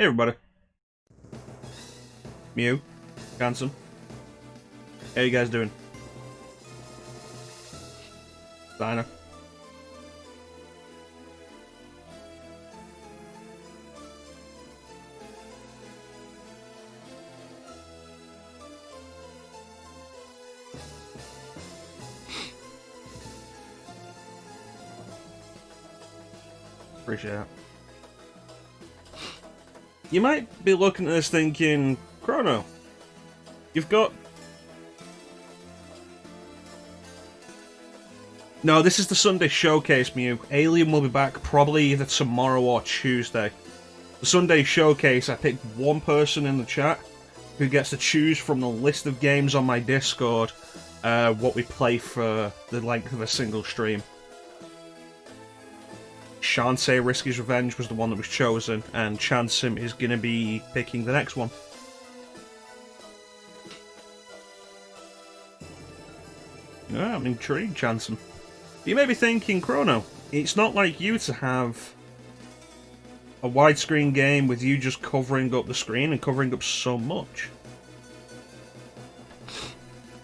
Hey everybody. Mew, Handsome. How you guys doing? Diner. Appreciate it. You might be looking at this thinking, Chrono, you've got... No, this is the Sunday showcase, Mew. Alien will be back probably either tomorrow or Tuesday. The Sunday showcase, I picked one person in the chat who gets to choose from the list of games on my Discord what we play for the length of a single stream. Shantae Risky's Revenge was the one that was chosen, and Chansim is going to be picking the next one. Yeah, I'm intrigued, Chansim. You may be thinking, Chrono, it's not like you to have a widescreen game with you just covering up the screen and covering up so much.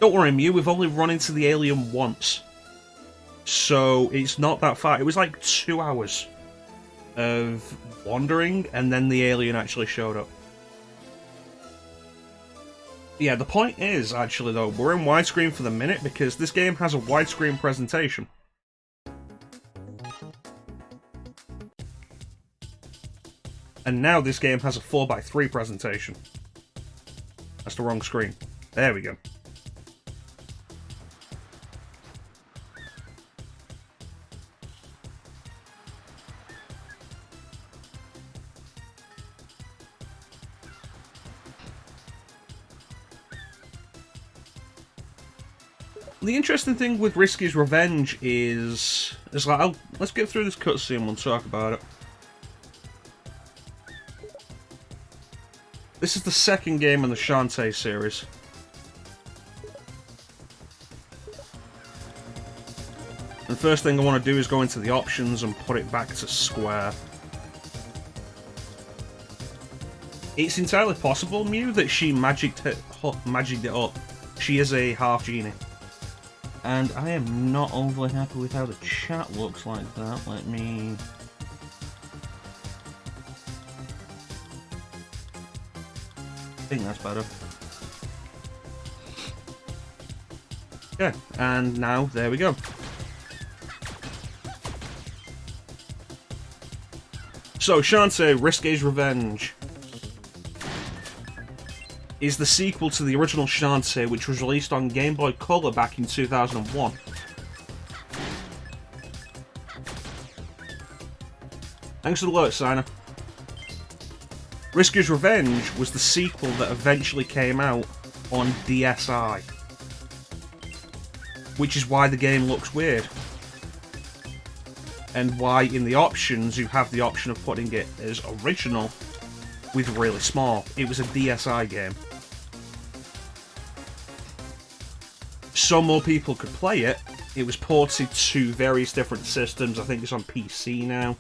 Don't worry, Mew, we've only run into the alien once. So it's not that far. It was like 2 hours of wandering, and then the alien actually showed up. Yeah, the point is, actually, though, we're in widescreen for the minute because this game has a widescreen presentation. And now this game has a 4:3 presentation. That's the wrong screen. There we go. The interesting thing with Risky's Revenge is like, let's get through this cutscene and we'll talk about it. This is the second game in the Shantae series. And the first thing I want to do is go into the options and put it back to square. It's entirely possible, Mew, that she magicked it up. She is a half genie. And I am not overly happy with how the chat looks like that. Let me... I think that's better. Yeah, and now, there we go. So, Shantae, Risky's Revenge is the sequel to the original Shantae, which was released on Game Boy Color back in 2001. Thanks for the alert, Signer. Risky's Revenge was the sequel that eventually came out on DSi, which is why the game looks weird. And why in the options you have the option of putting it as original with really small. It was a DSi game. So more people could play it. It was ported to various different systems. I think it's on PC now.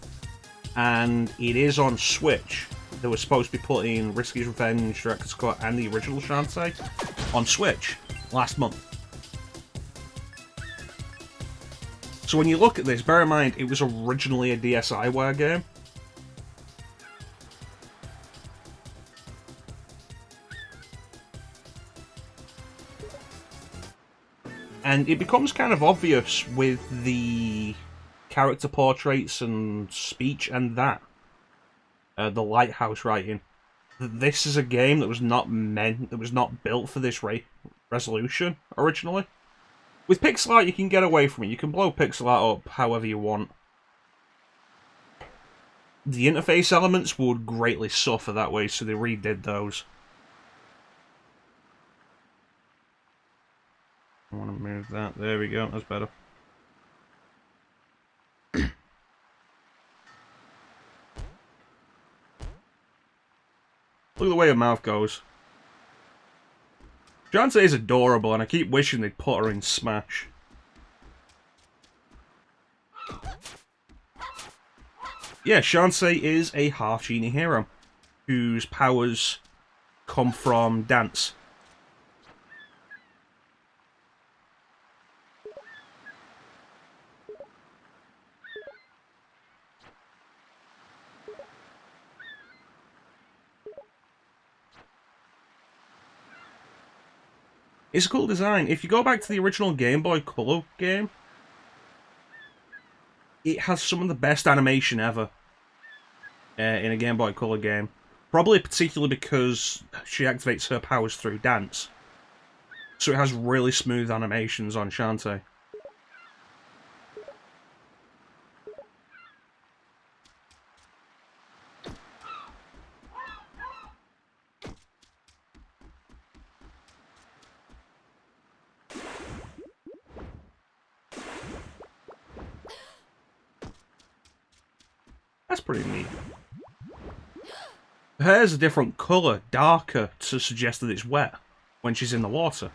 And it is on Switch. They were supposed to be putting Risky's Revenge, Director's Cut, and the original Shantae on Switch last month. So when you look at this, bear in mind, it was originally a DSiWare game. And it becomes kind of obvious with the character portraits and speech and that. The lighthouse writing. This is a game that was not built for this resolution originally. With pixel art, you can get away from it. You can blow pixel art up however you want. The interface elements would greatly suffer that way, so they redid those. I want to move that. There we go. That's better. Look at the way her mouth goes. Shantae is adorable, and I keep wishing they'd put her in Smash. Yeah, Shantae is a half-genie hero. whose powers come from dance. It's a cool design. If you go back to the original Game Boy Color game, it has some of the best animation ever in a Game Boy Color game. Probably particularly because she activates her powers through dance. So it has really smooth animations on Shantae. That's pretty neat. Her hair's a different colour, darker, to suggest that it's wet when she's in the water.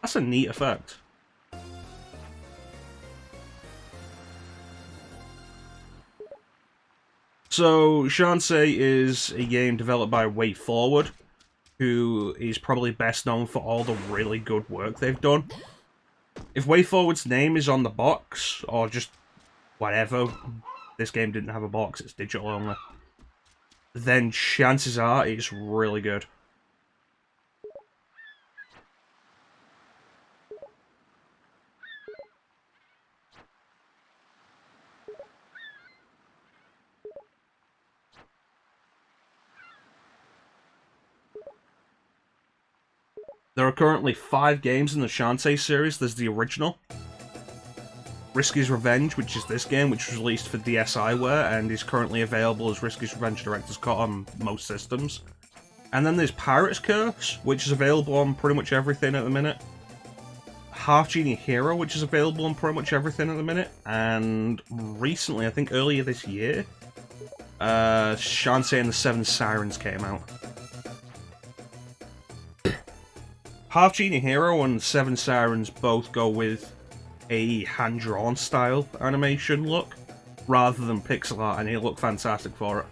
That's a neat effect. So, Shantae is a game developed by WayForward, who is probably best known for all the really good work they've done. If WayForward's name is on the box, or just whatever, this game didn't have a box, it's digital only, then chances are it's really good. There are currently 5 games in the Shantae series. There's the original, Risky's Revenge, which is this game, which was released for DSiWare and is currently available as Risky's Revenge Director's Cut on most systems. And then there's Pirate's Curse, which is available on pretty much everything at the minute. Half Genie Hero, which is available on pretty much everything at the minute. And recently, I think earlier this year, Shantae and the Seven Sirens came out. Half Genie Hero and Seven Sirens both go with a hand-drawn style animation look, rather than pixel art, and it looked fantastic for it.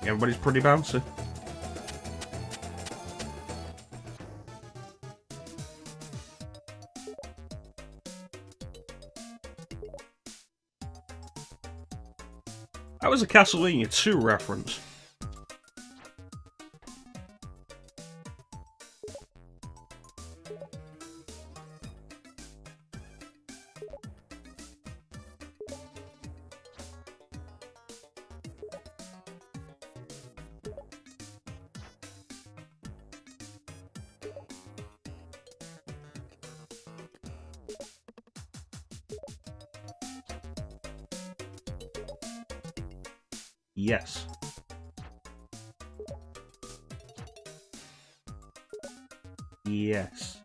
Everybody's pretty bouncy. That was a Castlevania 2 reference. Yes. Yes.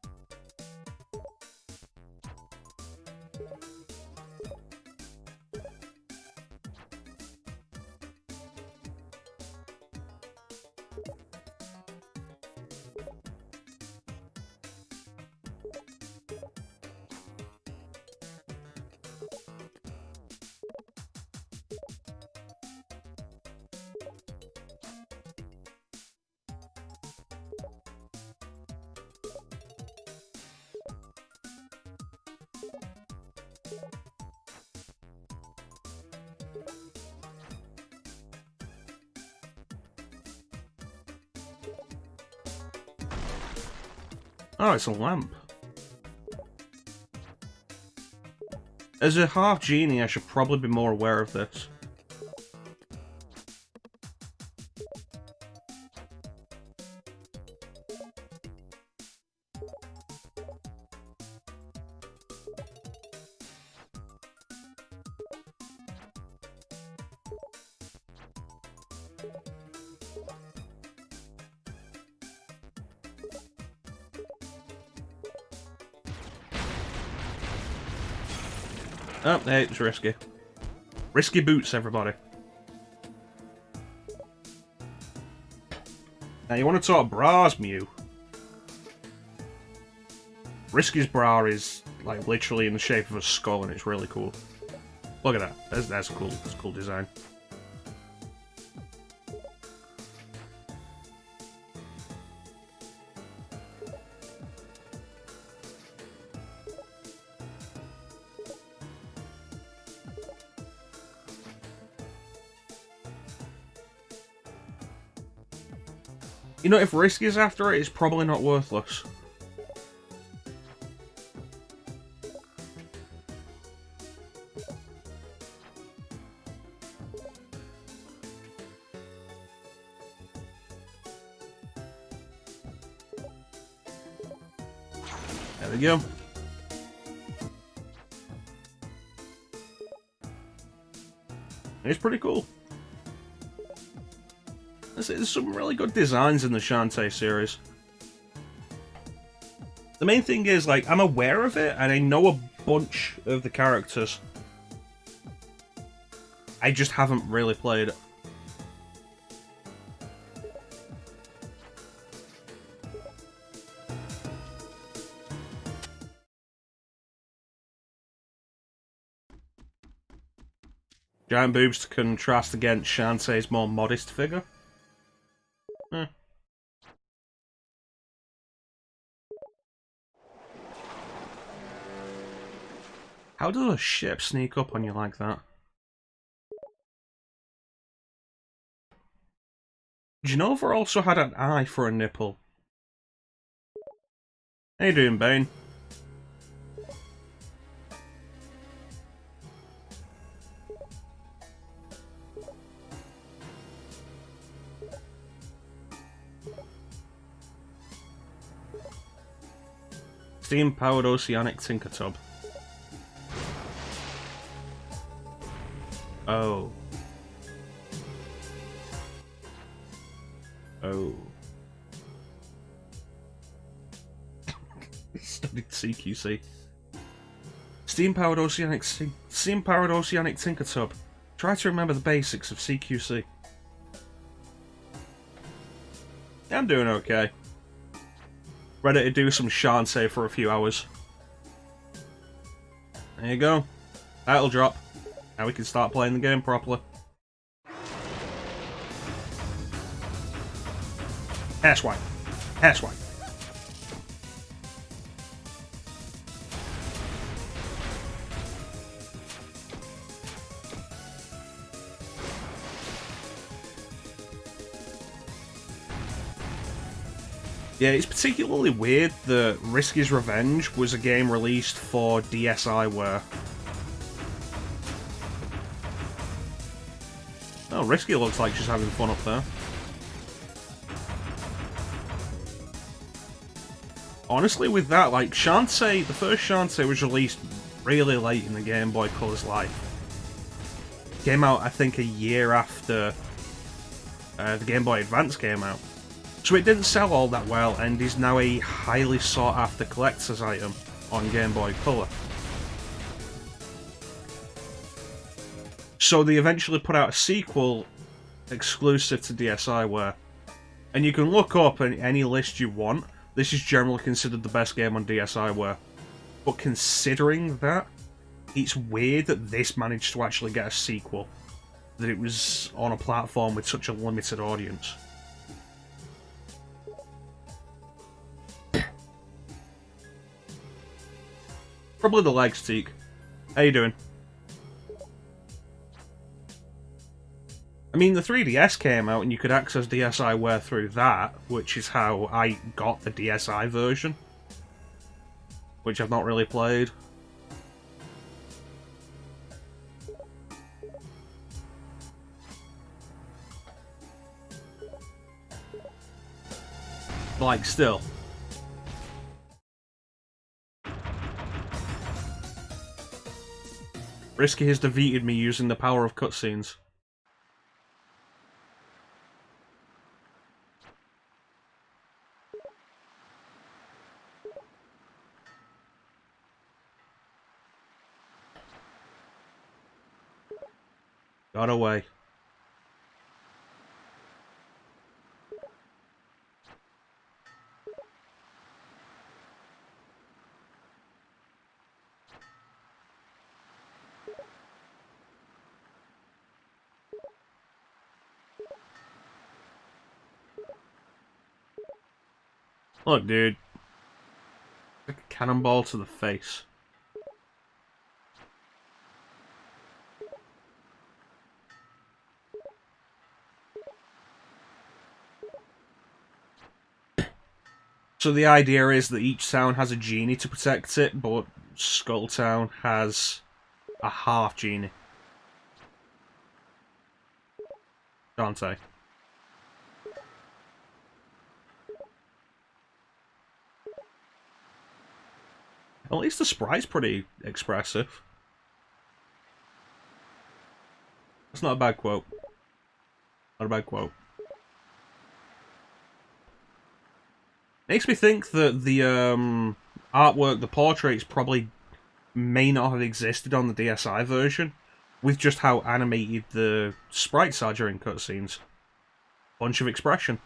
Oh, it's a lamp. As a half genie, I should probably be more aware of this. Oh, hey, it's risky. Risky boots, everybody. Now, you want to talk bras, Mew? Risky's bra is, like, literally in the shape of a skull, and it's really cool. Look at that. That's cool. That's a cool design. You know, if Risky's after it, it's probably not worthless. There we go. It's pretty cool. There's some really good designs in the Shantae series. The main thing is, like, I'm aware of it, and I know a bunch of the characters. I just haven't really played it. Giant boobs to contrast against Shantae's more modest figure. Eh. How does a ship sneak up on you like that? Genova also had an eye for a nipple. How you doing, Bane? Steam-powered oceanic tinker tub. Oh. Oh. Studied CQC. Steam-powered oceanic tinker tub. Try to remember the basics of CQC. I'm doing okay. Ready to do some Shantae for a few hours. There you go. Title drop. Now we can start playing the game properly. Hair swipe. Hair swipe. Yeah, it's particularly weird that Risky's Revenge was a game released for DSiWare. Oh, Risky looks like she's having fun up there. Honestly, with that, like, Shantae, the first Shantae was released really late in the Game Boy Color's life. Came out, I think, a year after the Game Boy Advance came out. So it didn't sell all that well, and is now a highly sought-after collector's item on Game Boy Color. So they eventually put out a sequel exclusive to DSiWare. And you can look up in any list you want. This is generally considered the best game on DSiWare. But considering that, it's weird that this managed to actually get a sequel. That it was on a platform with such a limited audience. Probably the legs, Teak. How you doing? I mean, the 3DS came out and you could access DSiWare through that, which is how I got the DSi version. Which I've not really played. Like, still. Risky has defeated me using the power of cutscenes. Got away. Look, dude. Like a cannonball to the face. So the idea is that each town has a genie to protect it, but Skull Town has a half genie. Shantae. At least the sprite's pretty expressive. That's not a bad quote. Not a bad quote. Makes me think that the artwork, the portraits, probably may not have existed on the DSi version, with just how animated the sprites are during cutscenes. Bunch of expression.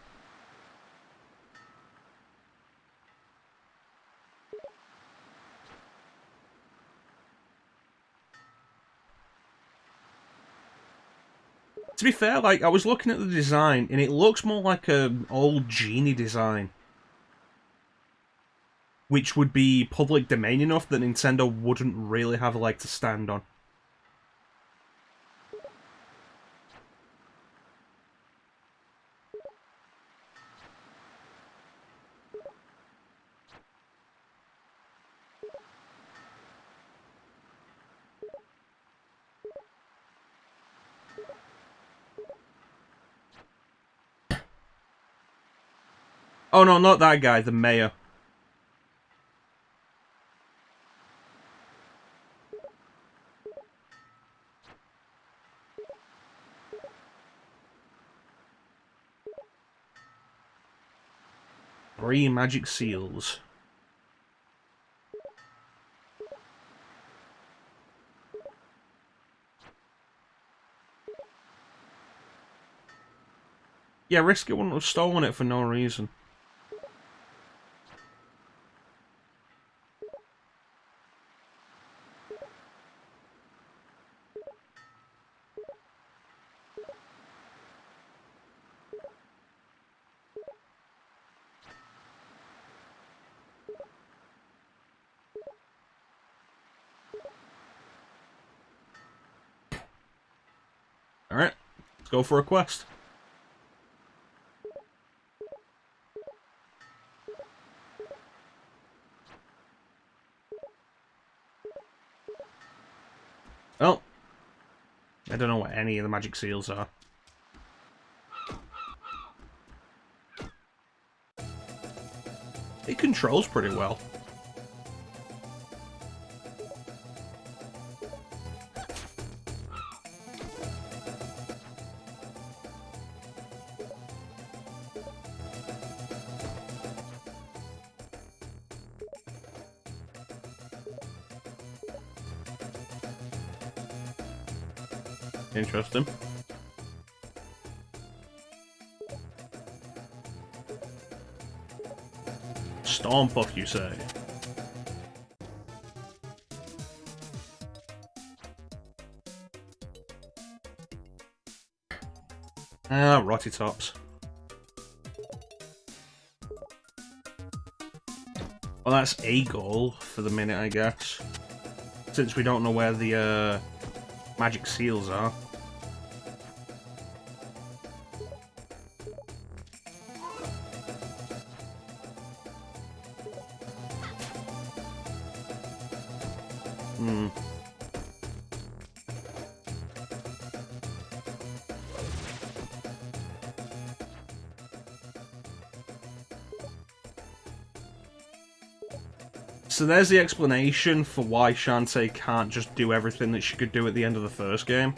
To be fair, like, I was looking at the design, and it looks more like an old genie design. Which would be public domain enough that Nintendo wouldn't really have a leg to stand on. Oh no, not that guy, the mayor. Three magic seals. Yeah, Risky wouldn't have stolen it for no reason. Alright, let's go for a quest. Well, I don't know what any of the magic seals are. It controls pretty well. Interesting. Storm Puff, you say? Ah, Rotty Tops. Well, that's a goal for the minute, I guess. Since we don't know where the magic seals are. So there's the explanation for why Shantae can't just do everything that she could do at the end of the first game.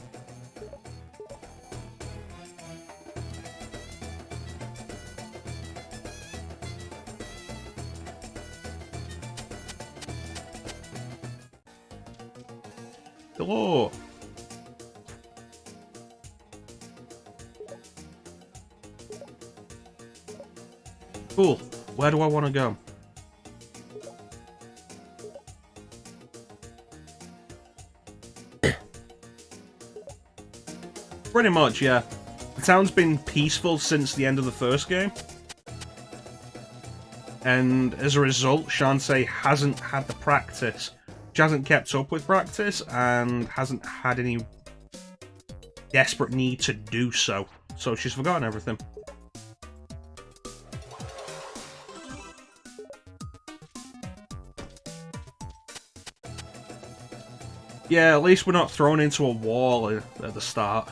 Hello. Cool. Where do I want to go? Pretty much, yeah. The town's been peaceful since the end of the first game. And as a result, Shantae hasn't had the practice. She hasn't kept up with practice and hasn't had any desperate need to do so. So she's forgotten everything. Yeah, at least we're not thrown into a wall at the start.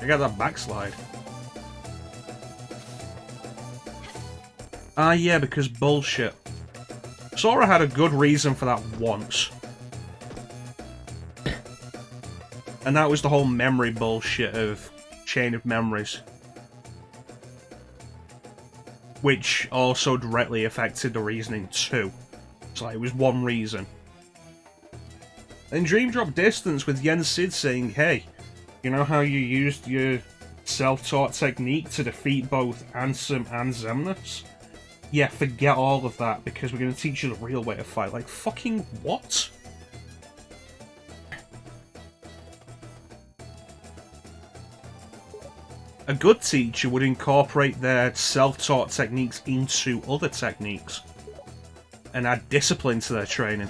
I got that backslide. Ah, yeah, because bullshit. Sora had a good reason for that once. And that was the whole memory bullshit of Chain of Memories. Which also directly affected the reasoning too. So it was one reason. And Dream Drop Distance with Yen Sid saying, hey, you know how you used your self-taught technique to defeat both Ansem and Xemnas? Yeah, forget all of that, because we're going to teach you the real way to fight. Like, fucking what? A good teacher would incorporate their self-taught techniques into other techniques, and add discipline to their training.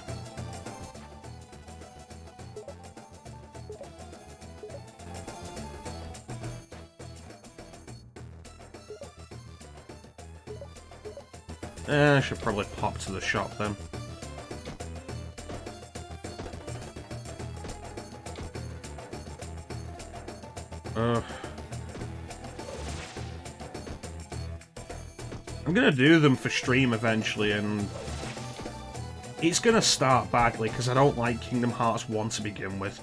I should probably pop to the shop then. I'm gonna do them for stream eventually, and it's gonna start badly because I don't like Kingdom Hearts 1 to begin with.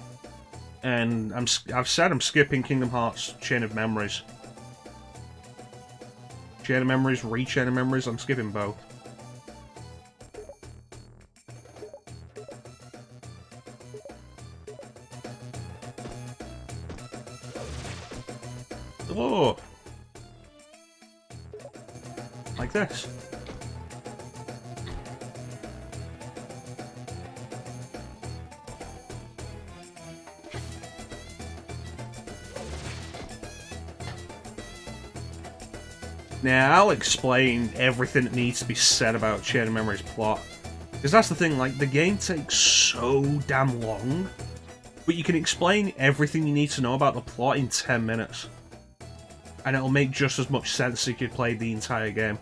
And I've said I'm skipping Kingdom Hearts Chain of Memories. Chain of Memories, Re-Chain of Memories, I'm skipping both. Oh! Like this. Now, I'll explain everything that needs to be said about Chain of Memories' plot. Because that's the thing, like, the game takes so damn long, but you can explain everything you need to know about the plot in 10 minutes. And it'll make just as much sense if you played the entire game.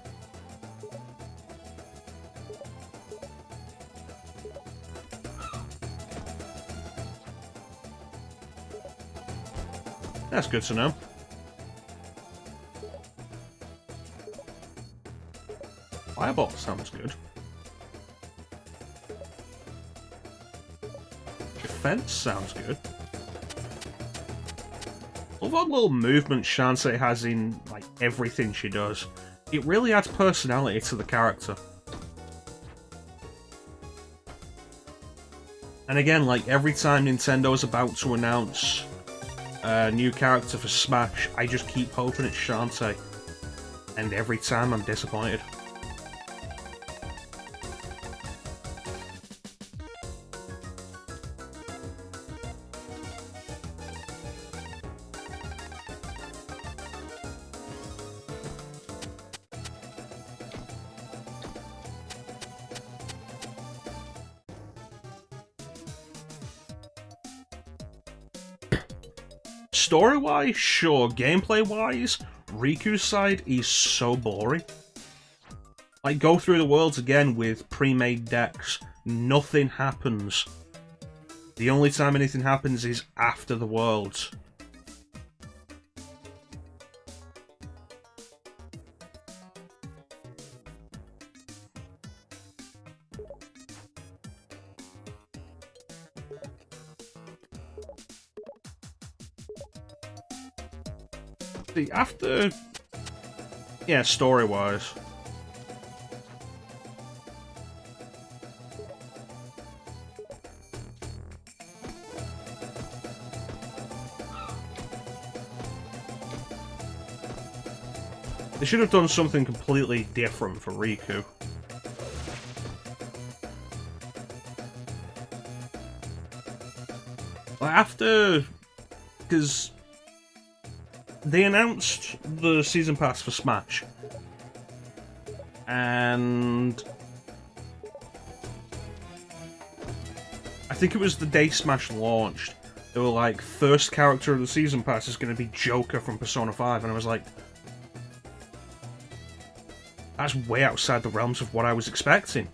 That's good to know. Fireball sounds good. Defense sounds good. All that little movement Shantae has in, like, everything she does, it really adds personality to the character. And again, like, every time Nintendo's about to announce a new character for Smash, I just keep hoping it's Shantae. And every time I'm disappointed. Story-wise, sure. Gameplay-wise, Riku's side is so boring. Like, go through the worlds again with pre-made decks. Nothing happens. The only time anything happens is after the worlds. See, after... yeah, story-wise. They should have done something completely different for Riku. After... because they announced the Season Pass for Smash. And... I think it was the day Smash launched. They were like, first character of the Season Pass is going to be Joker from Persona 5. And I was like... that's way outside the realms of what I was expecting.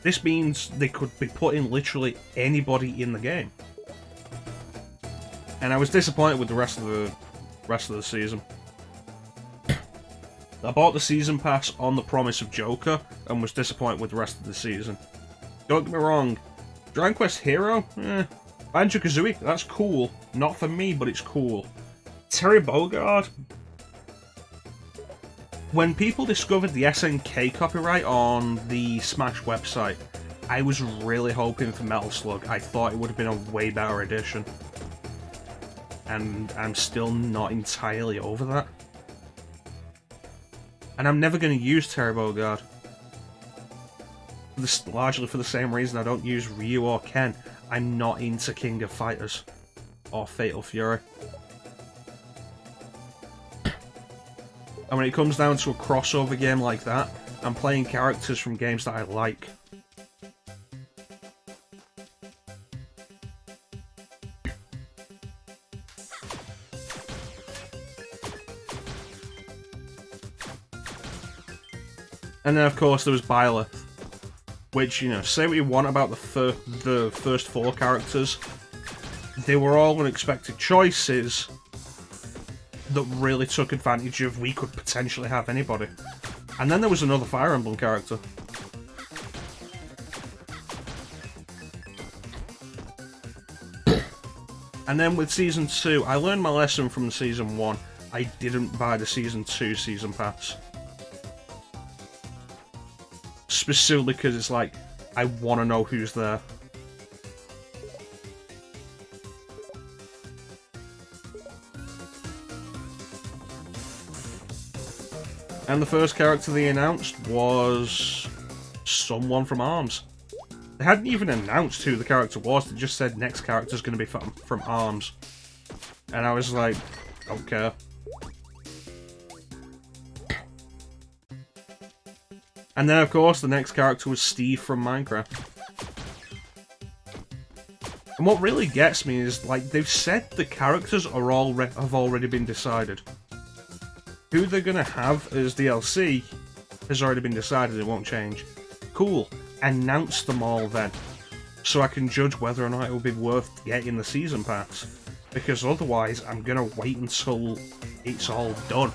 This means they could be putting literally anybody in the game. And I was disappointed with the rest of the season. I bought the Season Pass on the promise of Joker, and was disappointed with the rest of the season. Don't get me wrong, Dragon Quest Hero? Banjo-Kazooie? That's cool. Not for me, but it's cool. Terry Bogard? When people discovered the SNK copyright on the Smash website, I was really hoping for Metal Slug. I thought it would have been a way better edition. And I'm still not entirely over that. And I'm never going to use Terry Bogard. Largely for the same reason I don't use Ryu or Ken. I'm not into King of Fighters. Or Fatal Fury. And when it comes down to a crossover game like that, I'm playing characters from games that I like. And then, of course, there was Byleth, which, you know, say what you want about the first 4 characters, they were all unexpected choices that really took advantage of we could potentially have anybody. And then there was another Fire Emblem character. And then with Season 2, I learned my lesson from Season 1. I didn't buy the Season 2 Season Pass. Specifically because it's like, I want to know who's there. And the first character they announced was someone from ARMS. They hadn't even announced who the character was, they just said next character's going to be from ARMS. And I was like, don't care. And then, of course, the next character was Steve from Minecraft. And what really gets me is, like, they've said the characters are have already been decided. Who they're gonna have as DLC has already been decided, it won't change. Cool. Announce them all then. So I can judge whether or not it will be worth getting the Season Pass. Because otherwise, I'm gonna wait until it's all done.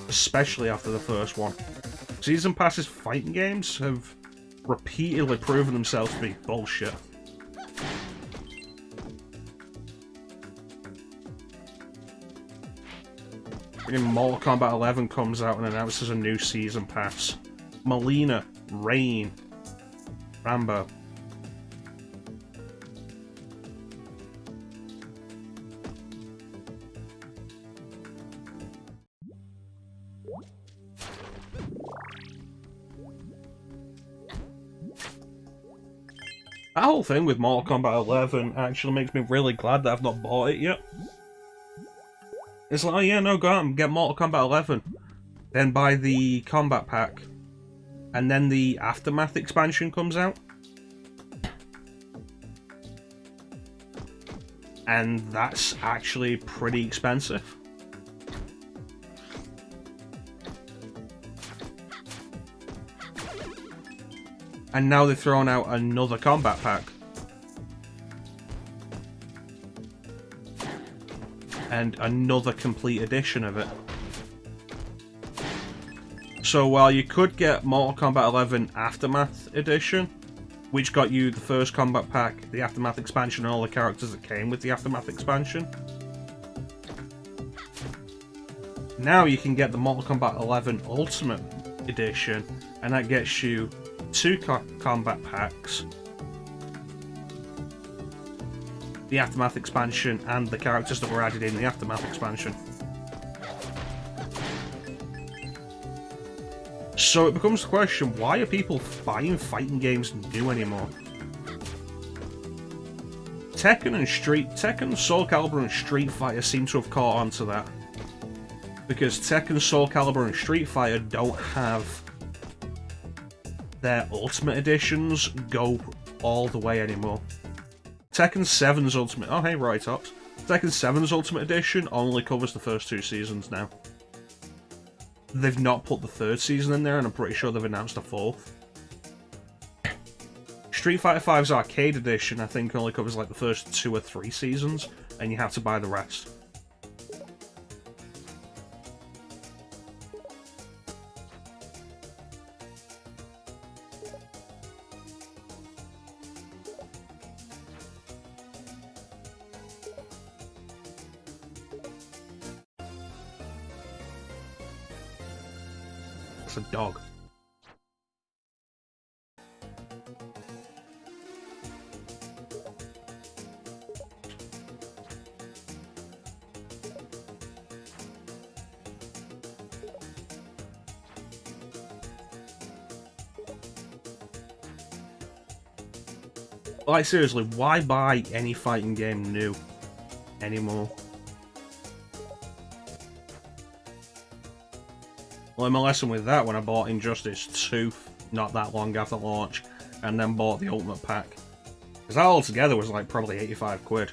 Especially after the first one. Season Passes fighting games have repeatedly proven themselves to be bullshit. Mortal Kombat 11 comes out and announces a new Season Pass. Melina, Rain, Rambo. That whole thing with Mortal Kombat 11 actually makes me really glad that I've not bought it yet. It's like, oh yeah, no, go out and get Mortal Kombat 11. Then buy the Combat Pack. And then the Aftermath expansion comes out. And that's actually pretty expensive. And now they've thrown out another Combat Pack. And another complete edition of it. So while you could get Mortal Kombat 11 Aftermath Edition, which got you the first Combat Pack, the Aftermath expansion, and all the characters that came with the Aftermath expansion, now you can get the Mortal Kombat 11 Ultimate Edition, and that gets you 2 Combat Packs, the Aftermath expansion, and the characters that were added in the Aftermath expansion. So it becomes the question, why are people buying fighting games new anymore? Tekken, Soul Calibur and Street Fighter seem to have caught on to that. Because Tekken, Soul Calibur and Street Fighter don't have their Ultimate Editions go all the way anymore. Tekken 7's Ultimate... Oh, hey, Roy Tops. Tekken 7's Ultimate Edition only covers the first 2 seasons now. They've not put the 3rd season in there, and I'm pretty sure they've announced a 4th. Street Fighter V's Arcade Edition, I think, only covers like the first 2 or 3 seasons, and you have to buy the rest. It's a dog. Like, seriously, why buy any fighting game new anymore? Learned my lesson with that when I bought Injustice 2 not that long after launch, and then bought the Ultimate Pack. Because that altogether was like probably 85 quid.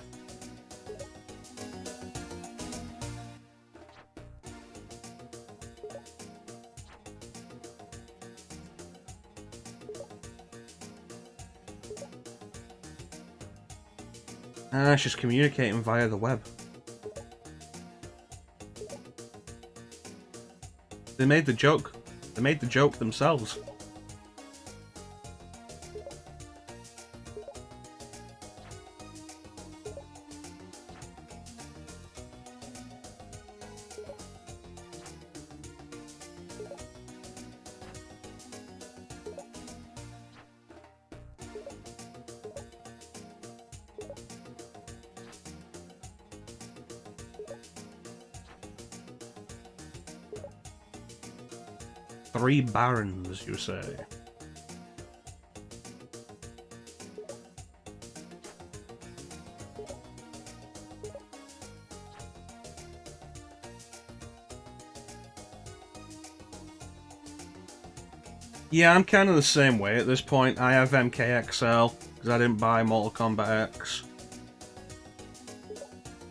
It's just communicating via the web. They made the joke. They made the joke themselves. Three barons, you say? Yeah, I'm kind of the same way at this point. I have MKXL, because I didn't buy Mortal Kombat X.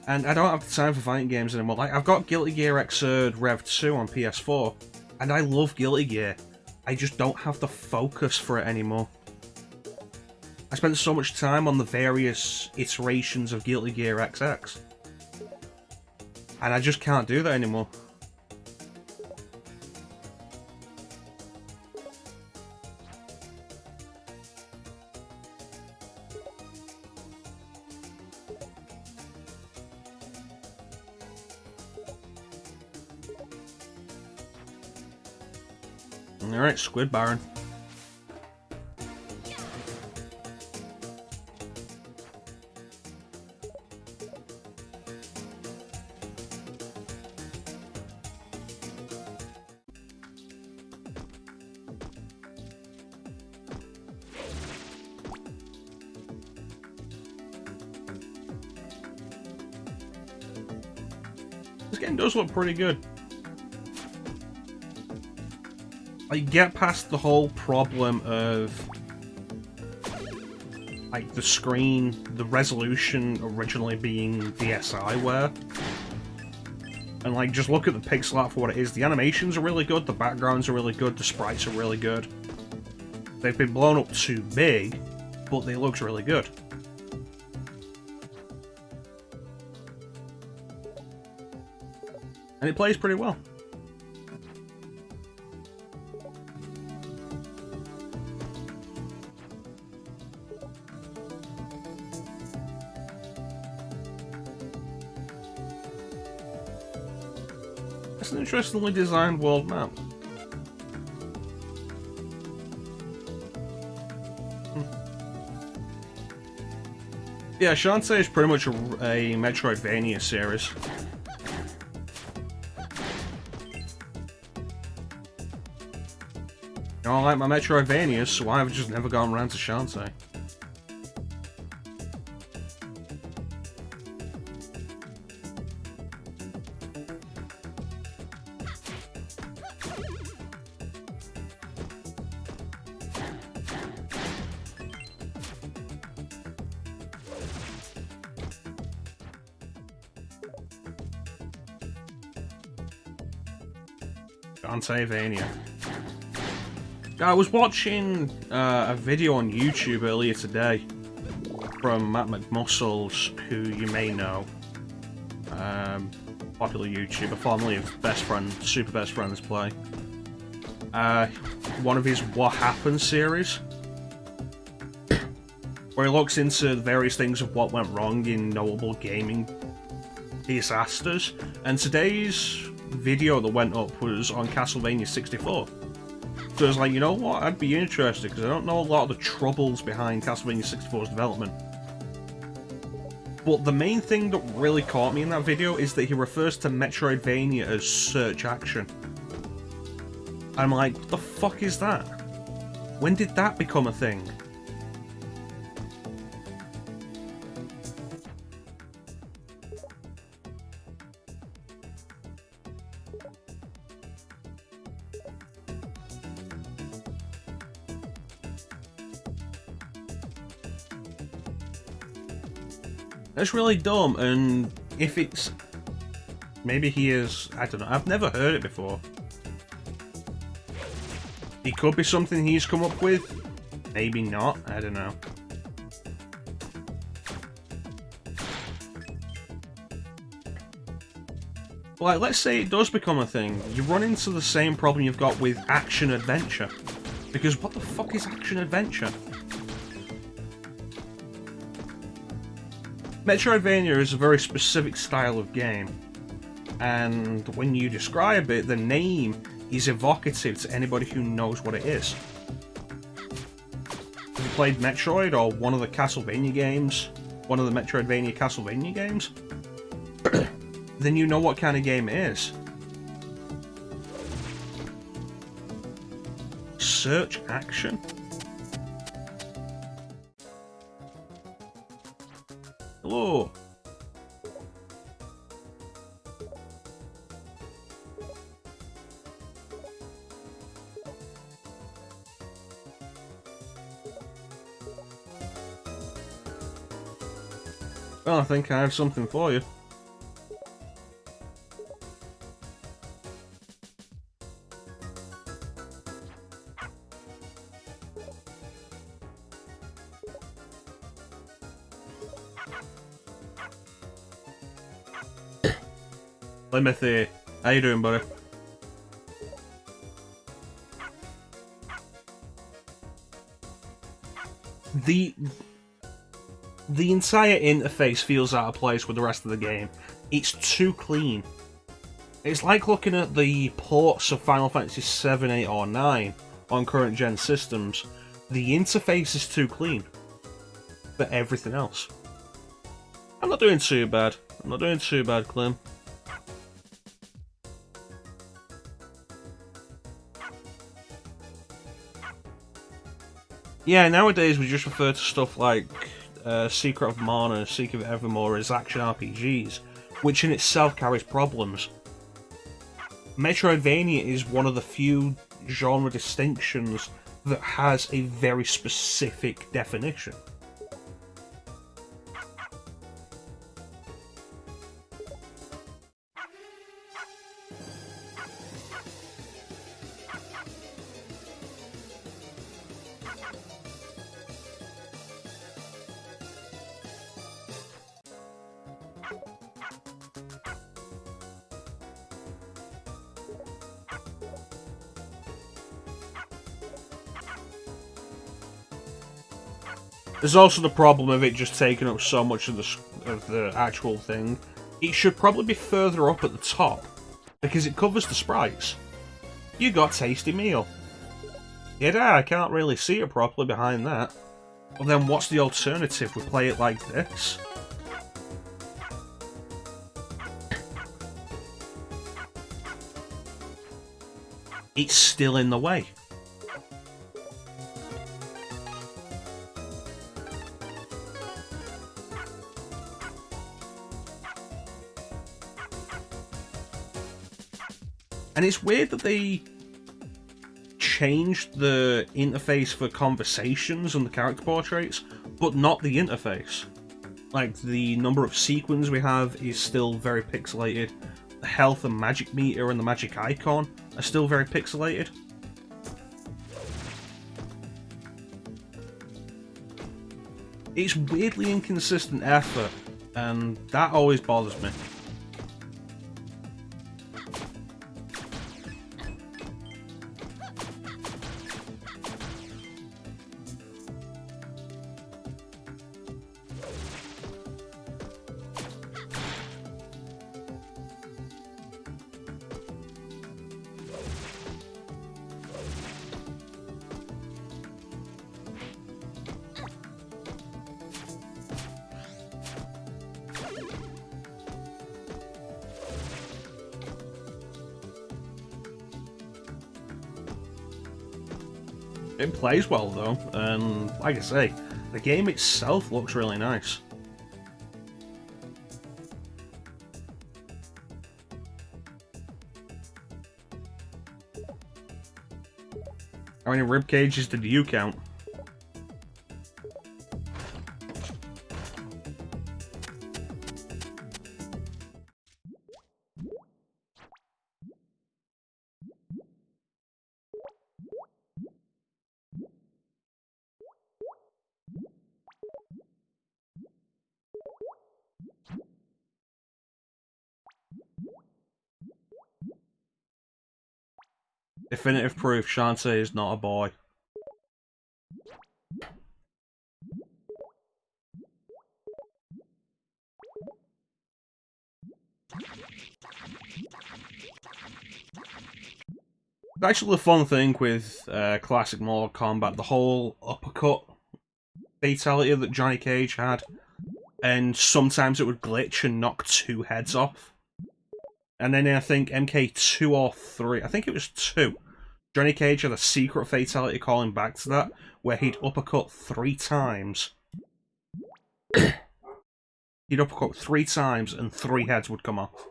And I don't have the time for fighting games anymore. Like, I've got Guilty Gear Xrd Rev 2 on PS4, and I love Guilty Gear. I just don't have the focus for it anymore. I spent so much time on the various iterations of Guilty Gear XX. And I just can't do that anymore. Alright, Squid Baron. This game does look pretty good. I get past the whole problem of like the screen, the resolution originally being DSiWare, and like just look at the pixel art for what it is. The animations are really good, the backgrounds are really good, the sprites are really good. They've been blown up too big, but they look really good. And it plays pretty well. It's an interestingly designed world map. Yeah, Shantae is pretty much a Metroidvania series. You know, I like my Metroidvanias, so I've just never gone around to Shantae. Shantaevania. I was watching a video on YouTube earlier today from Matt McMuscles, who you may know. Popular YouTuber, formerly of Best Friend, Super Best Friends Play. One of his What Happened series, where he looks into various things of what went wrong in notable gaming disasters, and today's video that went up was on Castlevania 64. So I was like, you know what, I'd be interested, because I don't know a lot of the troubles behind Castlevania 64's development. But the main thing that really caught me in that video is that he refers to Metroidvania as search action. I'm like, what the fuck is that? When did that become a thing? That's really dumb, and if it's... maybe he is... I don't know, I've never heard it before. It could be something he's come up with, maybe not, I don't know. Like, let's say it does become a thing, you run into the same problem you've got with action-adventure. Because what the fuck is action-adventure? Metroidvania is a very specific style of game, and when you describe it, the name is evocative to anybody who knows what it is. If you played Metroid or one of the Castlevania games, one of the Metroidvania Castlevania games, then you know what kind of game it is. Search action? Hello. Well, I think I have something for you. Timothy, how you doing, buddy? The entire interface feels out of place with the rest of the game. It's too clean. It's like looking at the ports of Final Fantasy 7, 8, or 9 on current gen systems. The interface is too clean for everything else. I'm not doing too bad. I'm not doing too bad, Clem. Yeah, nowadays we just refer to stuff like Secret of Mana, Secret of Evermore as action RPGs, which in itself carries problems. Metroidvania is one of the few genre distinctions that has a very specific definition. There's also the problem of it just taking up so much of the actual thing. It should probably be further up at the top, because it covers the sprites. You got Tasty Meal. Yeah, I can't really see it properly behind that. Well then what's the alternative? We play it like this? It's still in the way. And it's weird that they changed the interface for conversations and the character portraits, but not the interface. Like, the number of sequins we have is still very pixelated. The health and magic meter and the magic icon are still very pixelated. It's weirdly inconsistent effort, and that always bothers me. It plays well though, and like I say, the game itself looks really nice. How many rib cages did you count? Definitive proof Shantae is not a boy. Actually, the fun thing with classic Mortal Kombat, the whole uppercut fatality that Johnny Cage had, and sometimes it would glitch and knock 2 heads off. And then I think MK2 or 3, I think it was 2, Johnny Cage had a secret fatality calling back to that, where he'd uppercut 3 times. He'd uppercut 3 times and 3 heads would come off.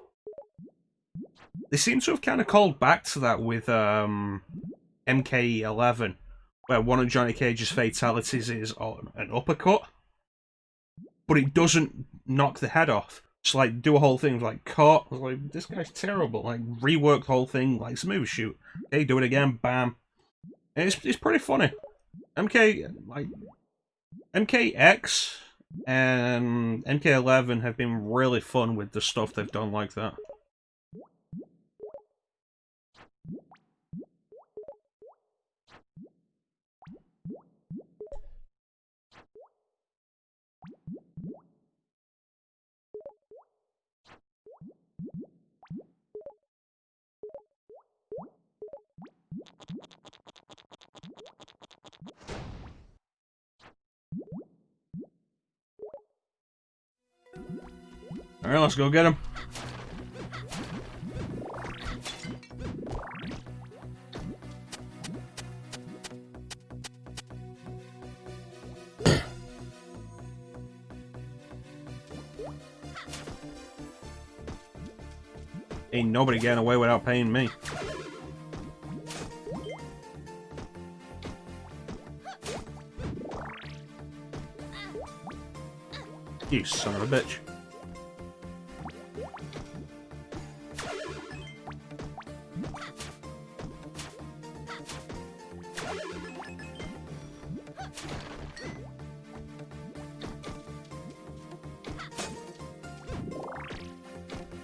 They seem to have kind of called back to that with MK11, where one of Johnny Cage's fatalities is an uppercut, but it doesn't knock the head off. Just like do a whole thing like cut. I was like, this guy's terrible. Like rework the whole thing like it's a movie shoot. Okay, do it again, bam. And it's pretty funny. MKX and MK11 have been really fun with the stuff they've done like that. Alright, let's go get him. Ain't nobody getting away without paying me. You son of a bitch.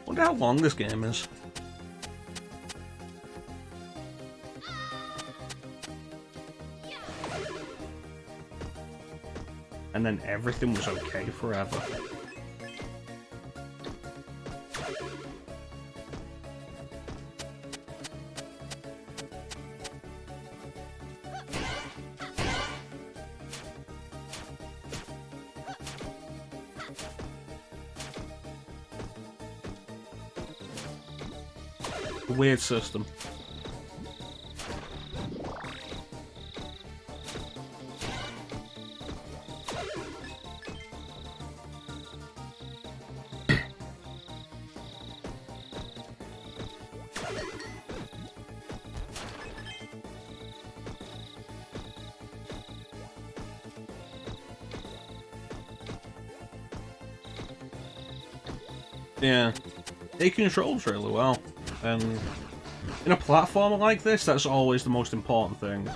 Wonder how long this game is. And then everything was okay forever. A weird system. Yeah, it controls really well, and in a platformer like this, that's always the most important thing.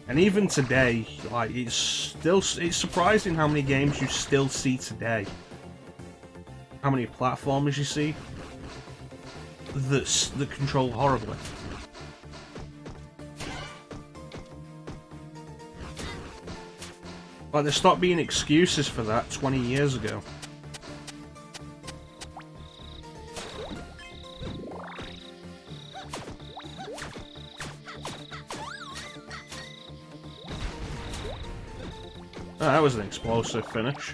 And even today, like, it's surprising how many games you still see today. How many platformers you see that control horribly. Like, there stopped being excuses for that 20 years ago. Oh, that was an explosive finish.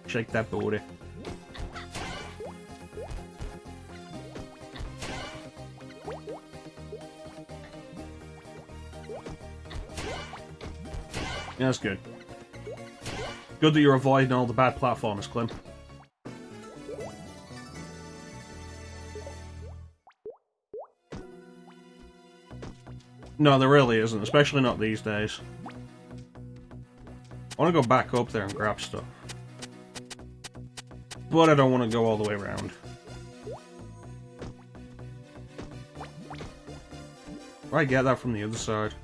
Shake that booty. Yeah, that's good. Good that you're avoiding all the bad platformers, Clem. No, there really isn't, especially not these days. I want to go back up there and grab stuff. But I don't want to go all the way around. I get that from the other side.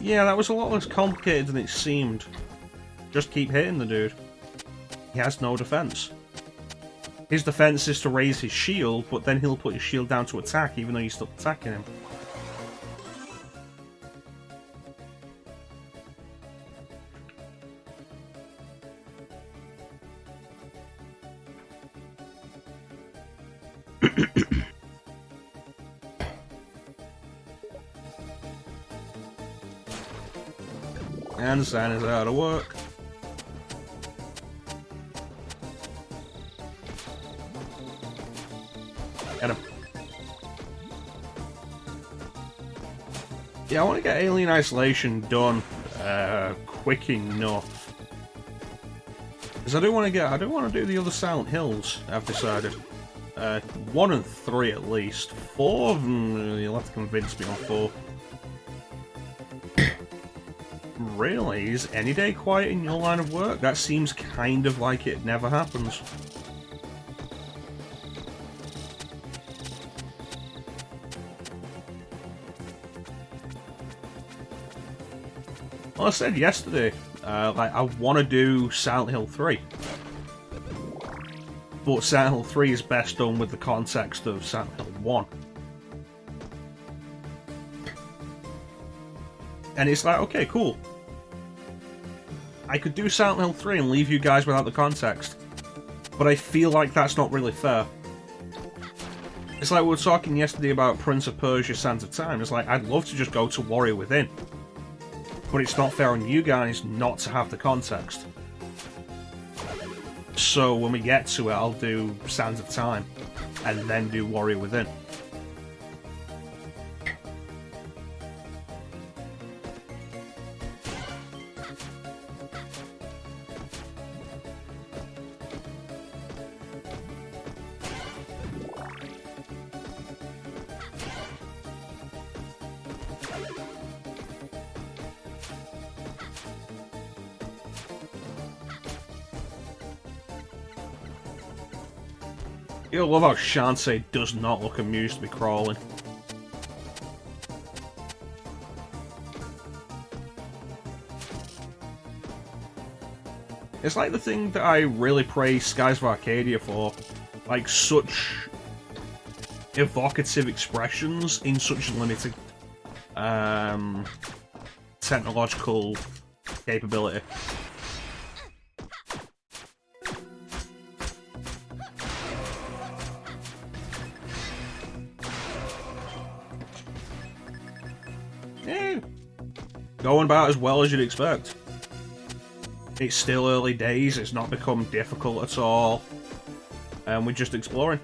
Yeah, that was a lot less complicated than it seemed. Just keep hitting the dude. He has no defense. His defense is to raise his shield, but then he'll put his shield down to attack, even though you're still attacking him. And the sign is out of work. Get him. Yeah, I want to get Alien Isolation done quick enough. Because I do want to do the other Silent Hills, I've decided. 1 and 3 at least. 4, you'll have to convince me on 4. Really? Is any day quiet in your line of work? That seems kind of like it never happens. Well, I said yesterday, like, I want to do Silent Hill 3. But Silent Hill 3 is best done with the context of Silent Hill 1. And it's like, okay, cool. I could do Silent Hill 3 and leave you guys without the context. But I feel like that's not really fair. It's like we were talking yesterday about Prince of Persia: Sands of Time. It's like, I'd love to just go to Warrior Within. But it's not fair on you guys not to have the context. So when we get to it, I'll do Sands of Time. And then do Warrior Within. I love how Shantae does not look amused to be crawling. It's like the thing that I really praise Skies of Arcadia for. Like, such evocative expressions in such limited technological capability. Going about as well as you'd expect. It's still early days, it's not become difficult at all, and we're just exploring.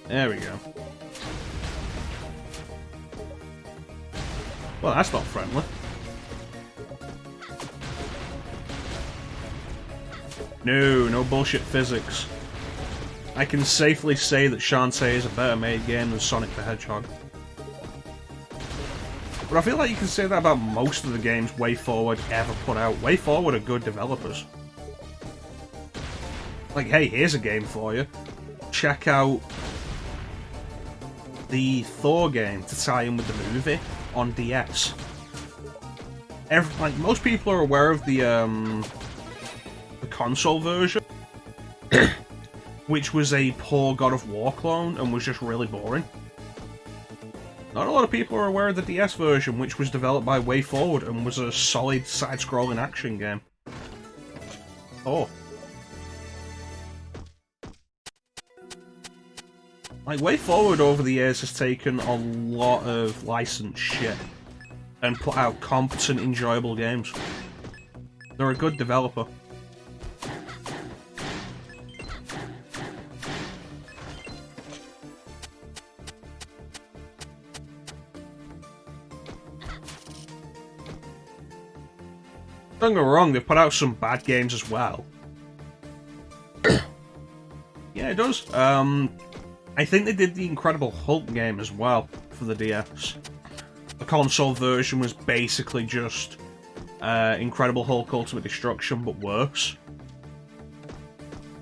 There we go. Well, that's not friendly. No bullshit physics. I can safely say that Shantae is a better made game than Sonic the Hedgehog. But I feel like you can say that about most of the games WayForward ever put out. WayForward are good developers. Like, hey, here's a game for you. Check out the Thor game to tie in with the movie on DS. Like, most people are aware of the console version, which was a poor God of War clone and was just really boring. Not a lot of people are aware of the DS version, which was developed by WayForward and was a solid side-scrolling action game. Oh. Like, WayForward over the years has taken a lot of licensed shit and put out competent, enjoyable games. They're a good developer. Don't get me wrong, they've put out some bad games as well. Yeah, it does. I think they did the Incredible Hulk game as well for the DS. The console version was basically just Incredible Hulk Ultimate Destruction, but worse.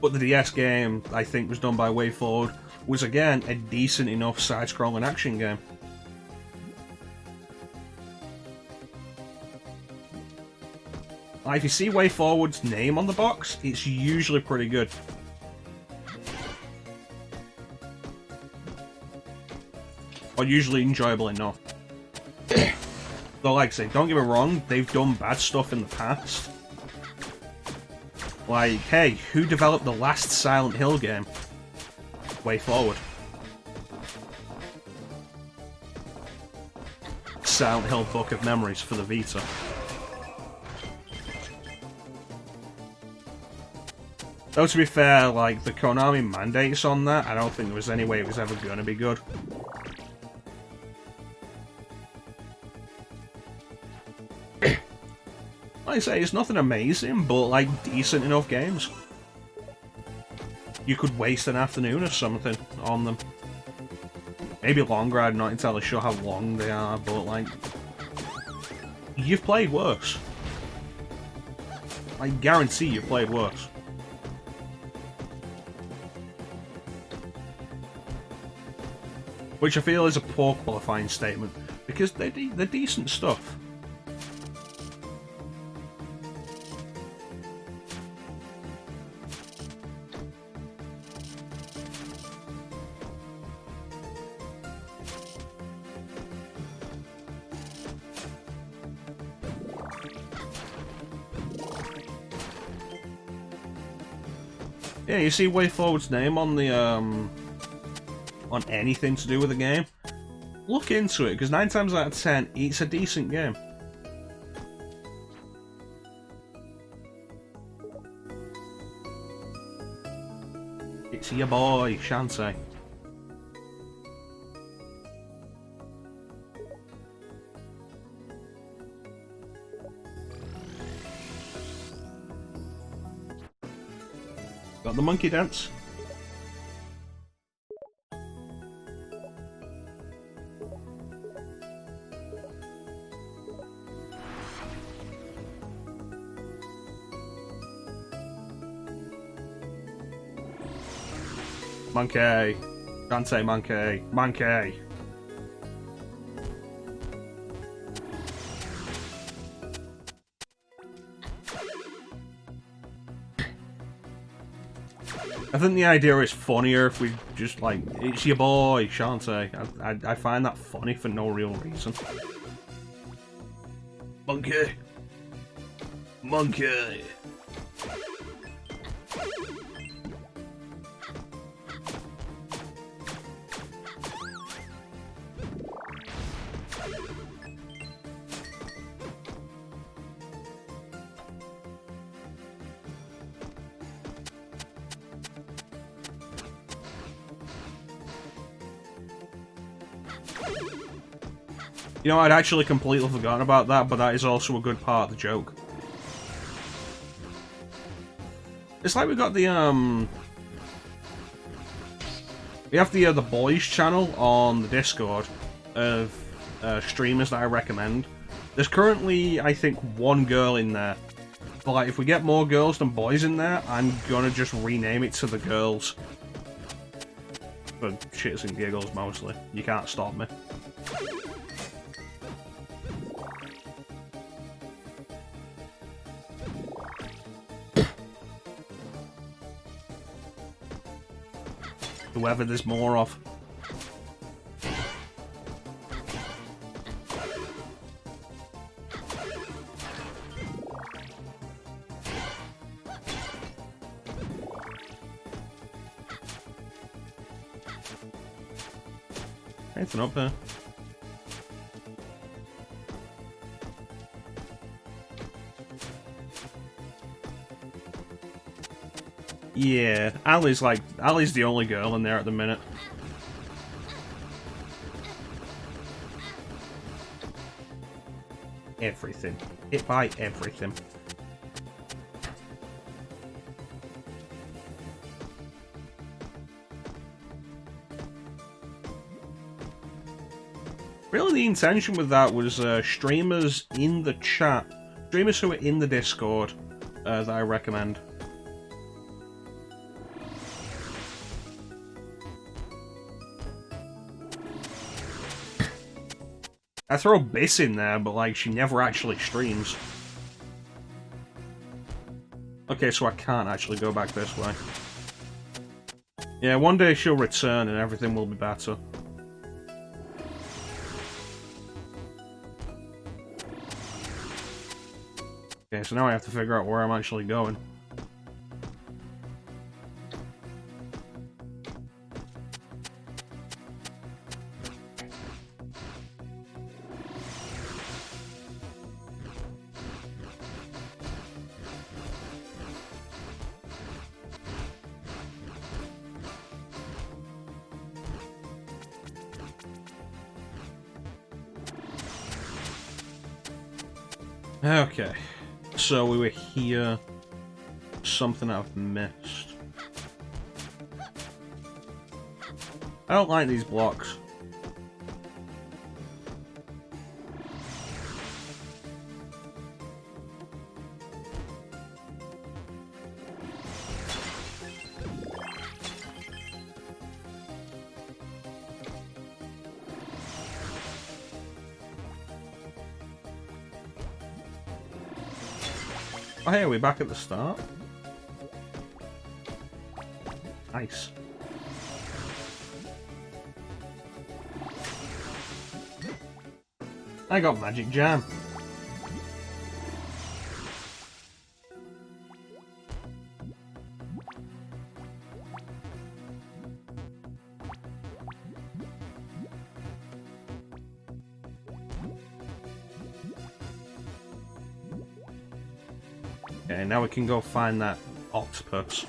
But the DS game, I think, was done by WayForward, was again a decent enough side-scrolling action game. Like, if you see WayForward's name on the box, it's usually pretty good. Or usually enjoyable enough. Though, like I say, don't get me wrong, they've done bad stuff in the past. Like, hey, who developed the last Silent Hill game? WayForward. Silent Hill Book of Memories for the Vita. Though, to be fair, like, the Konami mandates on that, I don't think there was any way it was ever going to be good. Like I say, it's nothing amazing, but, like, decent enough games. You could waste an afternoon or something on them. Maybe longer, I'm not entirely sure how long they are, but, like, you've played worse. I guarantee you've played worse. Which I feel is a poor qualifying statement, because they're decent stuff. Yeah, you see WayForward's name on the on anything to do with the game, look into it, because 9 times out of 10, it's a decent game. It's your boy, Shantae. Got the monkey dance. Monkey. Shantae monkey. Monkey. I think the idea is funnier if we just, like, it's your boy, Shantae. I find that funny for no real reason. Monkey! Monkey! You know, I'd actually completely forgotten about that, but that is also a good part of the joke. It's like we got the, we have the boys channel on the Discord of streamers that I recommend. There's currently, I think, one girl in there. But, like, if we get more girls than boys in there, I'm gonna just rename it to the girls. For shits and giggles, mostly. You can't stop me. Whoever there's more of. Anything up there? Yeah, Ali's the only girl in there at the minute. Everything. Hit by everything. Really, the intention with that was streamers in the chat, streamers who are in the Discord that I recommend. I throw Biss in there, but, like, she never actually streams. Okay, so I can't actually go back this way. Yeah, one day she'll return and everything will be better. Okay, so now I have to figure out where I'm actually going. Okay, so we were here. Something I've missed. I don't like these blocks. Oh, hey, are we back at the start? Nice. I got Magic Jam. Okay, now we can go find that octopus.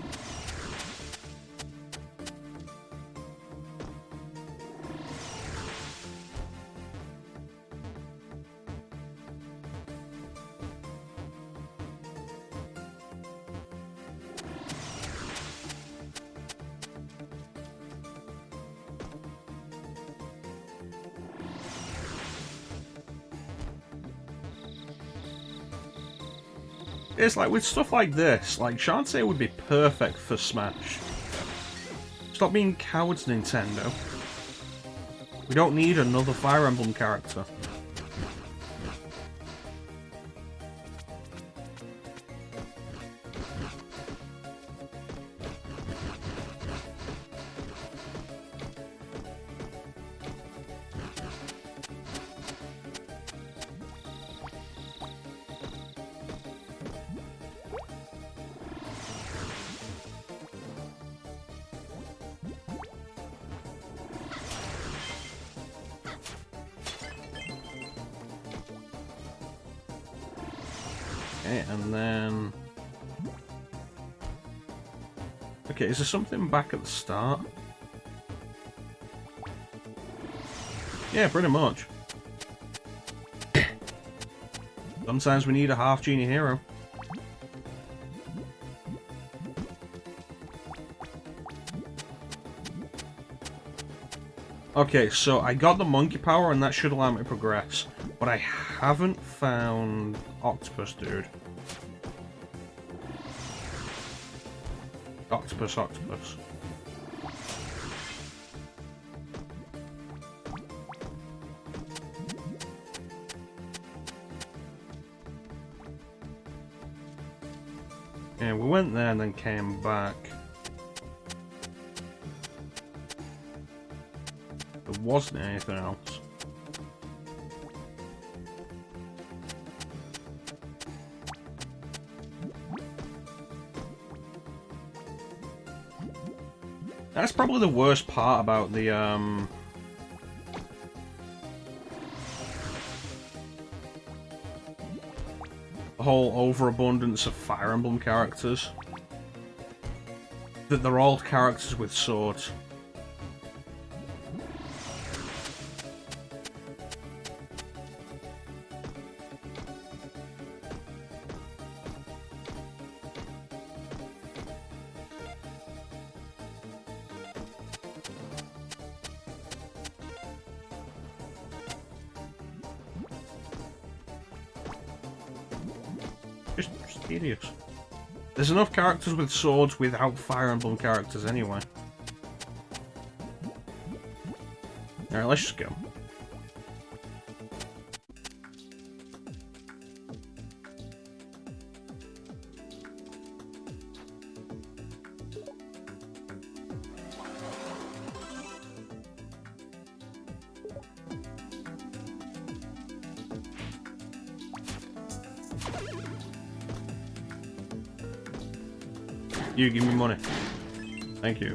It's like, with stuff like this, like, Shantae would be perfect for Smash. Stop being cowards, Nintendo. We don't need another Fire Emblem character. Okay, and then... Okay, is there something back at the start? Yeah, pretty much. Sometimes we need a half genie hero. Okay, so I got the monkey power and that should allow me to progress. But I haven't found Octopus, dude. Octopus. Yeah, we went there and then came back. There wasn't anything else. That's probably the worst part about the whole overabundance of Fire Emblem characters. That they're all characters with swords. Just tedious. There's enough characters with swords without Fire Emblem characters anyway. Alright, let's just go. You give me money. Thank you.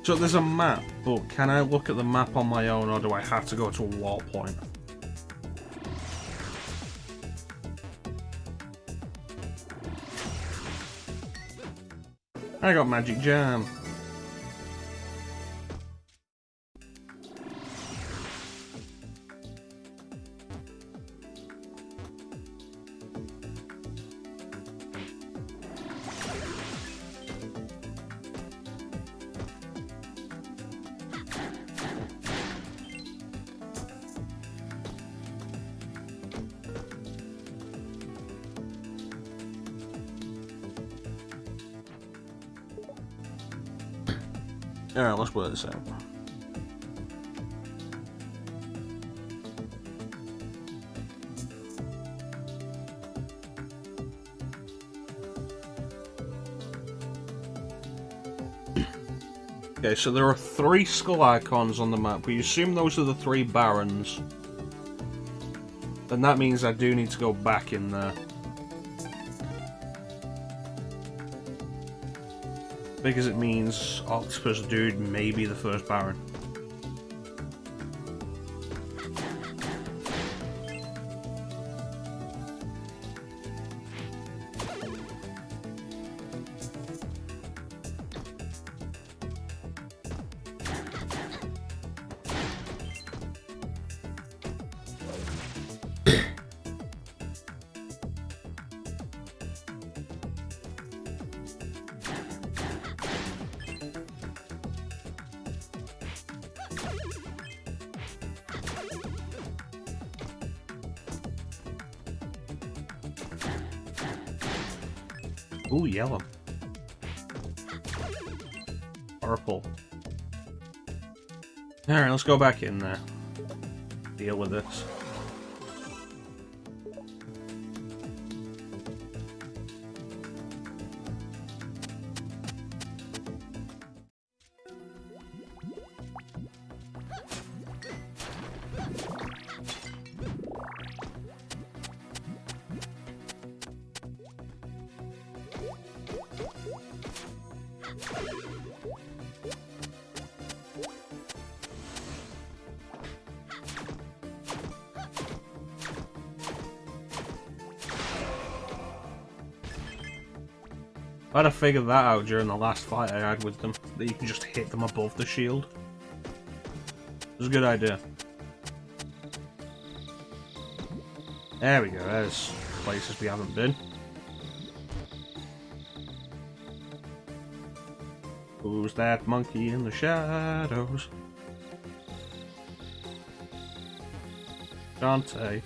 So there's a map, but can I look at the map on my own, or do I have to go to a wall point? I got Magic Jam. Alright, let's work this out. Okay, so there are 3 skull icons on the map. We assume those are the 3 barons. Then that means I do need to go back in there. Because it means Octopus Dude may be the first Baron. Ooh, yellow. purple. Alright, let's go back in there. Deal with this. I'd have figured that out during the last fight I had with them, that you can just hit them above the shield. It was a good idea. There we go, there's places we haven't been. Who's that monkey in the shadows? Shantae.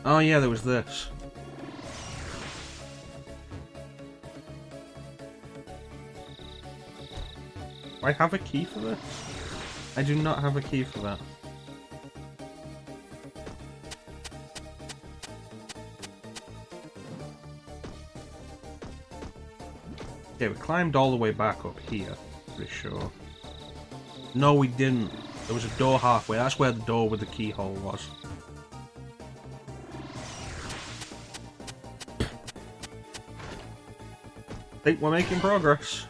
Oh yeah, there was this. Do I have a key for this? I do not have a key for that. Okay, we climbed all the way back up here, pretty sure. No, we didn't. There was a door halfway. That's where the door with the keyhole was. I think we're making progress.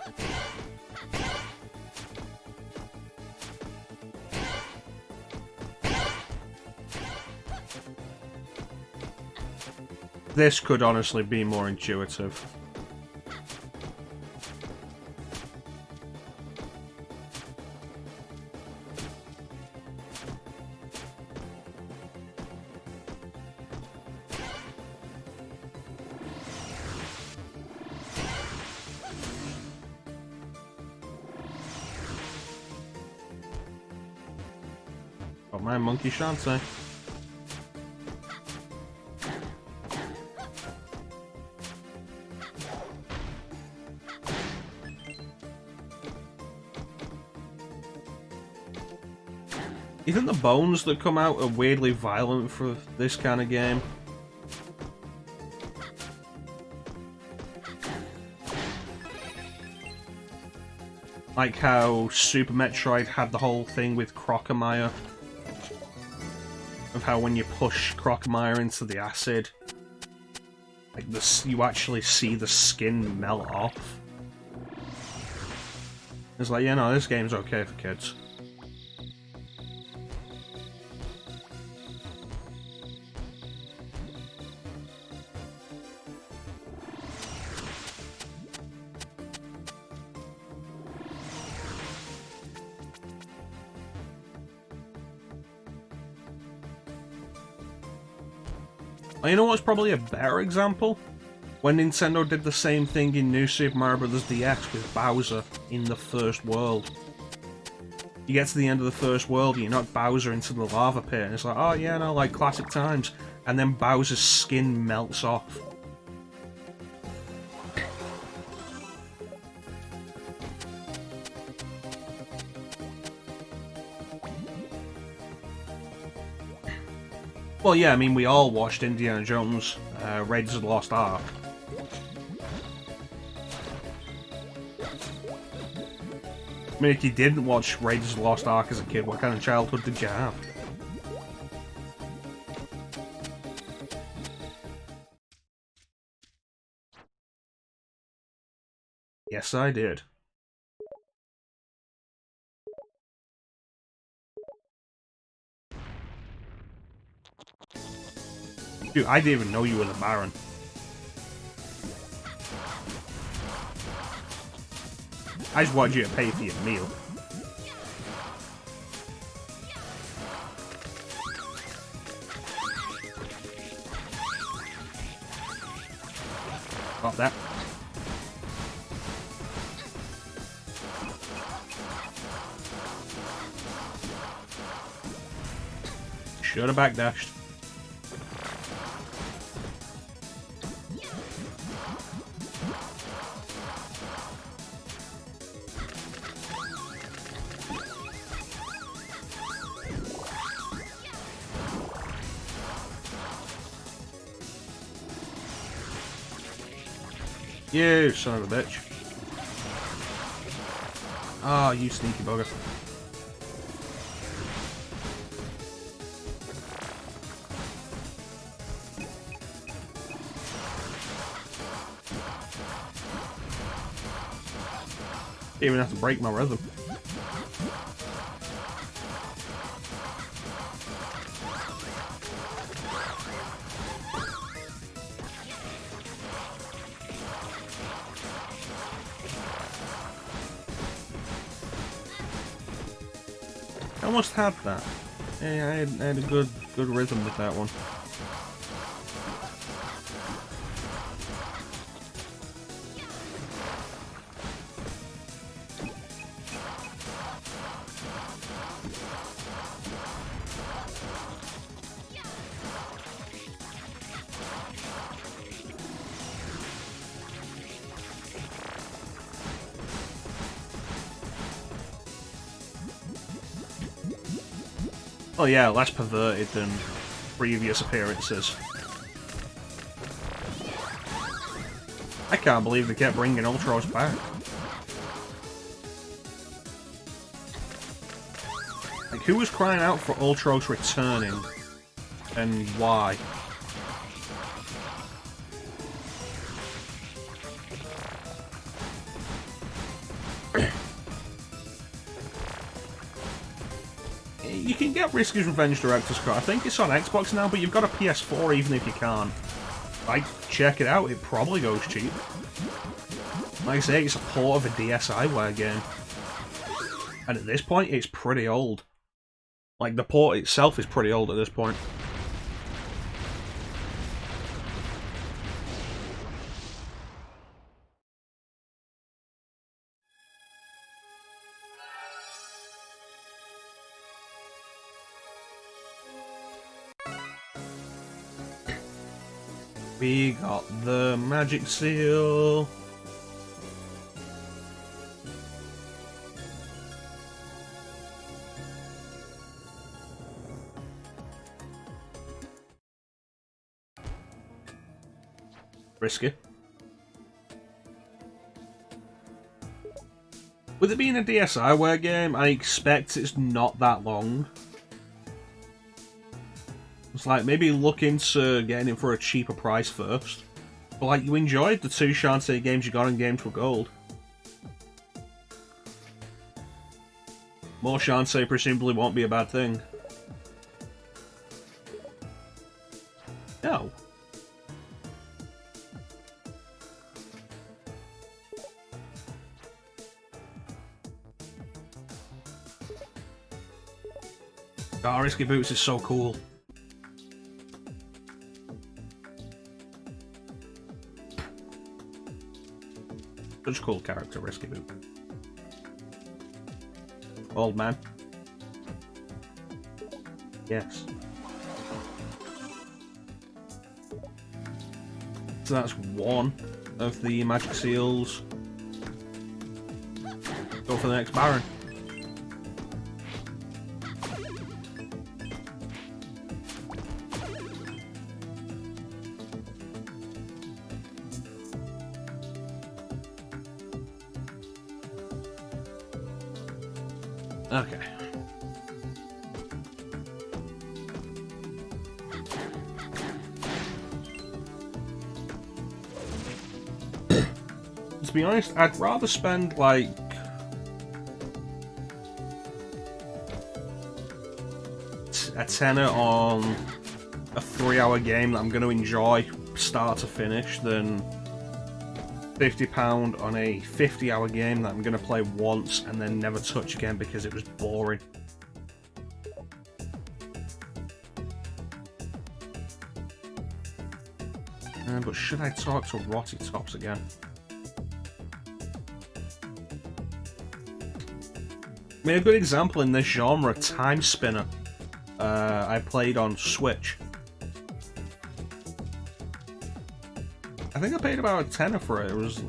This could honestly be more intuitive. Got my monkey Shantae. You think the bones that come out are weirdly violent for this kind of game? Like how Super Metroid had the whole thing with Crocomire. Of how when you push Crocomire into the acid, like this, you actually see the skin melt off. It's like, yeah, no, this game's okay for kids. Oh, you know what's probably a better example? When Nintendo did the same thing in New Super Mario Bros. DX with Bowser in the first world. You get to the end of the first world and you knock Bowser into the lava pit and it's like, oh yeah, no, like classic times. And then Bowser's skin melts off. Well, yeah, I mean, we all watched Indiana Jones, Raiders of the Lost Ark. I mean, if you didn't watch Raiders of the Lost Ark as a kid, what kind of childhood did you have? Yes, I did. Dude, I didn't even know you were the Baron. I just wanted you to pay for your meal. Got that. Should have backdashed. You son of a bitch. Ah, oh, you sneaky bugger. Even have to break my rhythm. I almost had that. Yeah, I had a good rhythm with that one. Oh yeah, less perverted than previous appearances. I can't believe they kept bringing Ultros back. Like, who was crying out for Ultros returning? And why? You can get Risky's Revenge Director's Cut. I think it's on Xbox now, but you've got a PS4 even if you can't. Like, check it out, it probably goes cheap. Like I say, it's a port of a DSiWare game. And at this point, it's pretty old. Like, the port itself is pretty old at this point. We got the magic seal. Risky. With it being a DSiWare game, I expect it's not that long. It's like, maybe look into getting it for a cheaper price first. But like, you enjoyed the 2 Shantae games you got in Games with Gold. More Shantae presumably won't be a bad thing. No. Oh, Risky Boots is so cool. Such a cool character, Risky Boot. Old man. Yes. So that's one of the magic seals. Go for the next Baron. Okay. To be honest, I'd rather spend like a tenner on a 3-hour game that I'm going to enjoy start to finish than £50 on a 50-hour game that I'm going to play once and then never touch again because it was boring. But should I talk to Rotty Tops again? I mean, a good example in this genre, Time Spinner, I played on Switch. I think I paid about a tenner for it. It was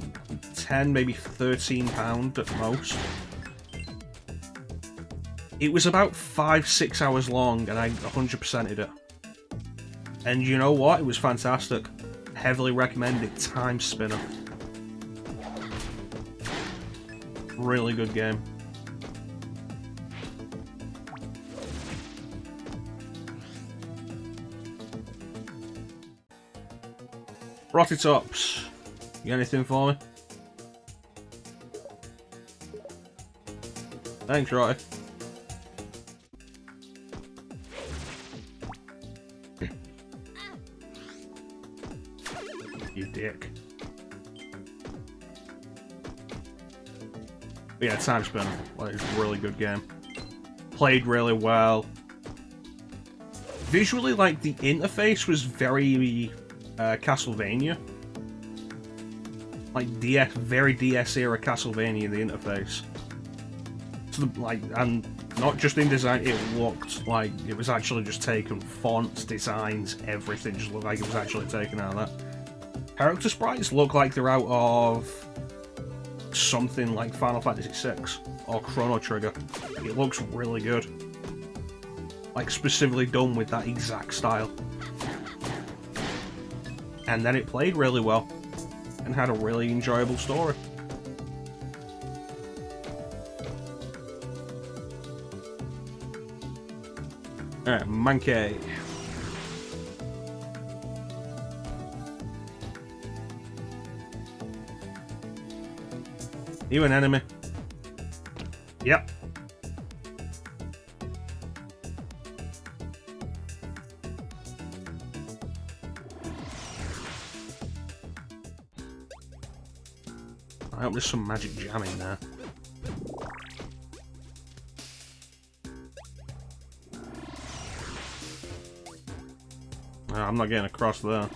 10, maybe £13 at most. It was about 5-6 hours long, and I 100%ed it. And you know what? It was fantastic. Heavily recommended. Time Spinner. Really good game. Rotty Tops, you got anything for me? Thanks, Rotty. You dick. But yeah, Time Spinner. Like, it's a really good game. Played really well. Visually, like, the interface was very Castlevania. Like, very DS era Castlevania, the interface. So, like, and not just in design, it looked like it was actually just taken. Fonts, designs, everything just looked like it was actually taken out of that. Character sprites look like they're out of something like Final Fantasy VI or Chrono Trigger. It looks really good. Like, specifically done with that exact style. And then it played really well and had a really enjoyable story. Alright, Monkey. You an enemy? Yep. I hope there's some magic jam in there. I'm not getting across there.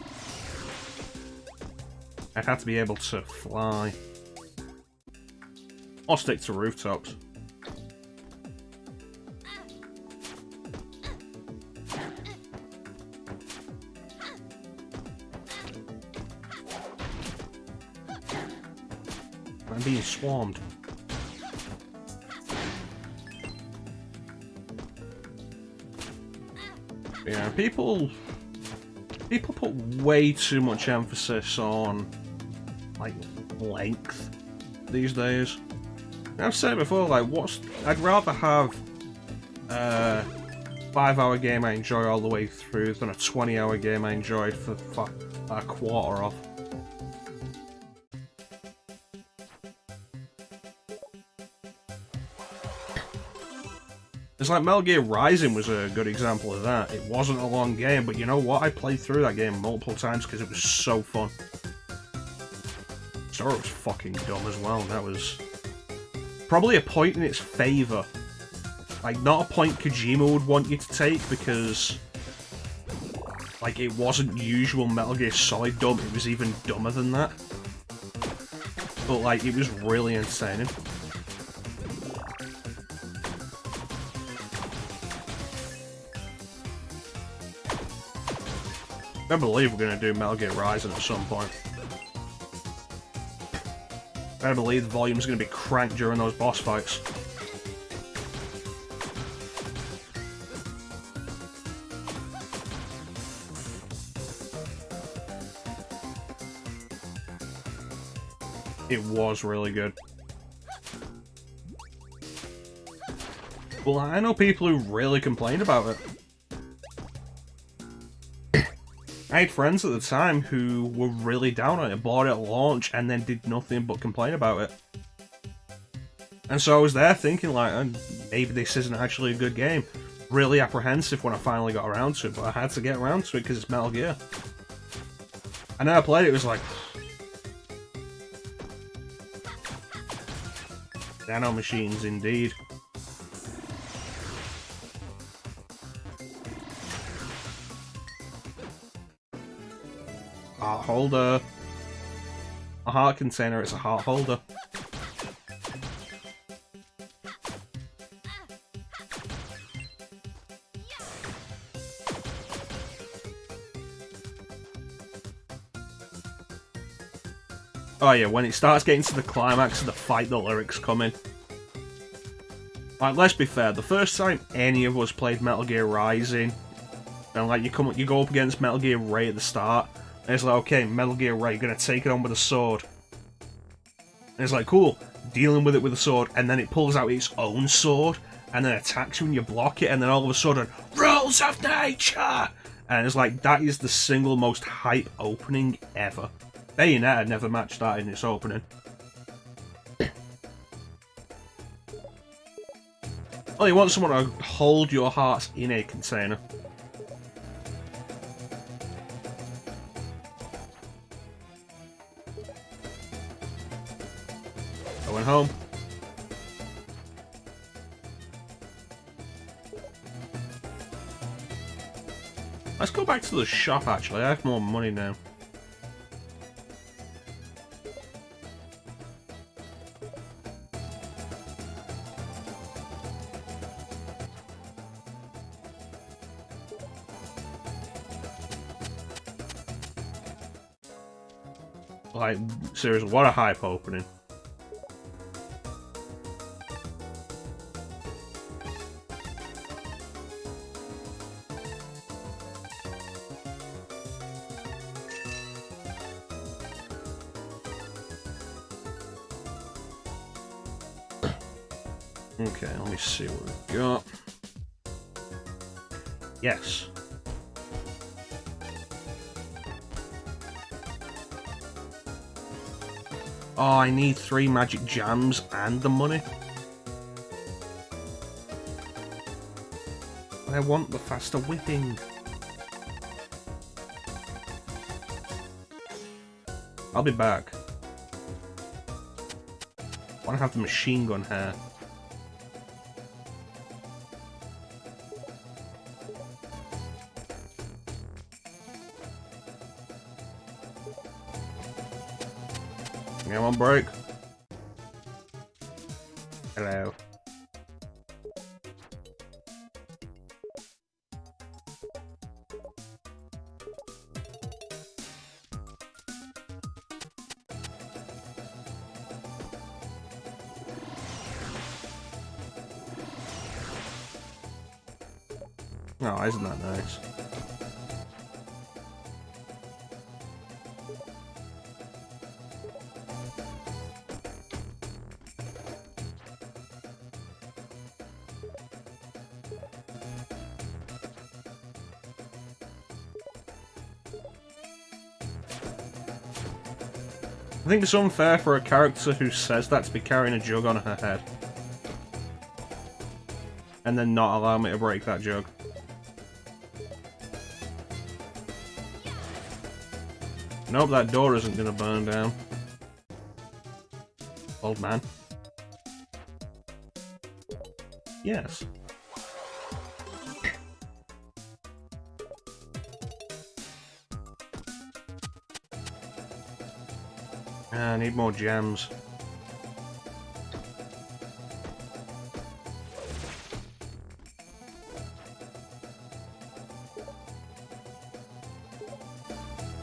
I'd have to be able to fly. Or stick to rooftops. I'm being swarmed. Yeah, people put way too much emphasis on, like, length these days. I've said it before, like, I'd rather have a 5-hour game I enjoy all the way through than a 20-hour game I enjoyed for a quarter of. It's like Metal Gear Rising was a good example of that. It wasn't a long game, but you know what? I played through that game multiple times because it was so fun. Story was fucking dumb as well. That was probably a point in its favour. Like, not a point Kojima would want you to take because, like, it wasn't usual Metal Gear Solid dumb. It was even dumber than that. But, like, it was really entertaining. I believe we're going to do Metal Gear Rising at some point. I believe the volume's going to be cranked during those boss fights. It was really good. Well, I know people who really complained about it. I had friends at the time who were really down on it, bought it at launch, and then did nothing but complain about it. And so I was there thinking, like, maybe this isn't actually a good game. Really apprehensive when I finally got around to it, but I had to get around to it because it's Metal Gear. And then I played it, it was like... Nano machines, indeed. Heart holder. A heart container, it's a heart holder. Oh yeah, when it starts getting to the climax of the fight, the lyrics come in. Like, let's be fair, the first time any of us played Metal Gear Rising, and like you go up against Metal Gear Ray at the start, and it's like, okay, Metal Gear Ray, you're gonna take it on with a sword. And it's like, cool, dealing with it with a sword, and then it pulls out its own sword, and then attacks you and you block it, and then all of a sudden, rules of nature! And it's like, that is the single most hype opening ever. Bayonetta never matched that in its opening. Oh, you want someone to hold your hearts in a container. Going home. Let's go back to the shop, actually. I have more money now. Like, seriously, what a hype opening. Okay, let me see what we've got. Yes. Oh, I need 3 magic jams and the money. I want the faster whipping. I'll be back. I want to have the machine gun hair. Come on, break. Hello. Oh, isn't that nice? I think it's unfair for a character who says that to be carrying a jug on her head. And then not allow me to break that jug. Nope, that door isn't gonna burn down. Old man. Yes. I need more gems.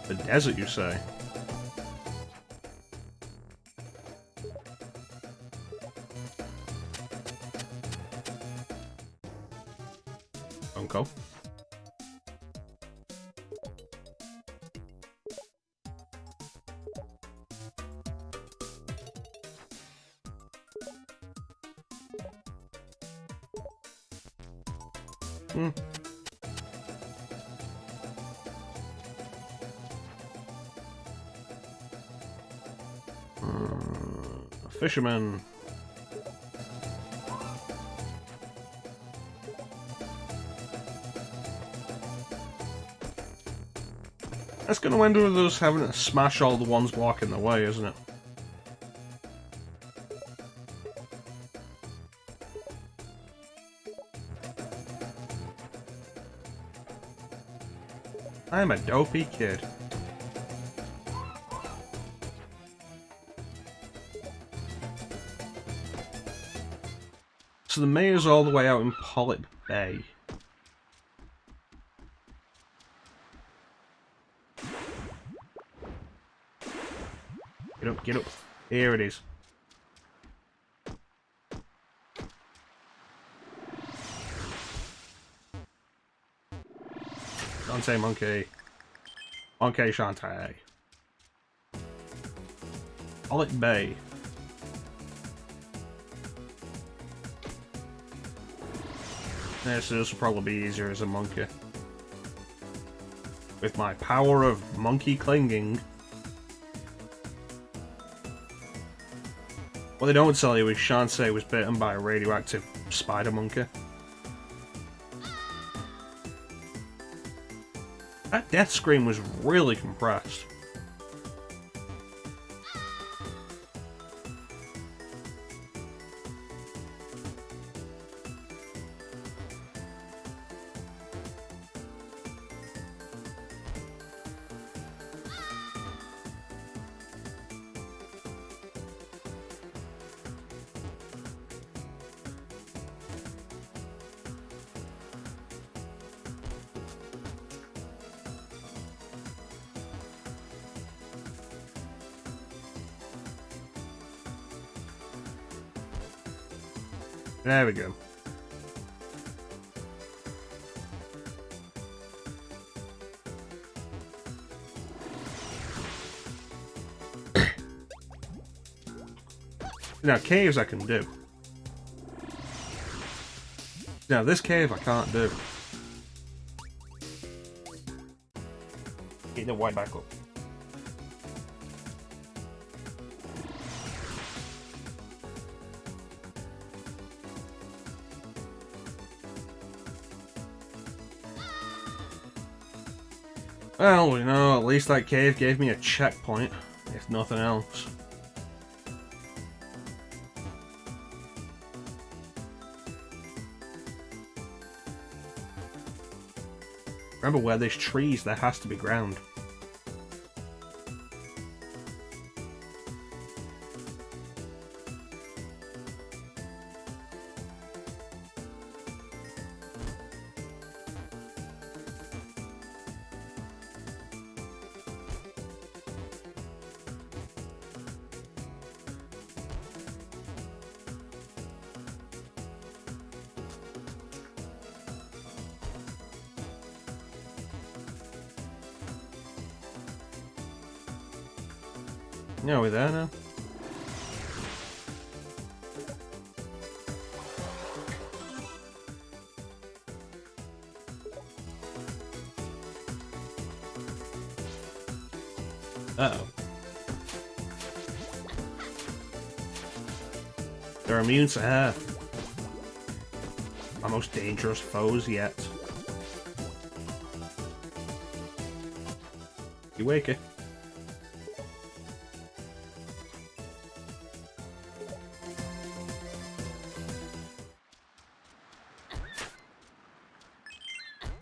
The desert, you say? Uncle. Fisherman. That's gonna end with us having to smash all the ones blocking the way, isn't it? I'm a dopey kid. So the mayor's all the way out in Pollitt Bay. Get up, get up. Here it is. Shantae monkey. Monkey Shantae. Pollitt Bay. Yeah, so this will probably be easier as a monkey. With my power of monkey clinging. What they don't tell you is Shantae was bitten by a radioactive spider monkey. That death scream was really compressed. There we go. Now, caves I can do. Now, this cave I can't do. Get the white back up. Well, you know, at least that cave gave me a checkpoint, if nothing else. Remember, where there's trees, there has to be ground. Yeah, we're there now. Uh-oh. They're immune to air. My most dangerous foes yet. You wakey.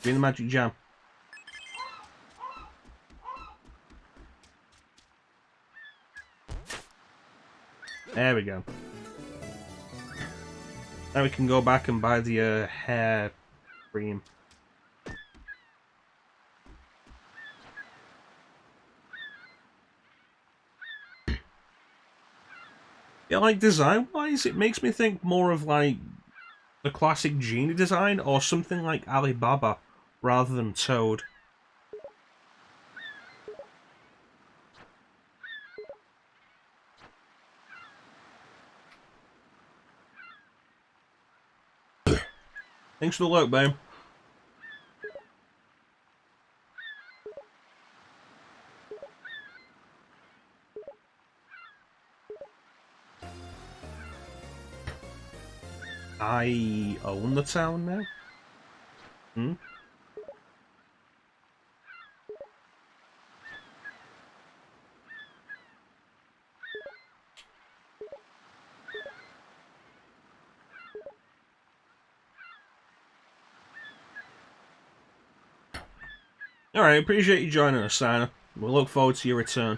Doing the magic jam. There we go. Now we can go back and buy the hair cream. Yeah, like design-wise, it makes me think more of like the classic genie design or something like Alibaba rather than Toad. Thanks for the look, Bane. I own the town now? Hmm? Alright, appreciate you joining us, Santa. We'll look forward to your return.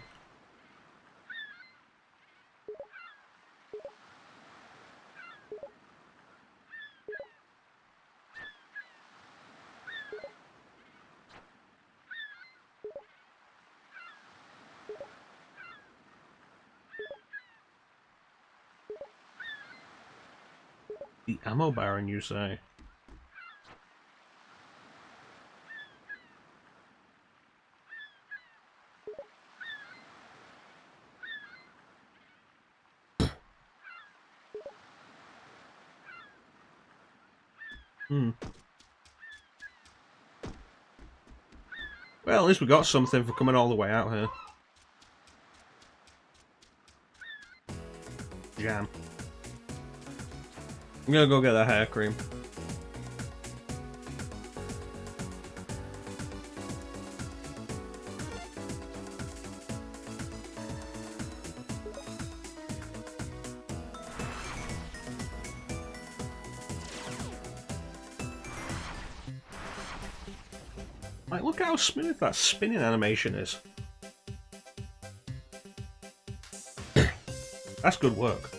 The ammo baron, you say? Hmm. Well, at least we got something for coming all the way out here. Jam. I'm gonna go get that hair cream. Like, look how smooth that spinning animation is. That's good work.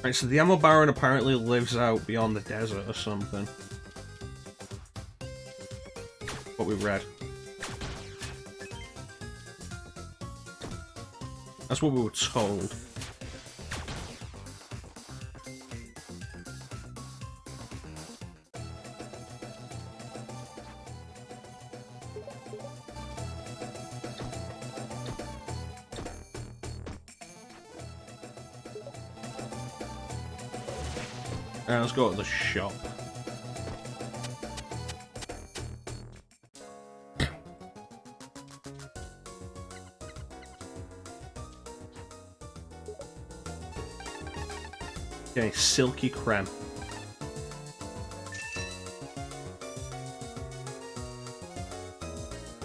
Right, so the Ammo Baron apparently lives out beyond the desert or something. What we read. That's what we were told. Alright, let's go to the shop. Okay, silky creme.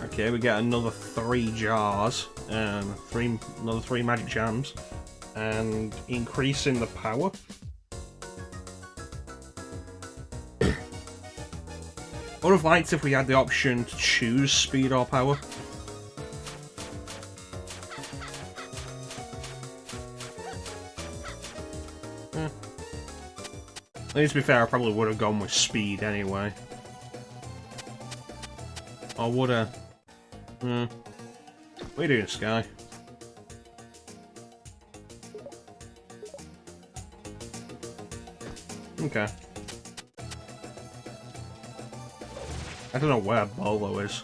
Okay, we get another 3 jars, another 3 magic jams, and increasing the power. I would have liked if we had the option to choose speed or power. I mean, to be fair, I probably would have gone with speed anyway. Or would I? What are you doing, Sky? Okay. I don't know where Bolo is.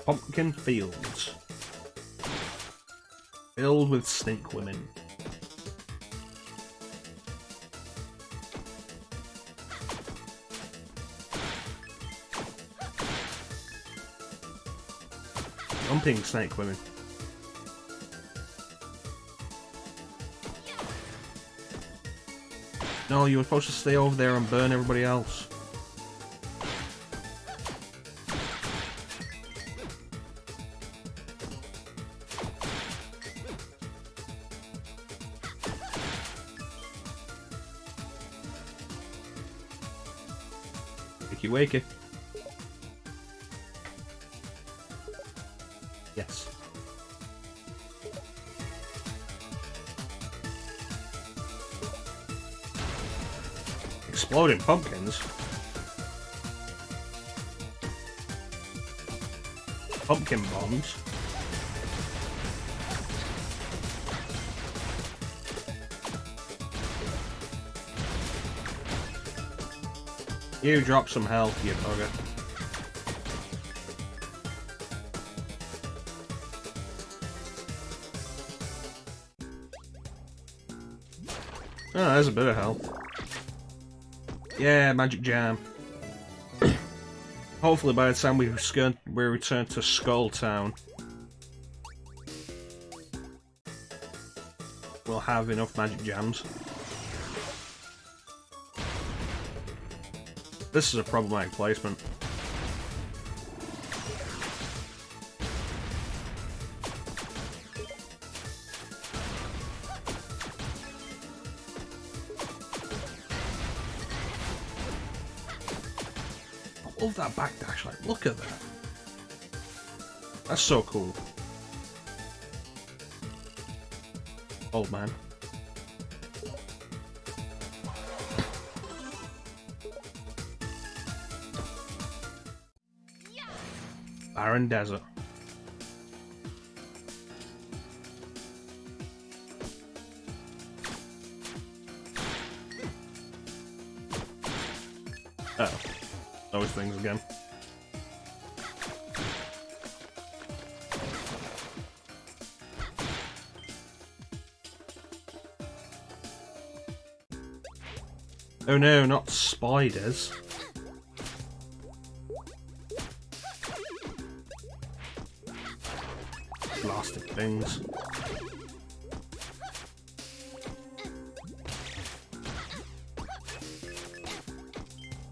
Pumpkin fields. Filled with snake women. Jumping snake women. No, you were supposed to stay over there and burn everybody else. Wakey wakey. Yes. Exploding pumpkins. Pumpkin bombs. You drop some health, you bugger. Oh, there's a bit of health. Yeah, magic jam. Hopefully by the time we return to Skull Town, we'll have enough magic jams. This is a problematic placement. I love that backdash, like, look at that. That's so cool. Old man. Barren Desert. Uh oh. Those things again. Oh no, not spiders. Blasted things.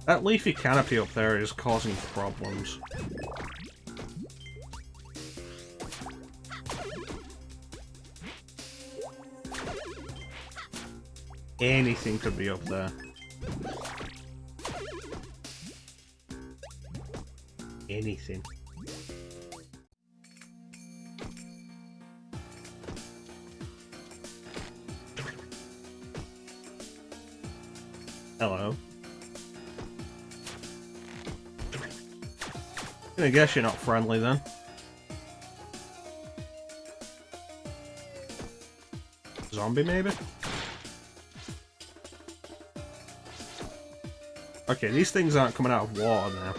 That leafy canopy up there is causing problems. Anything could be up there. Anything. Hello. I guess you're not friendly then. Zombie maybe? Okay, these things aren't coming out of water now.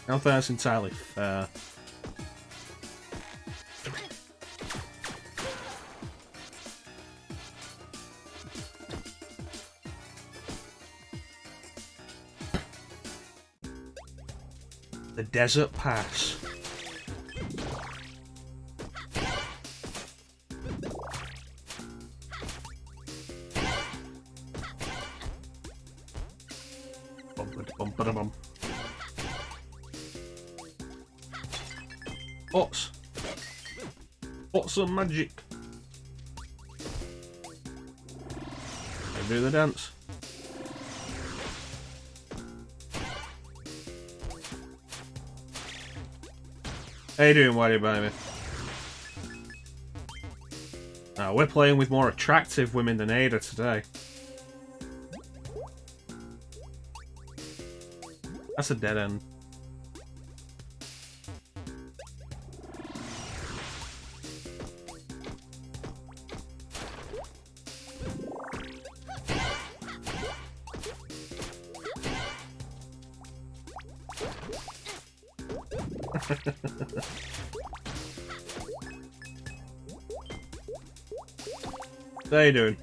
I don't think that's entirely fair. The Desert Pass. Bum. What's some magic? I do the dance. How you doing, Whitey Baby? We're playing with more attractive women than Ada today. That's a dead end. How you doing?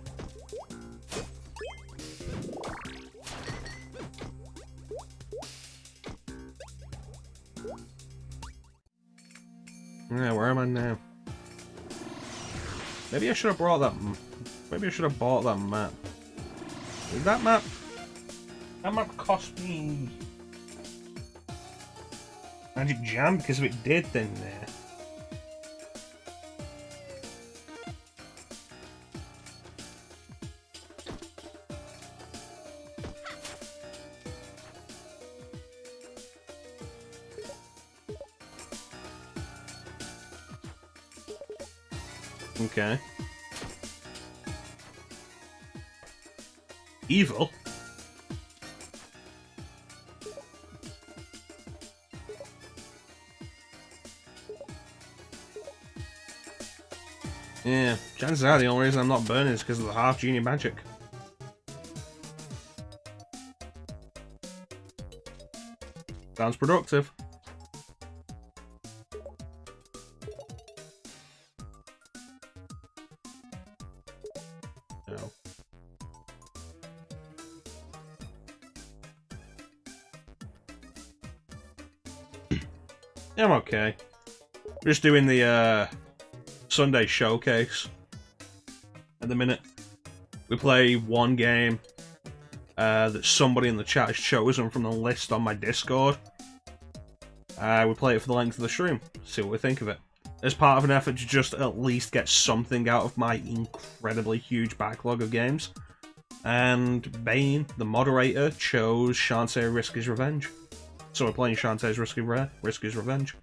Yeah, where am I now? Maybe I should have brought that. Maybe I should have bought that map. Did that map? That map cost me Magic Jam because if it did, then there. Okay. Evil? Yeah, chances are the only reason I'm not burning is because of the half genie magic. Sounds productive. No. I'm okay. We're just doing the Sunday showcase at the minute. We play one game that somebody in the chat has chosen from the list on my Discord. We play it for the length of the stream, see what we think of it. As part of an effort to just at least get something out of my incredibly huge backlog of games. And Bane, the moderator, chose Shantae Risk His Revenge. So we're playing Shantae's Risk His Revenge.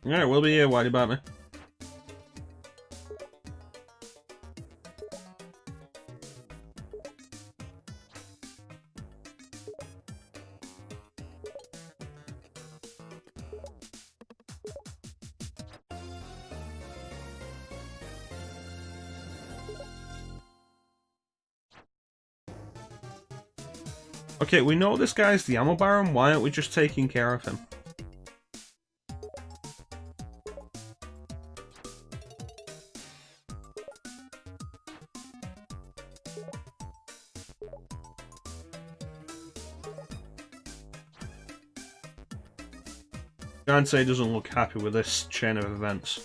Yeah, we'll be here, worried about me. Okay, we know this guy's the ammo baron, why aren't we just taking care of him? Shantae doesn't look happy with this chain of events.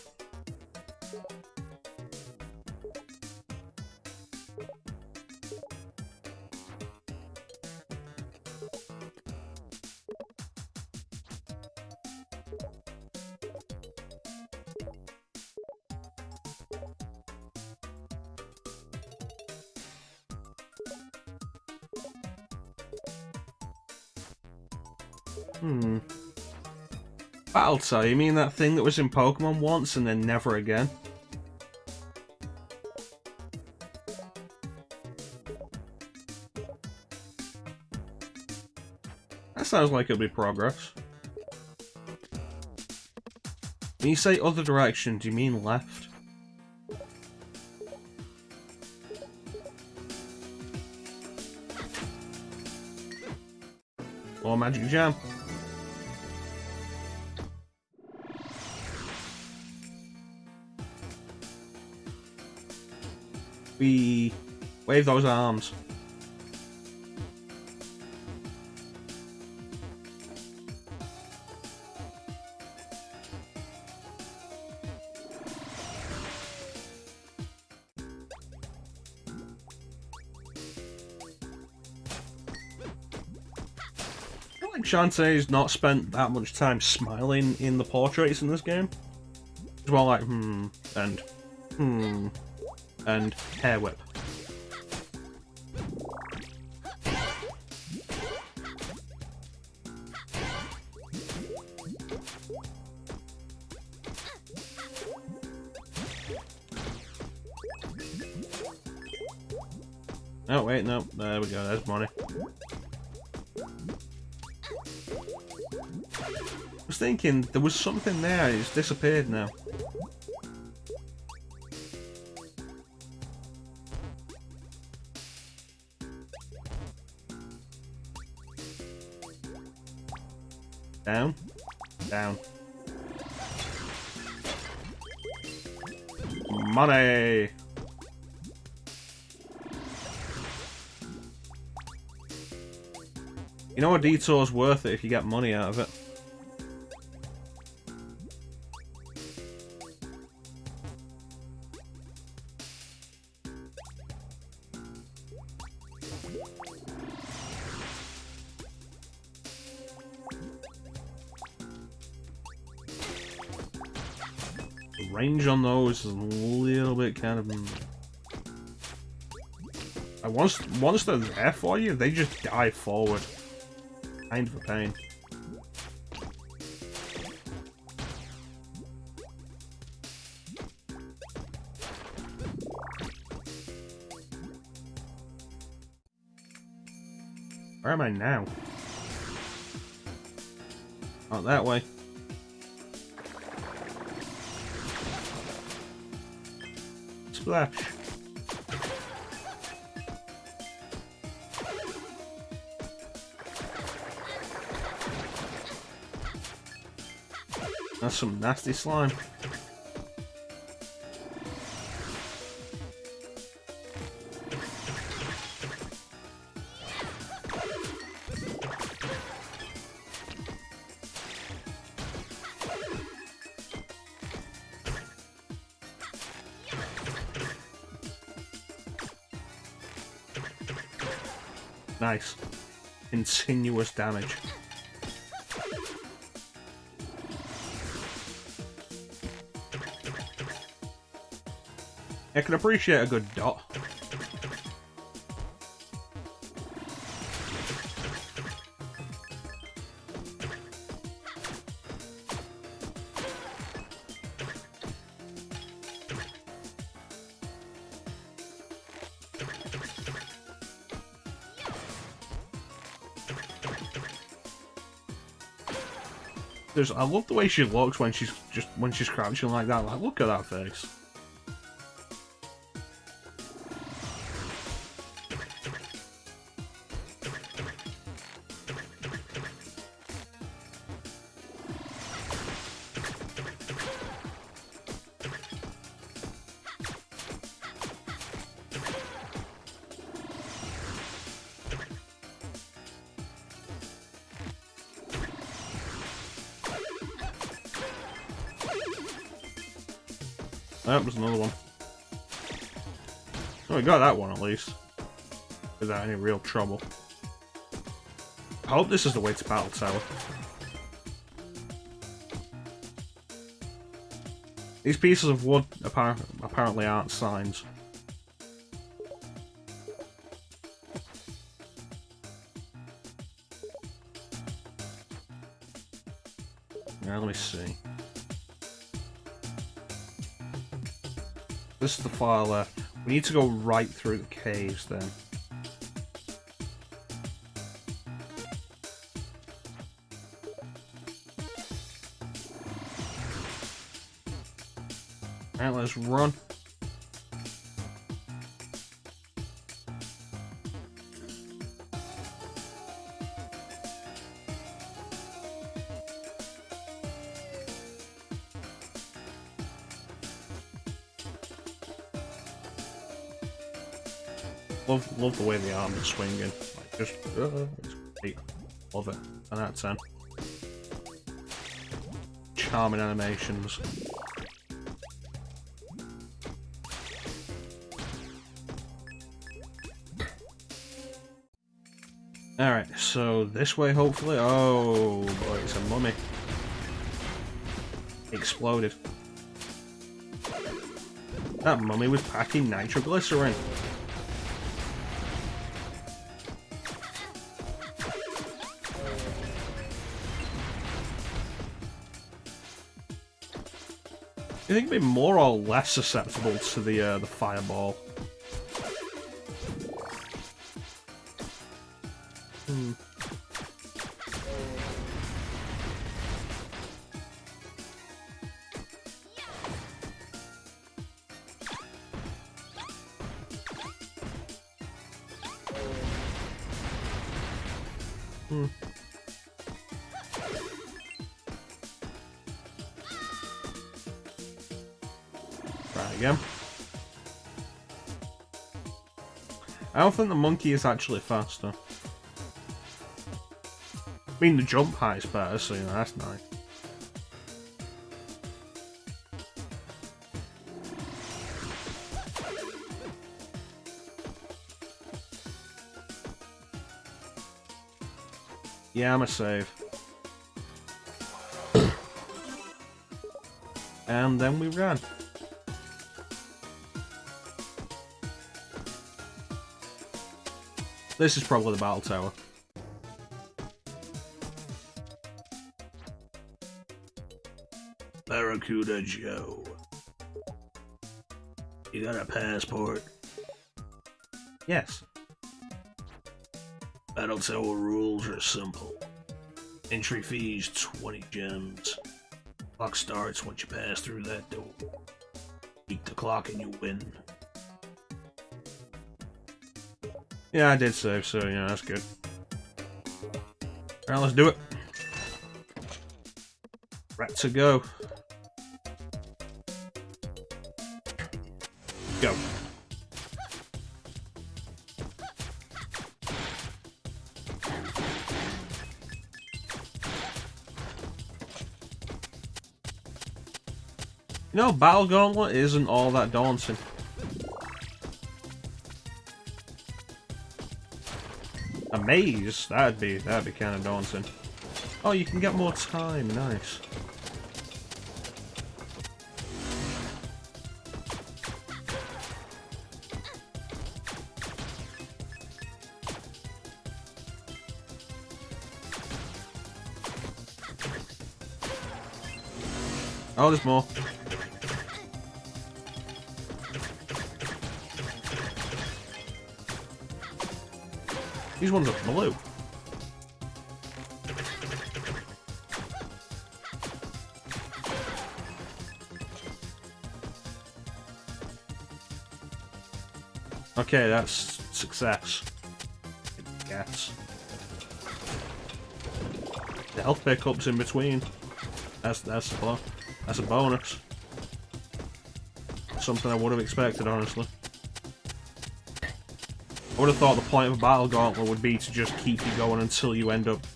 Battle, you mean that thing that was in Pokemon once and then never again? That sounds like it'll be progress. When you say other direction, do you mean left? Or Magic Jam? We wave those arms. I feel like Shantae's not spent that much time smiling in the portraits in this game. It's more like and hair whip. Oh wait, no, there we go, there's money. I was thinking there was something there, it's disappeared now. Down, down. Money! You know a detour's worth it if you get money out of it. The range on those is a little bit kind of... Once they're there for you, they just dive forward. Kind of a pain. Where am I now? Oh, that way. Splash. That's some nasty slime. Nice. Continuous damage. I can appreciate a good dot. I love the way she looks when she's crouching like that. Like, look at that face. That was another one. Oh, we got that one at least. Without any real trouble. I hope this is the way to Battle Tower. These pieces of wood apparently aren't signs. Now let me see. This is the far left. We need to go right through the caves then. Alright, let's run. Love the way the arm is swinging. Like, just, it's great. Love it. And that's 10. Charming animations. Alright, so this way hopefully. Oh boy, it's a mummy. Exploded. That mummy was packing nitroglycerin. You think it'd be more or less susceptible to the fireball? Hmm. Hmm. Right again. I don't think the monkey is actually faster. I mean, the jump height is better, so you know, that's nice. Yeah, I'm a save. And then we ran. This is probably the battle tower. Barracuda Joe. You got a passport? Yes. Battle tower rules are simple. Entry fees 20 gems. Clock starts once you pass through that door. Beat the clock and you win. Yeah, I did save, so yeah, that's good. Alright, let's do it. Right to go. Go. You know, Battle Gauntlet isn't all that daunting. A maze? That'd be kind of daunting. Oh, you can get more time. Nice. Oh, there's more. These ones are blue. Okay, that's success. I guess. The health pickups in between. That's a bonus. Something I would have expected, honestly. I would have thought the point of a battle gauntlet would be to just keep you going until you end up...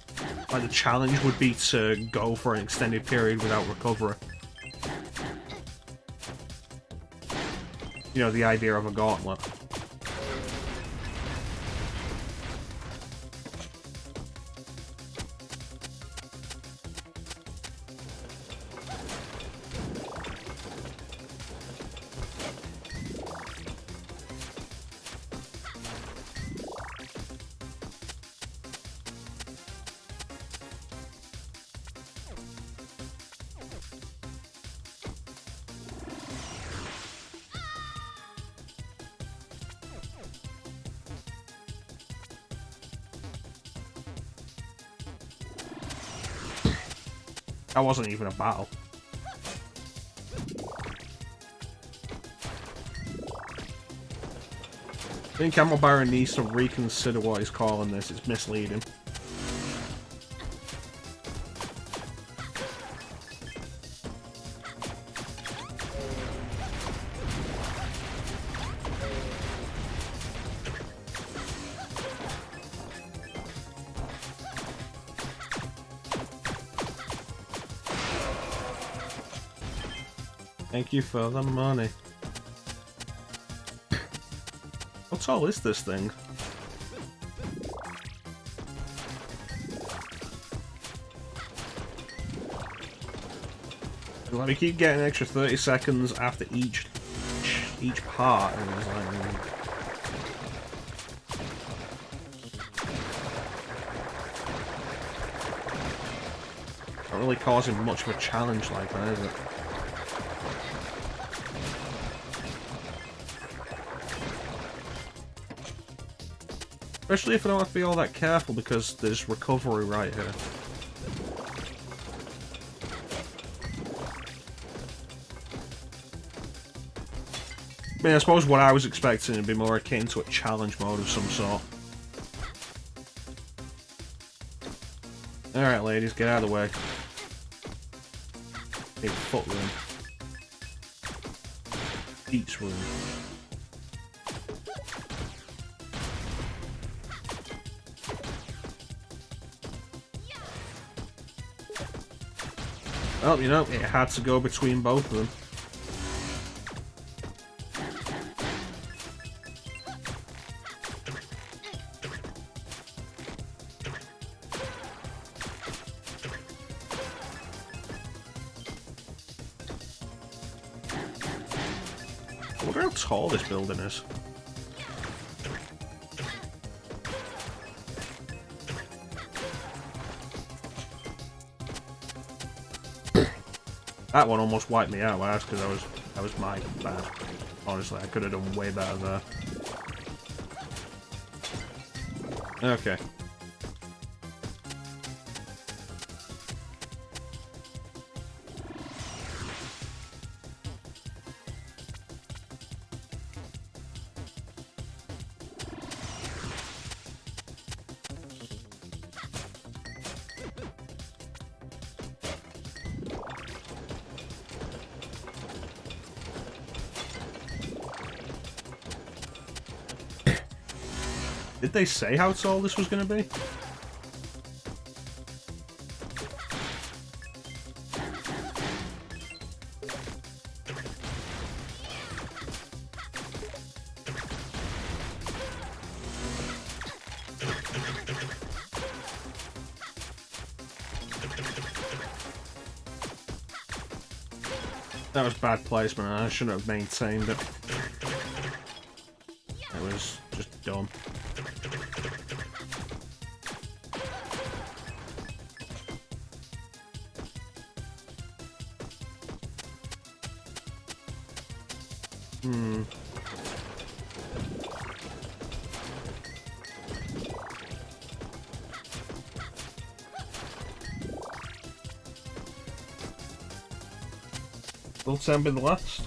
Like, the challenge would be to go for an extended period without recovery. You know, the idea of a gauntlet. That wasn't even a battle. I think Camel Baron needs to reconsider what he's calling this. It's misleading. Thank you for the money. How tall is this thing? Let me keep getting an extra 30 seconds after each part, and it's like... Not really causing much of a challenge like that, is it? Especially if I don't have to be all that careful because there's recovery right here. I mean, I suppose what I was expecting would be more akin to a challenge mode of some sort. Alright, ladies, get out of the way. Need foot room. Beats room. Well, you know, it had to go between both of them. I wonder how tall this building is. That one almost wiped me out, that's because that was my bad. Honestly, I could have done way better there. Okay. Did they say how tall this was going to be? That was bad placement, I shouldn't have maintained it. It was just dumb. Will 10 be the last?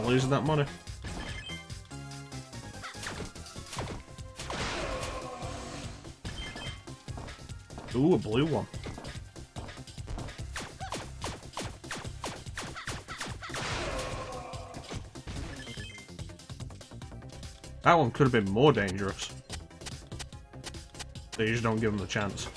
losing that money. Ooh, a blue one. That one could have been more dangerous. So you just don't give them the chance.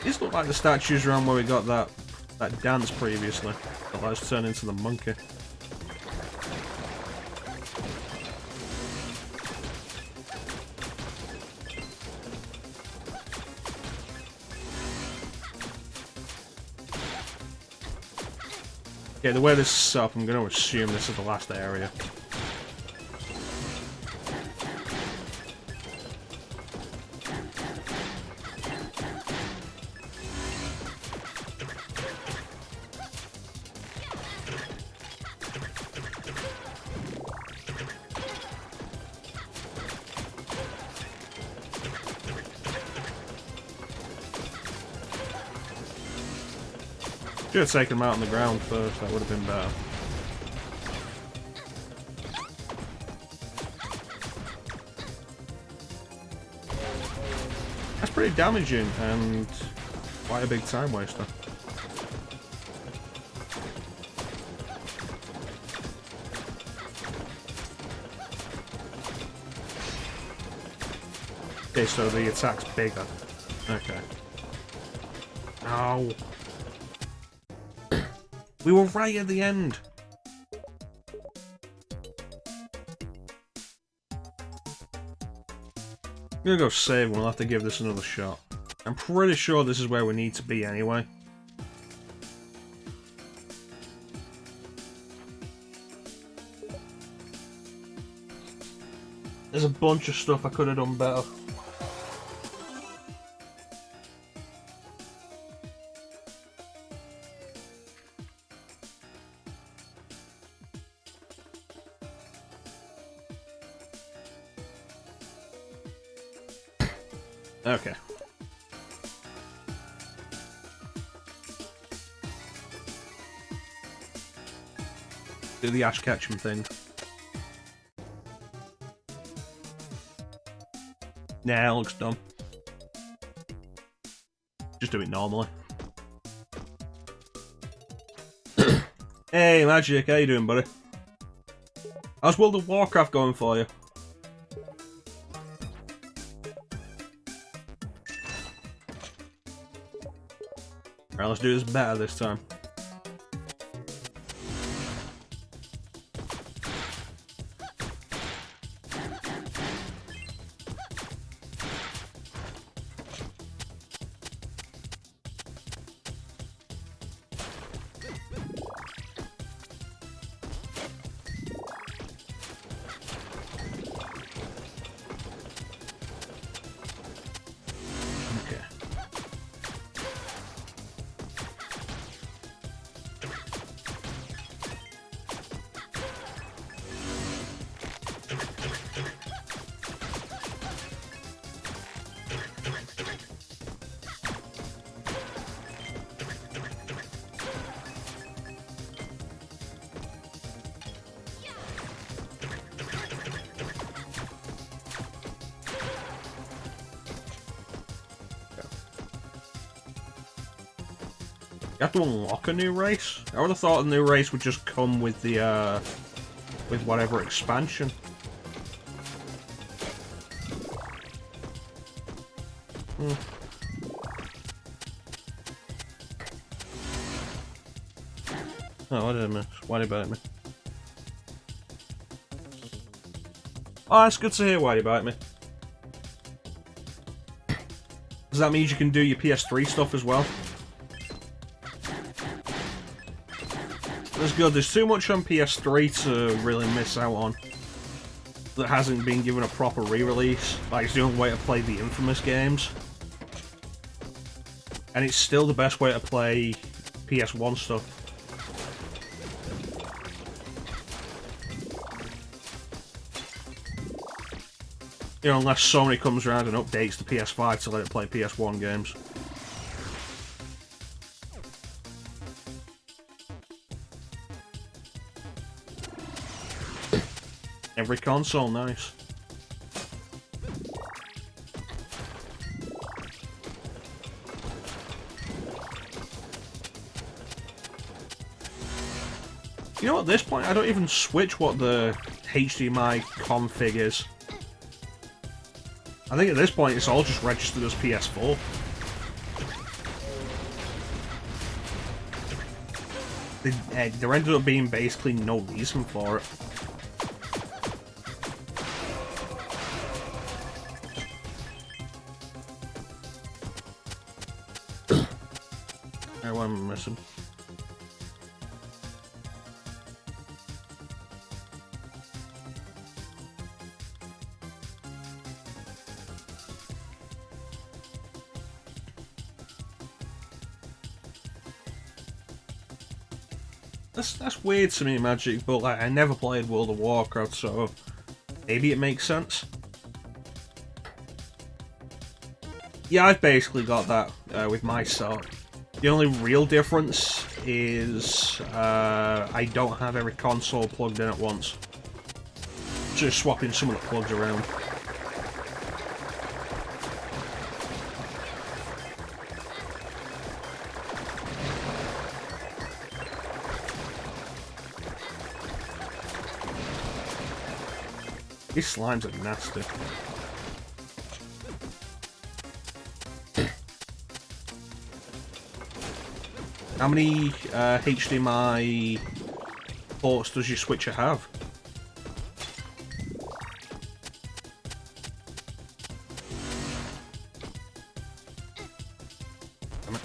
These look like the statues around where we got that dance previously. That let us turn into the monkey. Okay, the way this is set up, I'm going to assume this is the last area. Should have taken him out on the ground first, that would have been better. That's pretty damaging and quite a big time waster. Okay, so the attack's bigger. Okay. Ow. We were right at the end. I'm gonna go save and we'll have to give this another shot. I'm pretty sure this is where we need to be anyway. There's a bunch of stuff I could have done better. Okay. Do the Ash Ketchum thing. Nah, it looks dumb. Just do it normally. Hey, Magic, how you doing, buddy? How's World of Warcraft going for you? Alright, let's do this better this time. You have to unlock a new race? I would have thought a new race would just come with the, with whatever expansion. Oh, what did I miss? Why did you bite me? Oh, it's good to hear why you bite me. Does that mean you can do your PS3 stuff as well? That's good. There's too much on PS3 to really miss out on that hasn't been given a proper re-release. Like, it's the only way to play the Infamous games. And it's still the best way to play PS1 stuff. You know, unless Sony comes around and updates the PS5 to let it play PS1 games. Every console, nice. You know, at this point, I don't even switch what the HDMI config is. I think at this point, it's all just registered as PS4. There ended up being basically no reason for it. What am I missing? That's weird to me, Magic, but like I never played World of Warcraft, so maybe it makes sense. Yeah, I've basically got that with my setup. The only real difference is I don't have every console plugged in at once. Just swapping some of the plugs around. These slimes are nasty. How many HDMI ports does your switcher have? Damn it.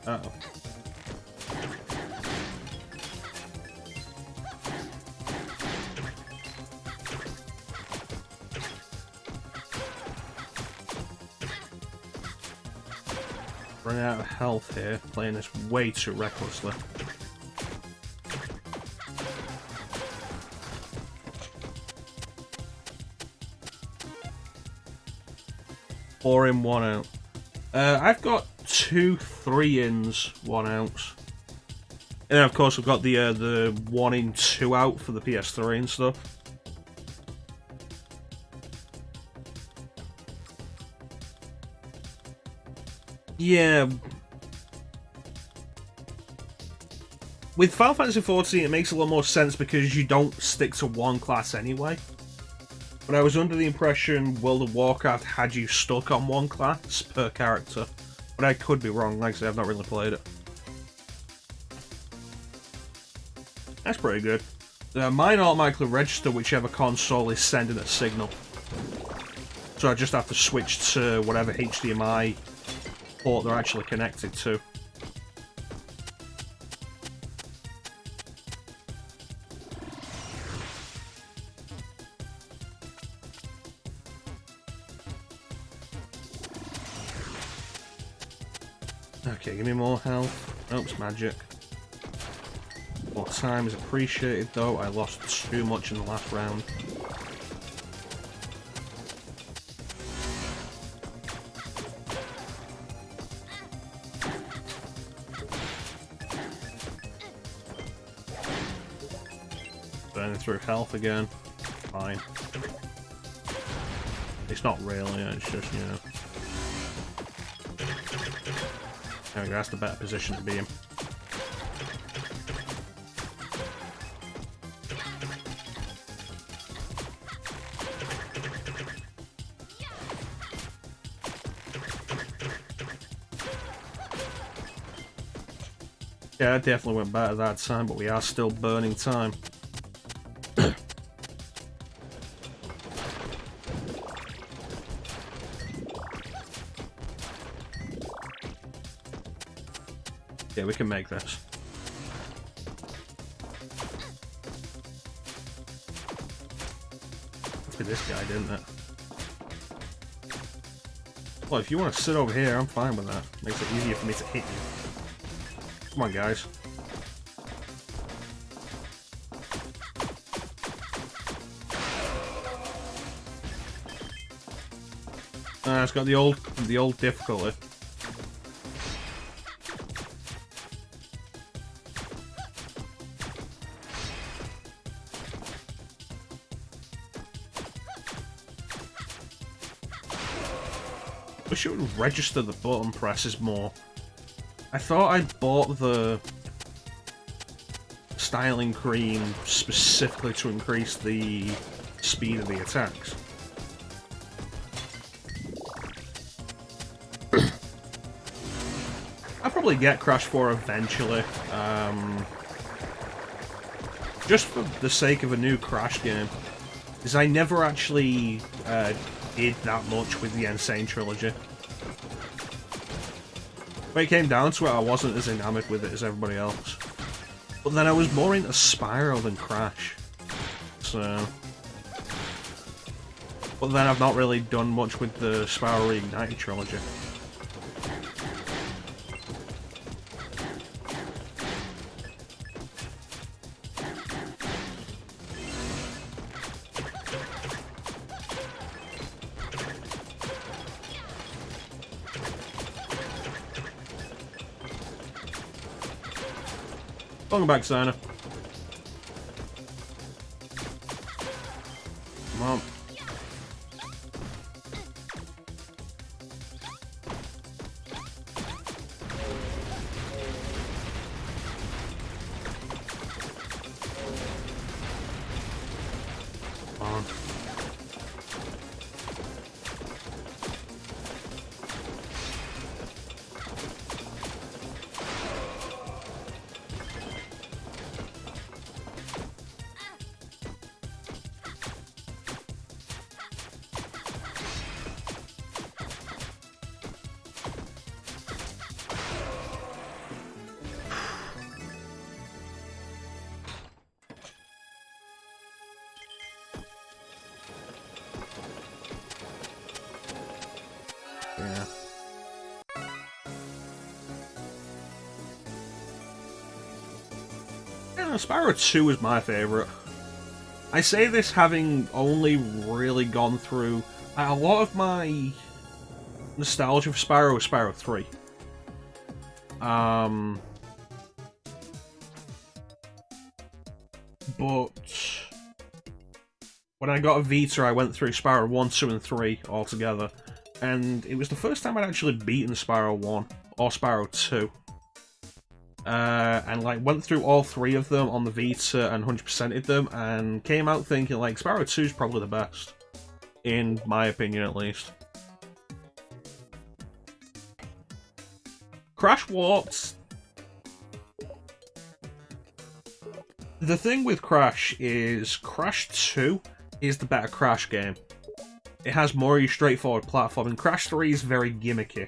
Uh-oh. Running out of health here, playing this way too recklessly. Four in, 1 out. I've got 2 3-ins, 1 ounce. And then of course I've got the 1 in, 2 out for the PS3 and stuff. Yeah. With Final Fantasy XIV it makes a lot more sense because you don't stick to one class anyway. But I was under the impression World of Warcraft had you stuck on one class per character. But I could be wrong, like I said, I've not really played it. That's pretty good. Mine automatically register whichever console is sending a signal. So I just have to switch to whatever HDMI port they're actually connected to. Okay, give me more health. Oops, magic. More time is appreciated, though. I lost too much in the last round. Burning through health again. Fine. It's not really, it's just, you know. There we go, that's the better position to be in. Yeah, that definitely went better that time, but we are still burning time. Yeah, we can make this. be this guy, didn't it? Well, if you want to sit over here, I'm fine with that. Makes it easier for me to hit you. Come on, guys. It's got the old difficulty. Wish it would register the button presses more. I thought I bought the styling cream specifically to increase the speed of the attacks. I'll probably get Crash 4 eventually. Just for the sake of a new Crash game. Because I never actually did that much with the Insane trilogy. When it came down to it, I wasn't as enamored with it as everybody else. But then I was more into Spyro than Crash. So... But then I've not really done much with the Spyro Reignited trilogy. Welcome back, Sana. Come on. Come on. Yeah. Yeah, Spyro 2 is my favourite. I say this having only really gone through... a lot of my nostalgia for Spyro is Spyro 3. But... when I got a Vita, I went through Spyro 1, 2, and 3 all together. And it was the first time I'd actually beaten Spyro 1, or Spyro 2. And like went through all three of them on the Vita and 100%ed them, and came out thinking like Spyro 2 is probably the best. In my opinion, at least. Crash Warped... The thing with Crash is Crash 2 is the better Crash game. It has more of your straightforward platforming. Crash 3 is very gimmicky.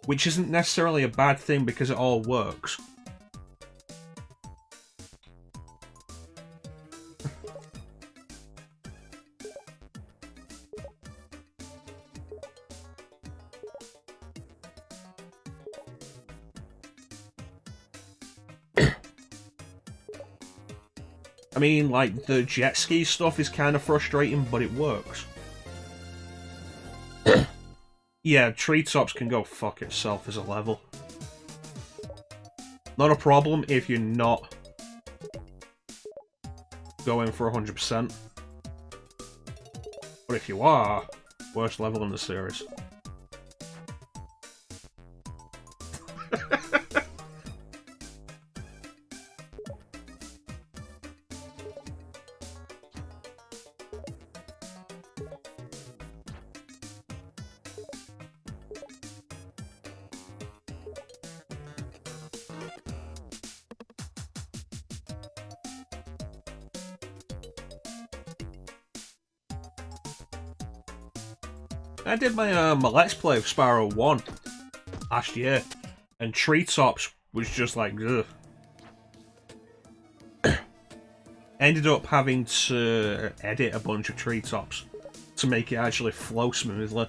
Which isn't necessarily a bad thing because it all works. I mean, like, the jet ski stuff is kind of frustrating, but it works. Yeah, Treetops can go fuck itself as a level. Not a problem if you're not going for 100%. But if you are, worst level in the series. I did my Let's Play of Spyro 1 last year, and Treetops was just like, ugh. Ended up having to edit a bunch of treetops to make it actually flow smoothly.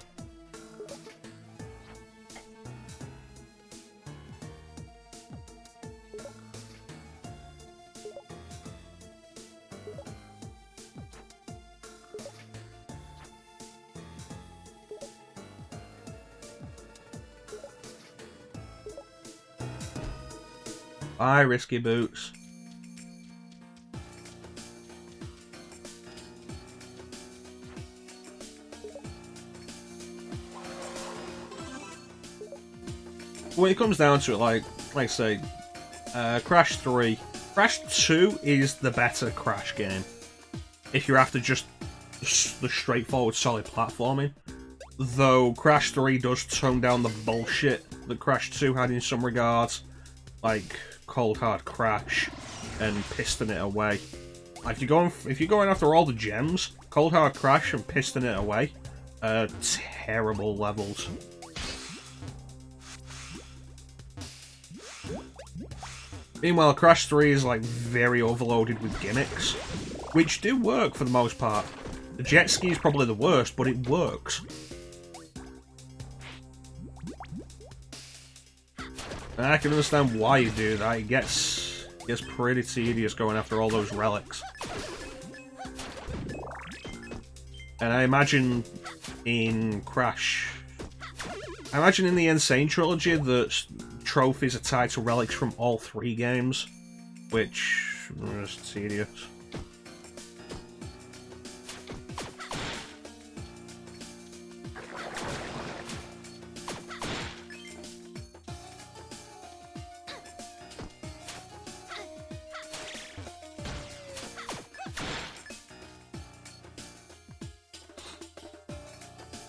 Bye, Risky Boots. When it comes down to it, like I say, Crash 3, Crash 2 is the better Crash game. If you're after just the straightforward solid platforming. Though Crash 3 does tone down the bullshit that Crash 2 had in some regards, like Cold Hard Crash and Piston It Away. Like if you're going after all the gems, Cold Hard Crash and Piston It Away are terrible levels. Meanwhile, Crash 3 is like very overloaded with gimmicks, which do work for the most part. The jet ski is probably the worst, but it works. And I can understand why you do that. It gets pretty tedious going after all those relics. And I imagine in the Insane trilogy that trophies are tied to relics from all 3 games, which is tedious.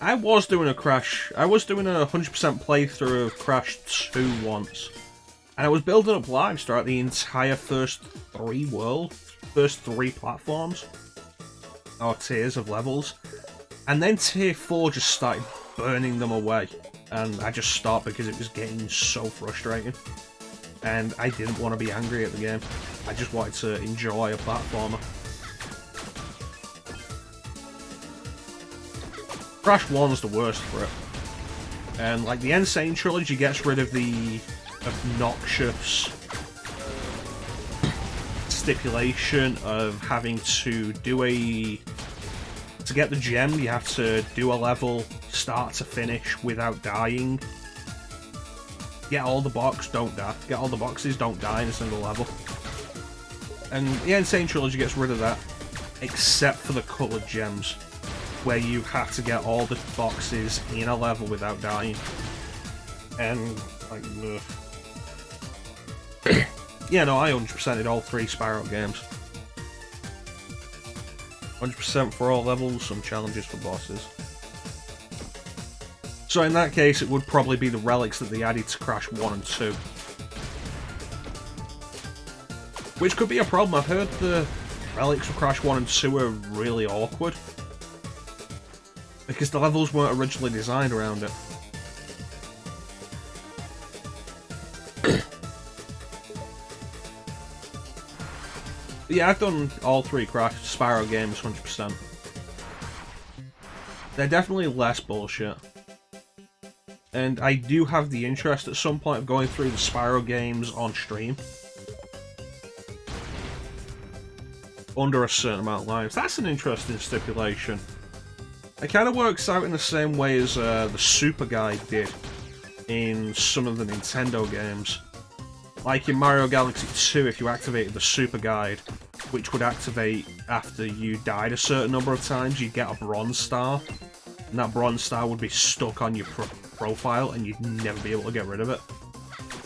I was doing a 100% playthrough of Crash 2 once, and I was building up lives throughout the entire first 3 platforms, or tiers of levels, and then Tier 4 just started burning them away, and I just stopped because it was getting so frustrating, and I didn't want to be angry at the game. I just wanted to enjoy a platformer. Crash 1's the worst for it. And like the Insane trilogy gets rid of the obnoxious stipulation of having to get the gem, you have to do a level start to finish without dying. Get all the boxes, don't die in a single level. And the Insane trilogy gets rid of that, except for the coloured gems, where you have to get all the boxes in a level without dying. And, like, yeah, no, I 100%ed all 3 Spyro games. 100% for all levels, some challenges for bosses. So in that case, it would probably be the relics that they added to Crash 1 and 2. Which could be a problem. I've heard the relics for Crash 1 and 2 are really awkward, because the levels weren't originally designed around it. But yeah, I've done all 3 Crash Spyro games 100%. They're definitely less bullshit. And I do have the interest at some point of going through the Spyro games on stream. Under a certain amount of lives. That's an interesting stipulation. It kind of works out in the same way as the Super Guide did in some of the Nintendo games. Like in Mario Galaxy 2, if you activated the Super Guide, which would activate after you died a certain number of times, you'd get a bronze star. And that bronze star would be stuck on your profile and you'd never be able to get rid of it.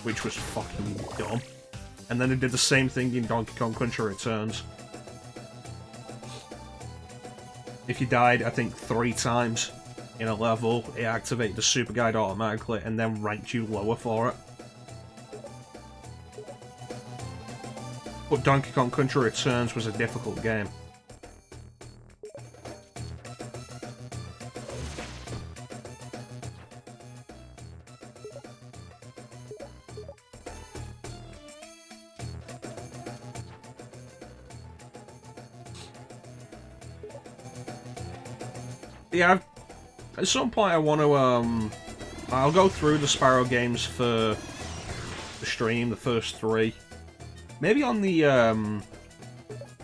Which was fucking dumb. And then it did the same thing in Donkey Kong Country Returns. If you died, I think 3 times in a level, it activated the Super Guide automatically and then ranked you lower for it. But Donkey Kong Country Returns was a difficult game. Yeah, at some point I want to, I'll go through the Sparrow games for the stream, the first 3. Maybe on the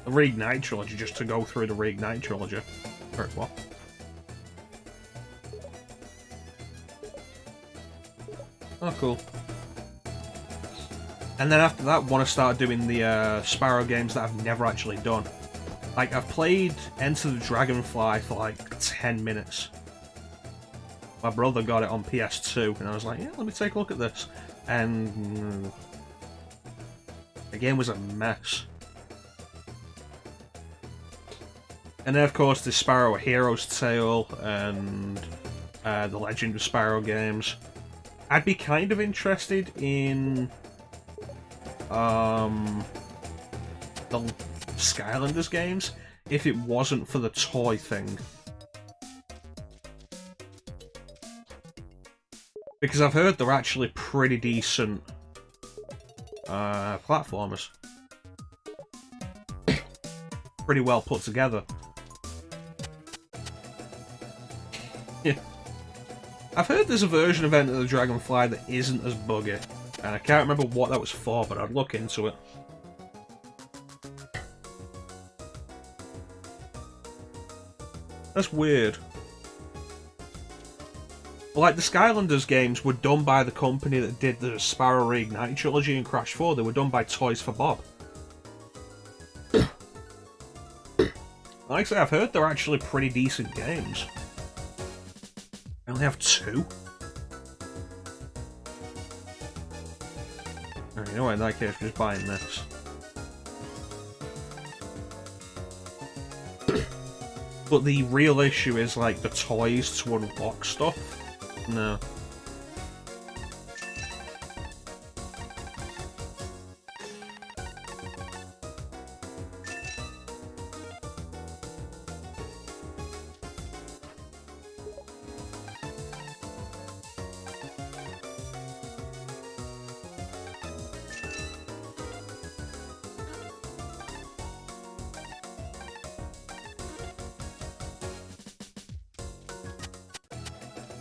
Reignite trilogy, just to go through the Reignite trilogy. Or what? Oh, cool. And then after that, want to start doing the Sparrow games that I've never actually done. Like, I've played Enter the Dragonfly for like 10 minutes. My brother got it on PS2, and I was like, yeah, let me take a look at this. And the game was a mess. And then, of course, the Sparrow Hero's Tale and the Legend of Sparrow games. I'd be kind of interested in the Skylanders games if it wasn't for the toy thing. Because I've heard they're actually pretty decent platformers. Pretty well put together. Yeah. I've heard there's a version of Enter the Dragonfly that isn't as buggy. And I can't remember what that was for, but I'd look into it. That's weird. Like, the Skylanders games were done by the company that did the Sparrow Reignite trilogy and Crash 4. They were done by Toys for Bob. Like I say, I've heard they're actually pretty decent games. I only have 2? Oh, you know what, in that case, I'm just buying this. But the real issue is, like, the toys to unlock stuff. No.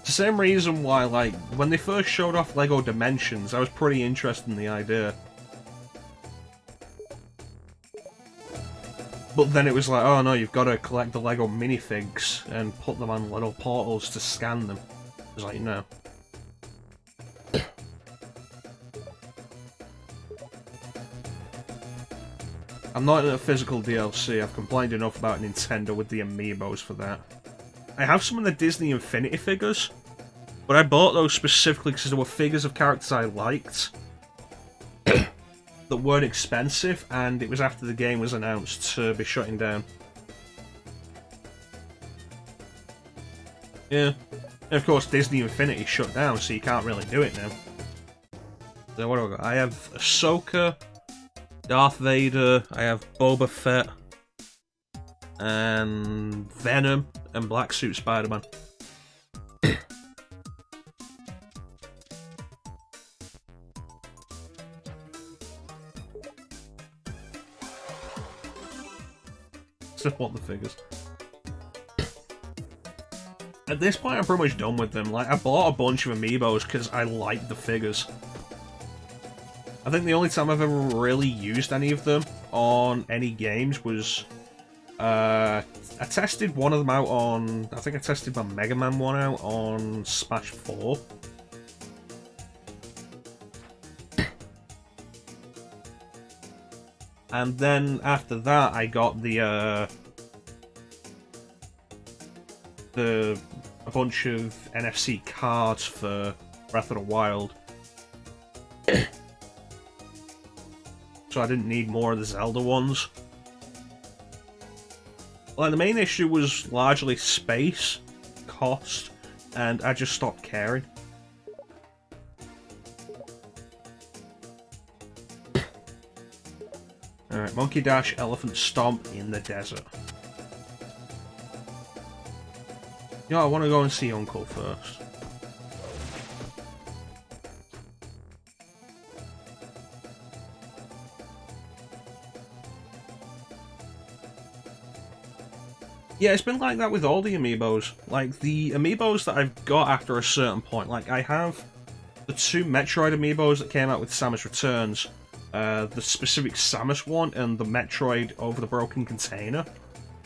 The same reason why, like, when they first showed off LEGO Dimensions, I was pretty interested in the idea. But then it was like, oh no, you've got to collect the LEGO minifigs and put them on little portals to scan them. I was like, no. I'm not in a physical DLC, I've complained enough about Nintendo with the amiibos for that. I have some of the Disney Infinity figures, but I bought those specifically because there were figures of characters I liked that weren't expensive, and it was after the game was announced to be shutting down. Yeah. And of course, Disney Infinity shut down, so you can't really do it now. So what do I got? I have Ahsoka, Darth Vader, I have Boba Fett, and Venom, and Black Suit Spider-Man. Still want the figures. At this point, I'm pretty much done with them. Like, I bought a bunch of amiibos because I like the figures. I think the only time I've ever really used any of them on any games was... I tested one of them out on... I think I tested my Mega Man one out on Smash 4. And then after that, I got a bunch of NFC cards for Breath of the Wild. So I didn't need more of the Zelda ones. Like, the main issue was largely space, cost, and I just stopped caring. Alright, Monkey Dash, Elephant Stomp in the desert. You know, I want to go and see Uncle first. Yeah, it's been like that with all the amiibos. Like, the amiibos that I've got after a certain point, like, I have the 2 Metroid amiibos that came out with Samus Returns, the specific Samus one, and the Metroid Over the Broken Container.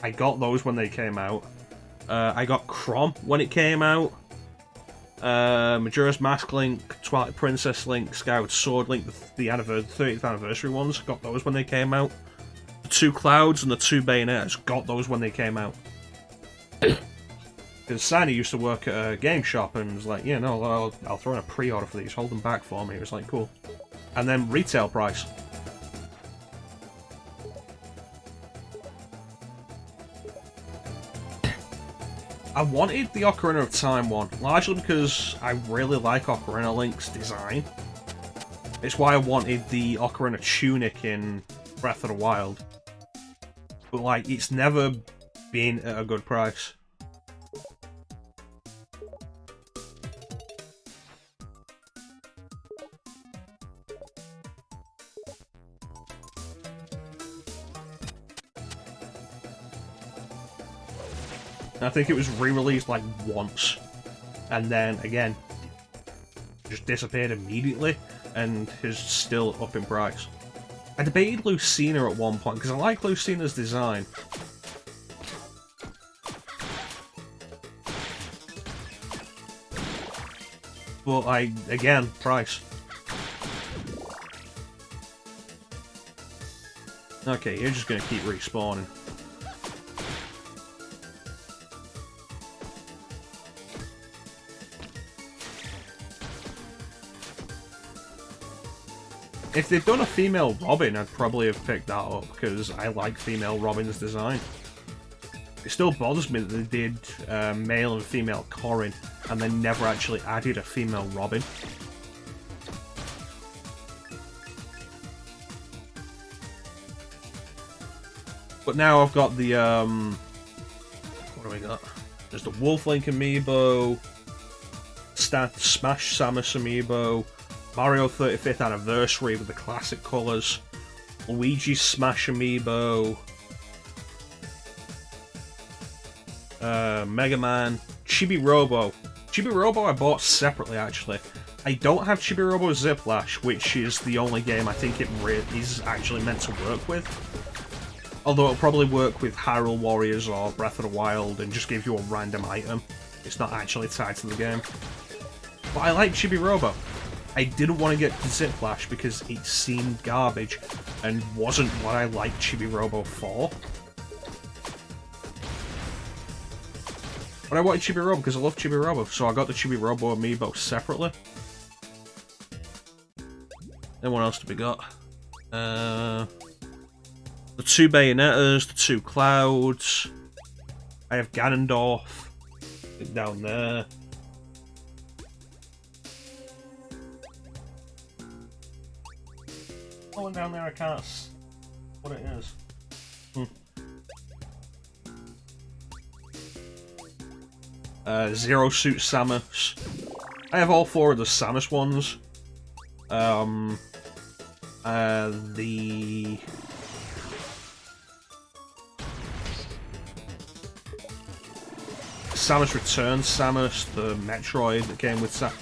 I got those when they came out. I got Chrom when it came out. Majora's Mask Link, Twilight Princess Link, Skyward Sword Link, the 30th anniversary ones, got those when they came out. The 2 Clouds and the 2 Bayonettes, got those when they came out. Because Sandy used to work at a game shop and was like, yeah, no, I'll throw in a pre-order for these, hold them back for me. It was like, cool. And then retail price. I wanted the Ocarina of Time one, largely because I really like Ocarina Link's design. It's why I wanted the Ocarina Tunic in Breath of the Wild. But, like, it's never been at a good price. I think it was re-released like once, and then again, just disappeared immediately, and is still up in price. I debated Lucina at one point, because I like Lucina's design. But again, price. Okay, you're just gonna keep respawning. If they'd done a female Robin, I'd probably have picked that up, because I like female Robin's design. It still bothers me that they did male and female Corrin, and they never actually added a female Robin. But now I've got the, what do we got? There's the Wolf Link amiibo, Smash Samus amiibo, Mario 35th Anniversary with the classic colours, Luigi's Smash amiibo, Mega Man, Chibi Robo. Chibi Robo I bought separately, actually. I don't have Chibi Robo Ziplash, which is the only game I think it is actually meant to work with. Although it'll probably work with Hyrule Warriors or Breath of the Wild and just give you a random item. It's not actually tied to the game. But I like Chibi Robo. I didn't want to get Ziplash because it seemed garbage and wasn't what I liked Chibi Robo for. But I wanted Chibi Robo because I love Chibi Robo, so I got the Chibi Robo amiibo separately. Then what else do we got? The 2 Bayonettas, the 2 Clouds. I have Ganondorf down there. Oh, one down there I can't see what it is. Zero Suit Samus. I have all 4 of the Samus ones. The Samus Returns Samus, the Metroid that came with the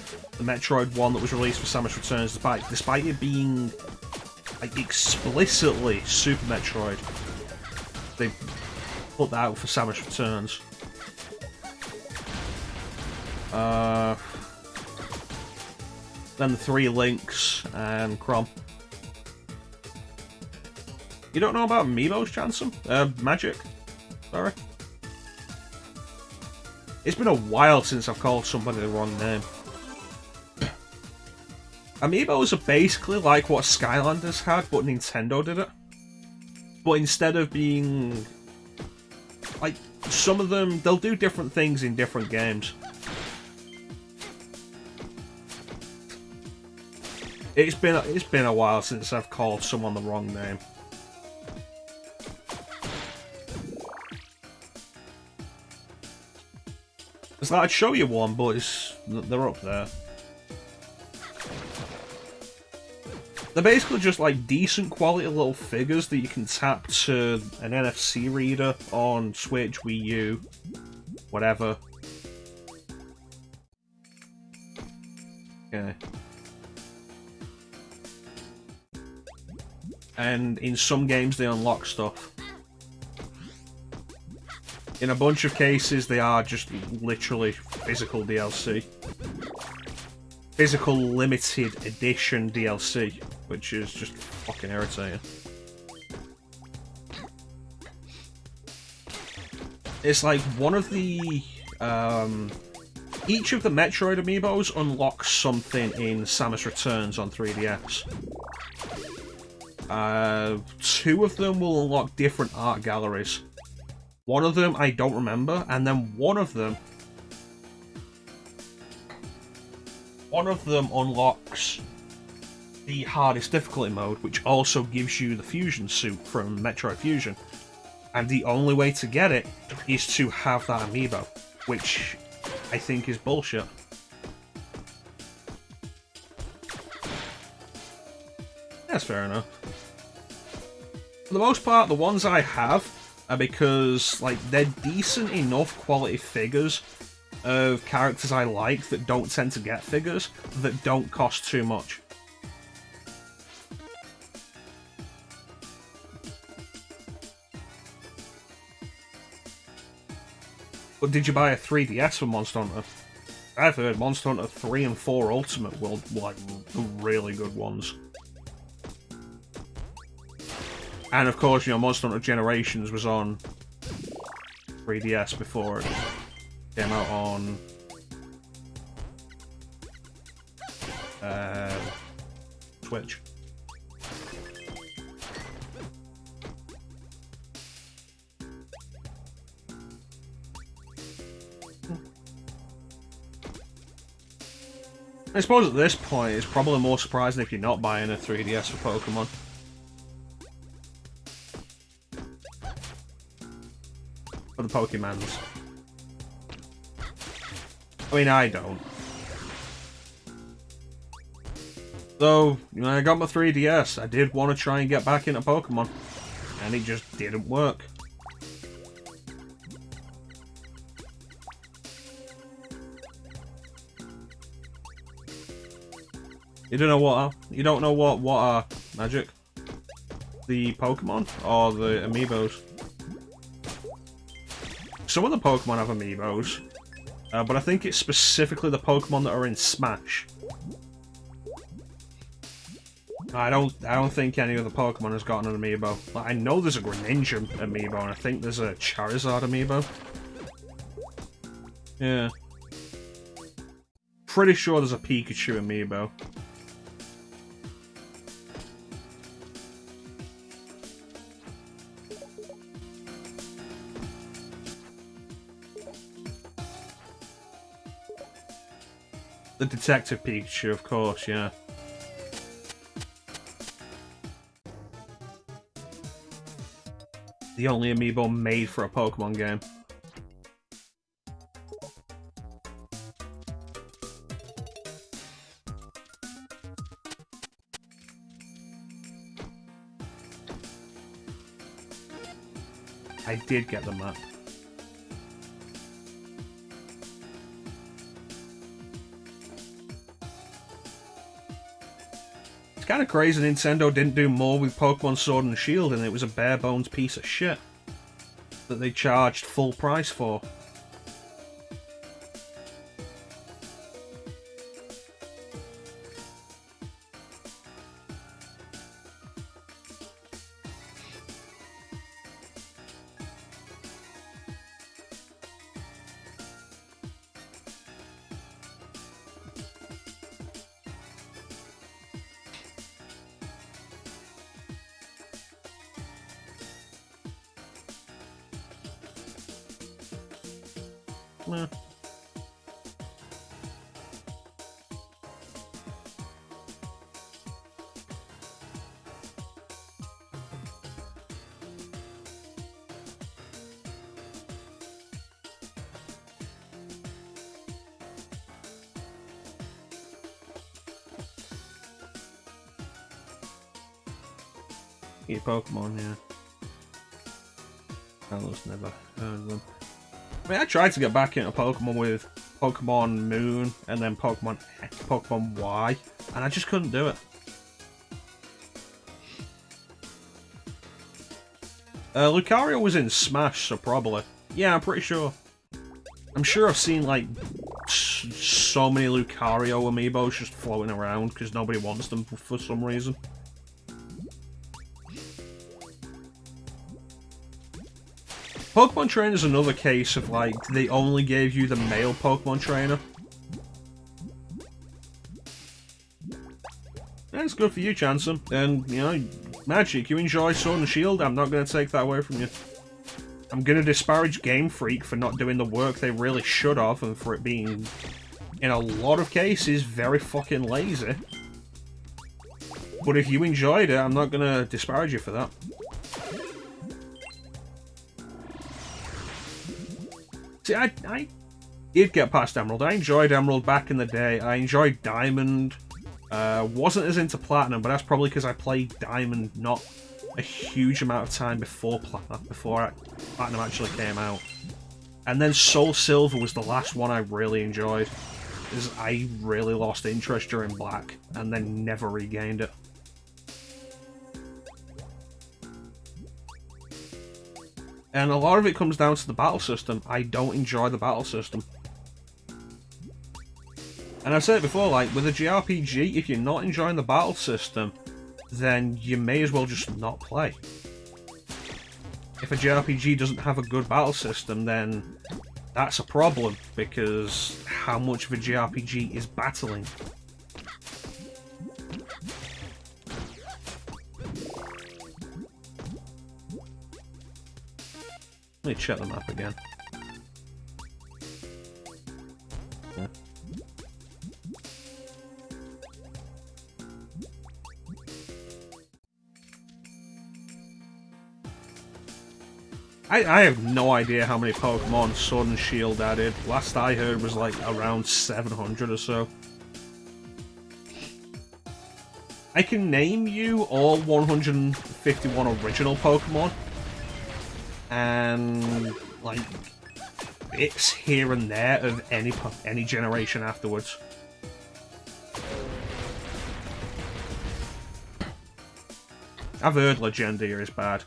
Metroid one that was released for Samus Returns, despite it being like explicitly Super Metroid, they put that out for Samus Returns. Then the 3 Links and Chrom. You don't know about Amiibos, Jansen? Magic? Sorry. It's been a while since I've called somebody the wrong name. Amiibos are basically like what Skylanders had, but Nintendo did it. But instead of being... like, some of them, they'll do different things in different games. It's been a while since I've called someone the wrong name. It's like I'd show you one, but they're up there. They're basically just like decent quality little figures that you can tap to an NFC reader on Switch, Wii U, whatever. Okay. And in some games they unlock stuff. In a bunch of cases they are just literally physical DLC. Physical limited edition DLC, which is just fucking irritating. It's like one of the each of the Metroid amiibos unlocks something in Samus Returns on 3DS. Two of them will unlock different art galleries. One of them I don't remember, and then one of them unlocks the hardest difficulty mode, which also gives you the fusion suit from Metroid Fusion. And the only way to get it is to have that amiibo, which I think is bullshit. That's fair enough. For the most part, the ones I have are because, like, they're decent enough quality figures of characters I like that don't tend to get figures that don't cost too much. But did you buy a 3DS for Monster Hunter? I've heard Monster Hunter 3 and 4 Ultimate were like the really good ones. And of course, you know, Monster Hunter Generations was on 3DS before it came out on Switch. I suppose at this point, it's probably more surprising if you're not buying a 3DS for Pokemon. For the Pokemons. I mean, I don't. Though, when I got my 3DS, I did want to try and get back into Pokemon. And it just didn't work. You don't know what are Magic? The Pokemon or the Amiibos? Some of the Pokemon have Amiibos, but I think it's specifically the Pokemon that are in Smash. I don't think any of the Pokemon has gotten an Amiibo. Like, I know there's a Greninja Amiibo, and I think there's a Charizard Amiibo. Yeah. Pretty sure there's a Pikachu Amiibo. The Detective Pikachu, of course, yeah. The only amiibo made for a Pokemon game. I did get the map. It's kind of crazy Nintendo didn't do more with Pokemon Sword and Shield, and it was a bare bones piece of shit that they charged full price for. Meh. Your Pokemon, yeah. I was never heard of them. I mean, I tried to get back into Pokemon with Pokemon Moon and then Pokemon X, Pokemon Y, and I just couldn't do it. Lucario was in Smash, so probably. Yeah, I'm pretty sure. I'm sure I've seen, like, so many Lucario amiibos just floating around because nobody wants them for some reason. Pokemon Trainer is another case of, like, they only gave you the male Pokemon Trainer. That's good for you, Chansem. And, you know, Magic, you enjoy Sword and Shield, I'm not going to take that away from you. I'm going to disparage Game Freak for not doing the work they really should have, and for it being, in a lot of cases, very fucking lazy. But if you enjoyed it, I'm not going to disparage you for that. See, I did get past Emerald. I enjoyed Emerald back in the day. I enjoyed Diamond. Wasn't as into Platinum, but that's probably because I played Diamond not a huge amount of time before Platinum actually came out. And then Soul Silver was the last one I really enjoyed, because I really lost interest during Black, and then never regained it. And a lot of it comes down to the battle system. I don't enjoy the battle system. And I've said it before, like, with a JRPG, if you're not enjoying the battle system, then you may as well just not play. If a JRPG doesn't have a good battle system, then that's a problem, because how much of a JRPG is battling? Let me check the map again. Yeah. I have no idea how many Pokemon Sword and Shield added. Last I heard was like around 700 or so. I can name you all 151 original Pokemon, and like bits here and there of any generation afterwards. I've heard Legendia is bad.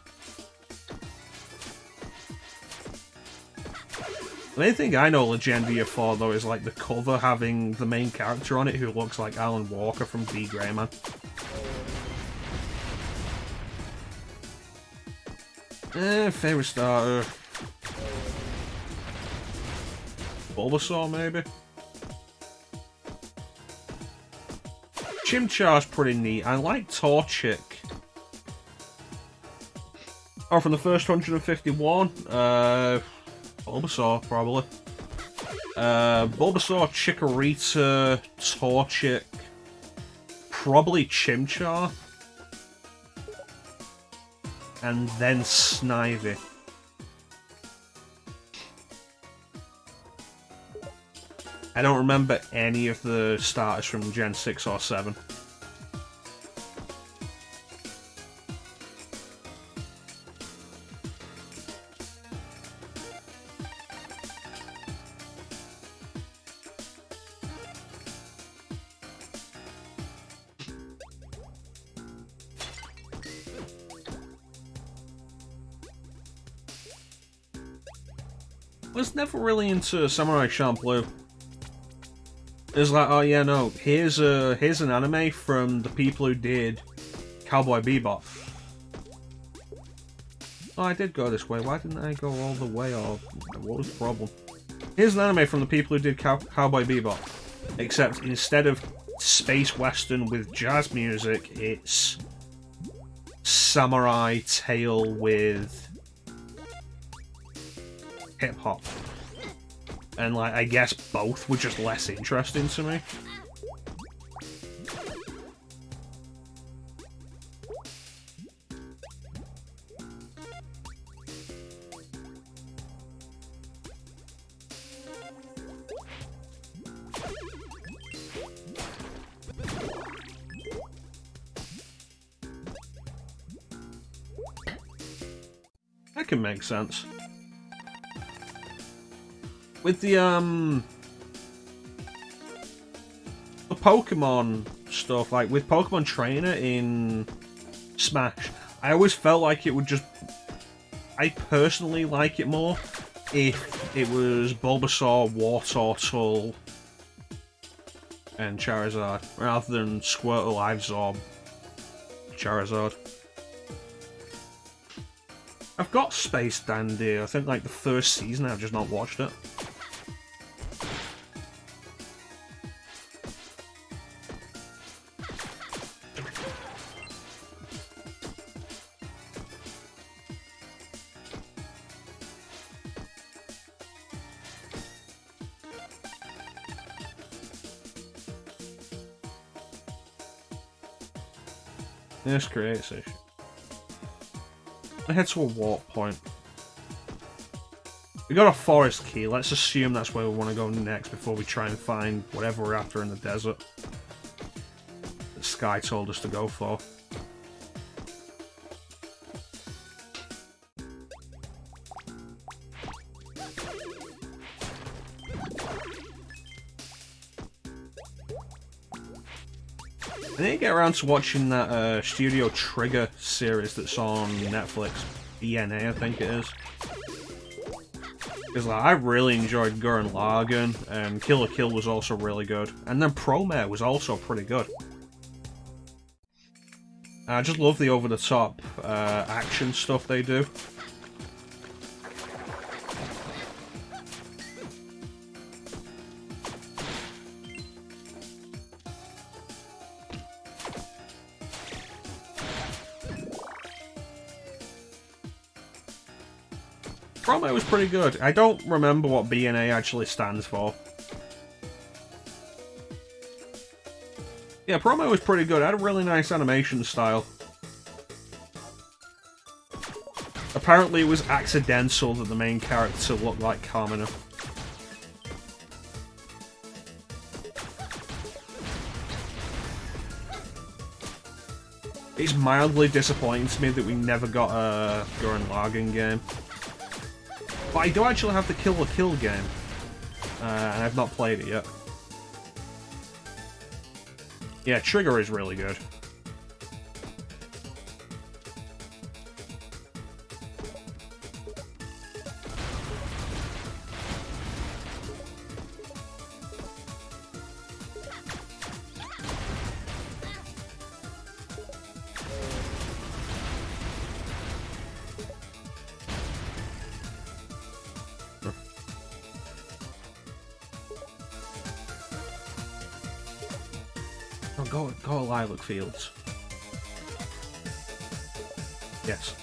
The main thing I know Legendia for, though, is like the cover having the main character on it who looks like Alan Walker from D. Greyman. Favorite starter. Bulbasaur, maybe? Chimchar's pretty neat. I like Torchic. Oh, from the first 151? Bulbasaur, probably. Bulbasaur, Chikorita, Torchic, probably Chimchar, and then Snivy. I don't remember any of the starters from Gen 6 or 7. Was never really into Samurai Champloo. It's like, oh yeah, no, here's an anime from the people who did Cowboy Bebop. Oh, I did go this way. Why didn't I go all the way? Or what was the problem? Here's an anime from the people who did Cowboy Bebop, except instead of space western with jazz music, it's samurai tale with hip-hop. And, like, I guess both were just less interesting to me. can make sense. With the Pokemon stuff, like with Pokemon Trainer in Smash, I always felt like it would just... I personally like it more if it was Bulbasaur, Wartortle, and Charizard, rather than Squirtle, Ivysaur, Charizard. I've got Space Dandy, I think like the first season, I've just not watched it. This creates issue. I head to a warp point. We got a forest key. Let's assume that's where we want to go next before we try and find whatever we're after in the desert that Sky told us to go for. I need to get around to watching that Studio Trigger series that's on Netflix. BNA, I think it is. Because like, I really enjoyed Gurren Lagann, and Kill la Kill was also really good. And then Promare was also pretty good. I just love the over-the-top action stuff they do. Promo was pretty good. I don't remember what BNA actually stands for. Yeah, Promo was pretty good. It had a really nice animation style. Apparently it was accidental that the main character looked like Kamina. It's mildly disappointing to me that we never got a Gurren Lagann game. But I do actually have the Kill la Kill game, and I've not played it yet. Yeah, Trigger is really good. Oh, go Lilac Fields. Yes.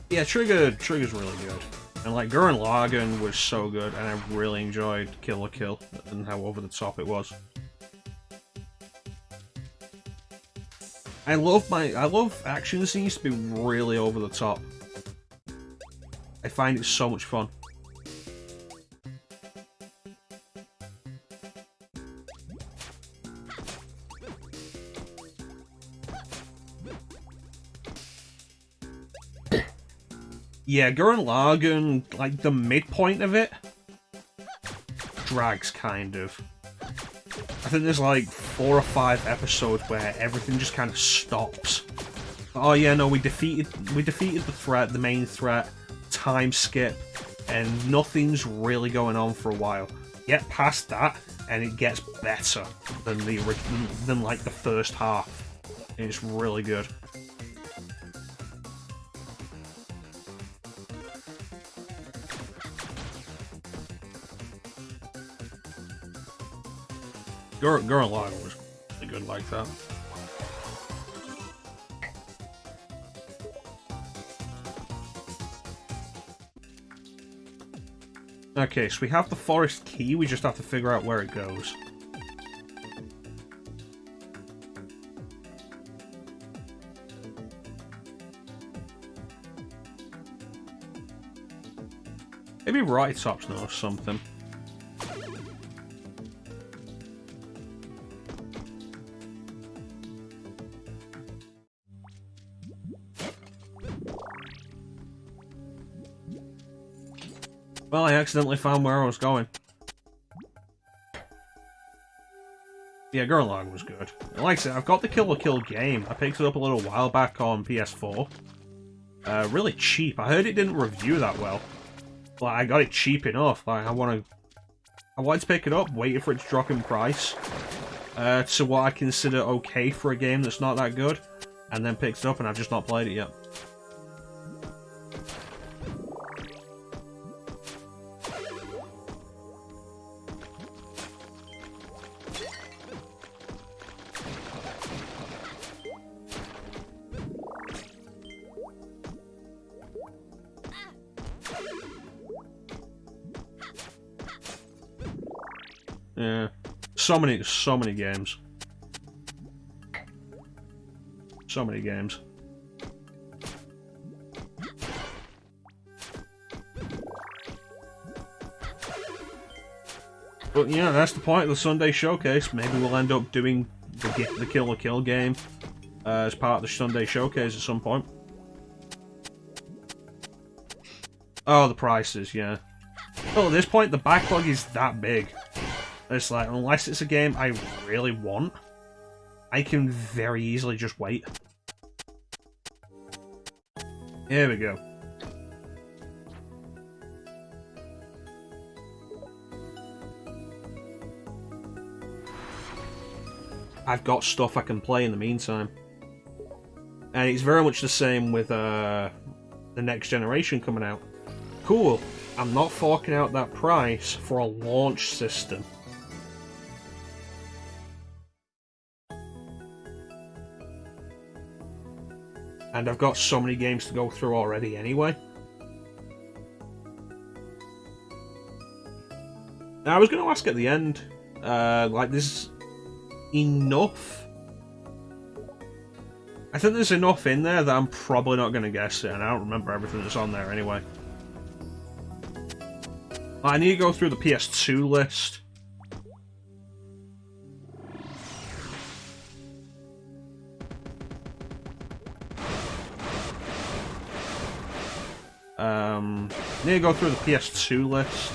Yeah, Trigger's really good. And like Gurren Lagann was so good, and I really enjoyed Kill la Kill and how over the top it was. I love action scenes to be really over the top. I find it so much fun. Yeah, Gurren Lagann, like, the midpoint of it drags, kind of. I think there's, like, 4 or 5 episodes where everything just kind of stops. Oh yeah, no, we defeated the threat, the main threat, time skip, and nothing's really going on for a while. Get past that, and it gets better than like, the first half. And it's really good. Gurren Lagann was really good like that. Okay, so we have the forest key, we just have to figure out where it goes. Maybe Right Tops knows something. Well, I accidentally found where I was going. Yeah, Gurren Lagann was good. Like I said, I've got the Kill la Kill game. I picked it up a little while back on PS4. Really cheap. I heard it didn't review that well. But I got it cheap enough. Like, I wanted to pick it up, waited for it to drop in price. To what I consider okay for a game that's not that good. And then picked it up, and I've just not played it yet. Yeah, so many games. So many games. But yeah, that's the point of the Sunday showcase. Maybe we'll end up doing the Kill la Kill game as part of the Sunday showcase at some point. Oh, the prices, yeah. Well, at this point, the backlog is that big. It's like, unless it's a game I really want, I can very easily just wait. Here we go. I've got stuff I can play in the meantime. And it's very much the same with the next generation coming out. Cool, I'm not forking out that price for a launch system. And I've got so many games to go through already anyway. Now, I was going to ask at the end, like, there's enough... I think there's enough in there that I'm probably not going to guess it, and I don't remember everything that's on there anyway. I need to go through the PS2 list. I need to go through the PS2 list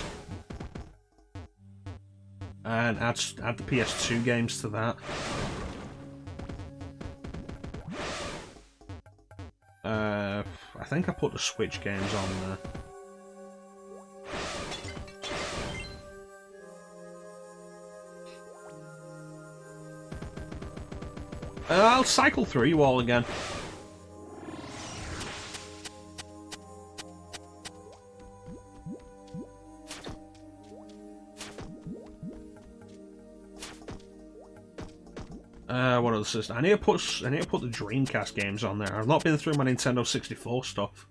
and add the PS2 games to that. I think I put the Switch games on there. I'll cycle through you all again. What other system? I need to put the Dreamcast games on there. I've not been through my Nintendo 64 stuff.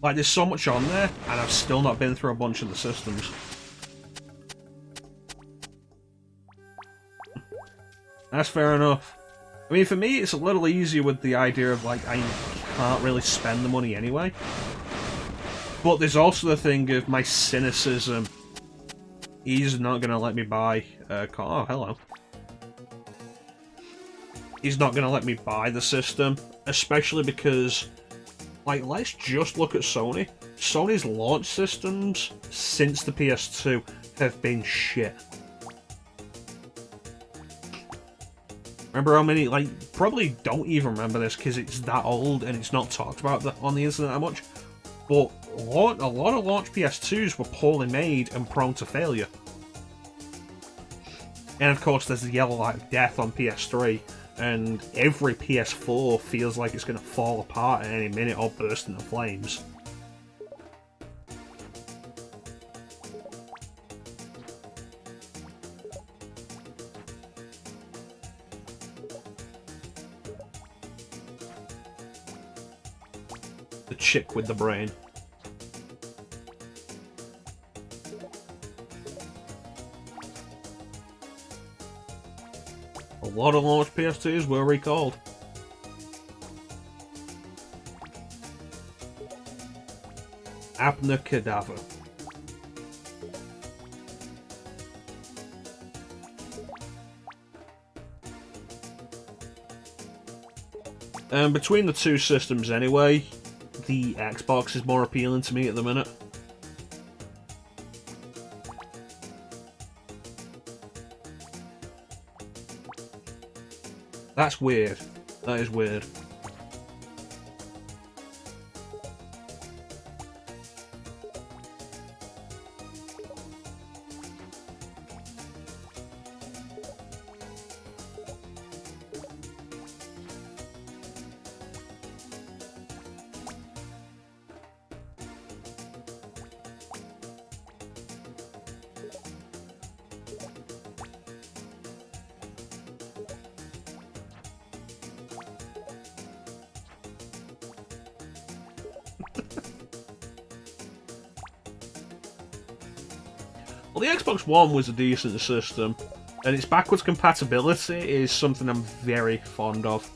Like, there's so much on there, and I've still not been through a bunch of the systems. That's fair enough. I mean, for me, it's a little easier with the idea of, like, I can't really spend the money anyway. But there's also the thing of my cynicism. He's not going to let me buy a car. Oh, hello. He's not going to let me buy the system, especially because, like, let's just look at Sony. Sony's launch systems since the PS2 have been shit. Remember how many, like, probably don't even remember this because it's that old and it's not talked about on the internet that much, but a lot of launch PS2s were poorly made and prone to failure. And of course there's the Yellow Light of Death on PS3, and every PS4 feels like it's going to fall apart at any minute or burst into flames. The chick with the brain. A lot of launch PS2s were recalled. Abner Cadaver. Between the two systems anyway, the Xbox is more appealing to me at the minute. That's weird. That is weird. Well, the Xbox One was a decent system, and its backwards compatibility is something I'm very fond of.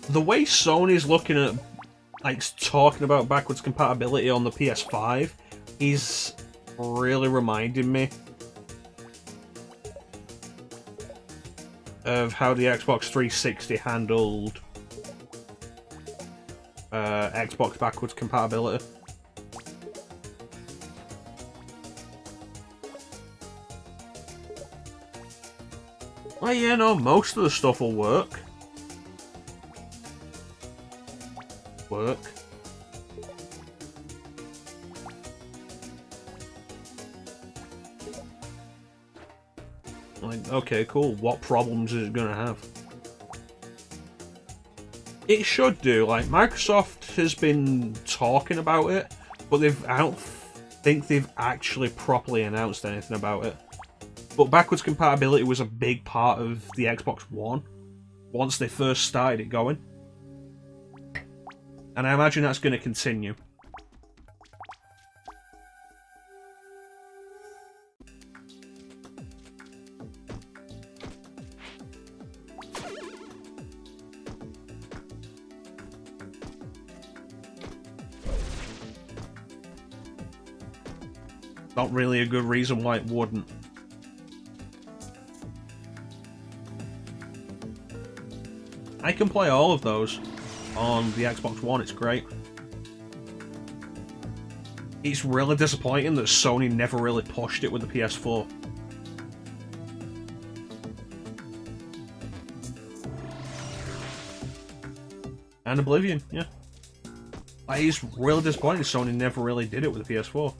The way Sony's looking at, like, talking about backwards compatibility on the PS5 is really reminding me of how the Xbox 360 handled Xbox backwards compatibility. Well, yeah, no, most of the stuff will work. Like, okay, cool. What problems is it gonna have? It should do. Like, Microsoft has been talking about it, but I don't think they've actually properly announced anything about it. But backwards compatibility was a big part of the Xbox One once they first started it going. And I imagine that's going to continue. Not really a good reason why it wouldn't. I can play all of those on the Xbox One, it's great. It's really disappointing that Sony never really pushed it with the PS4. And Oblivion, yeah. It's really disappointing Sony never really did it with the PS4.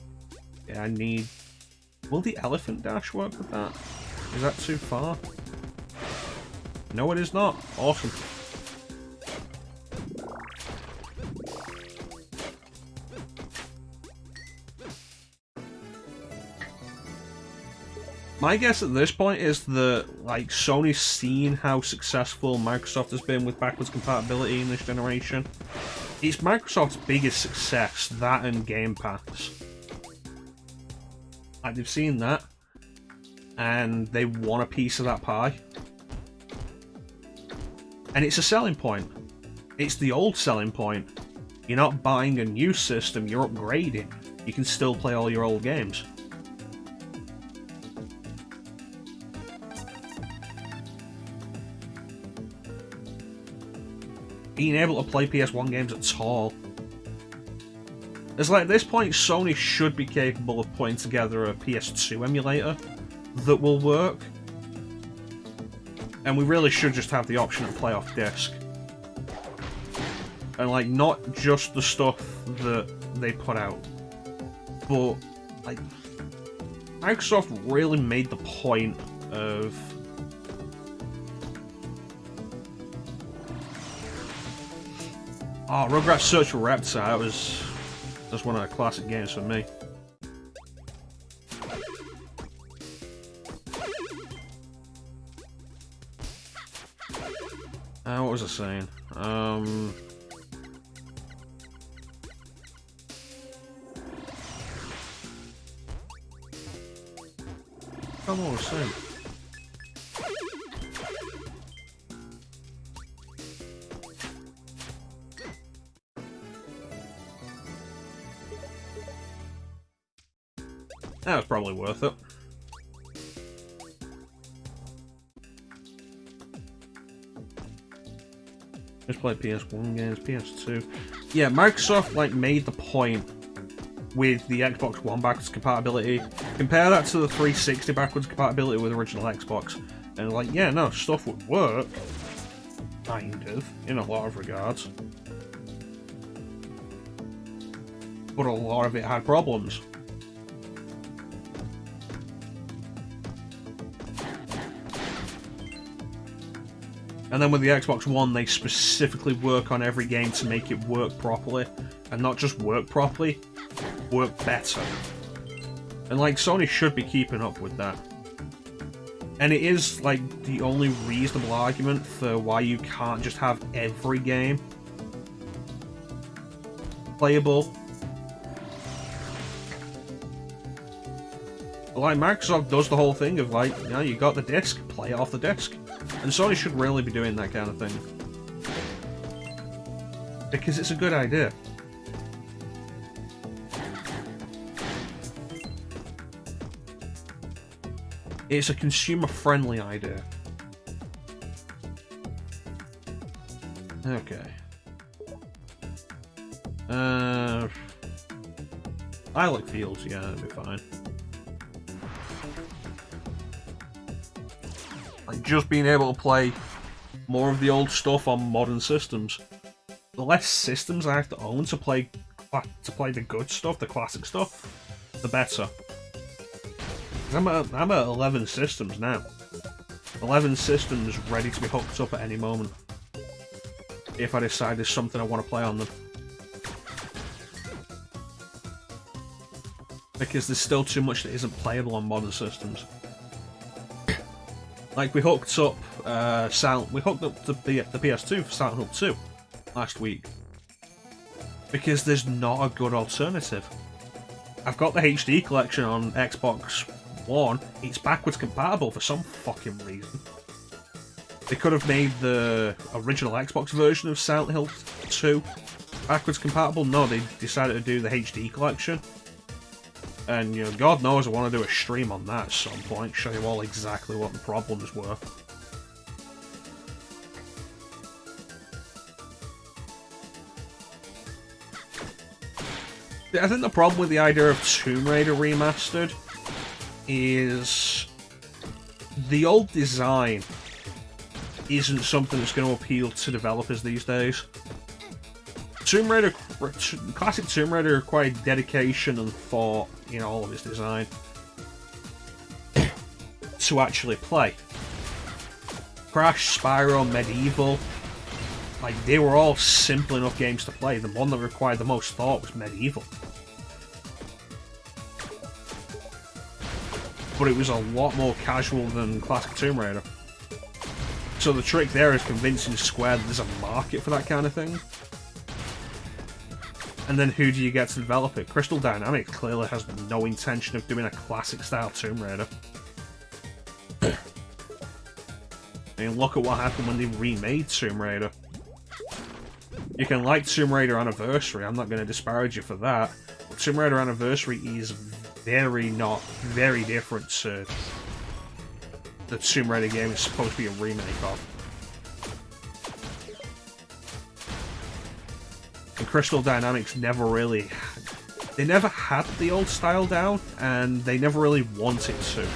Yeah, I need... Will the Elephant Dash work with that? Is that too far? No, it is not. Awesome. My guess at this point is that, like, Sony's seen how successful Microsoft has been with backwards compatibility in this generation. It's Microsoft's biggest success, that and Game Pass. Like, they've seen that, and they want a piece of that pie. And it's a selling point. It's the old selling point. You're not buying a new system, you're upgrading. You can still play all your old games. Being able to play PS1 games at all. It's like, at this point, Sony should be capable of putting together a PS2 emulator that will work. And we really should just have the option to play off disc. And, like, not just the stuff that they put out, but, like, Microsoft really made the point of... Oh, Rugrats Search for Raptor, that was just one of the classic games for me. What was I saying? What was I saying? That was probably worth it. Just play PS1 games, PS2. Yeah, Microsoft like made the point with the Xbox One backwards compatibility. Compare that to the 360 backwards compatibility with original Xbox, and like, yeah, no, stuff would work, kind of, in a lot of regards, but a lot of it had problems. And then with the Xbox One, they specifically work on every game to make it work properly. And not just work properly, work better. And like, Sony should be keeping up with that. And it is like the only reasonable argument for why you can't just have every game playable. Like, Microsoft does the whole thing of like, you know, you got the disc, play it off the disc. And Sony should really be doing that kind of thing. Because it's a good idea. It's a consumer-friendly idea. Okay. I like Fields, yeah, that'd be fine. Like, just being able to play more of the old stuff on modern systems. The less systems I have to own to play the good stuff, the classic stuff, the better. I'm at 11 systems now. 11 systems ready to be hooked up at any moment. If I decide there's something I want to play on them. Because there's still too much that isn't playable on modern systems. Like, we hooked up we hooked up the PS2 for Silent Hill 2 last week. Because there's not a good alternative. I've got the HD collection on Xbox One. It's backwards compatible for some fucking reason. They could have made the original Xbox version of Silent Hill 2 backwards compatible. No, they decided to do the HD collection. And, you know, God knows I want to do a stream on that at some point, show you all exactly what the problems were. I think the problem with the idea of Tomb Raider Remastered is the old design isn't something that's going to appeal to developers these days. Classic Tomb Raider required dedication and thought in all of its design to actually play. Crash, Spyro, Medieval, like, they were all simple enough games to play. The one that required the most thought was Medieval. But it was a lot more casual than classic Tomb Raider. So the trick there is convincing Square that there's a market for that kind of thing. And then who do you get to develop it? Crystal Dynamics clearly has no intention of doing a classic-style Tomb Raider. I mean, look at what happened when they remade Tomb Raider. You can like Tomb Raider Anniversary, I'm not going to disparage you for that. But Tomb Raider Anniversary is very different to the Tomb Raider game it's supposed to be a remake of. And Crystal Dynamics never had the old style down, and they never really wanted to.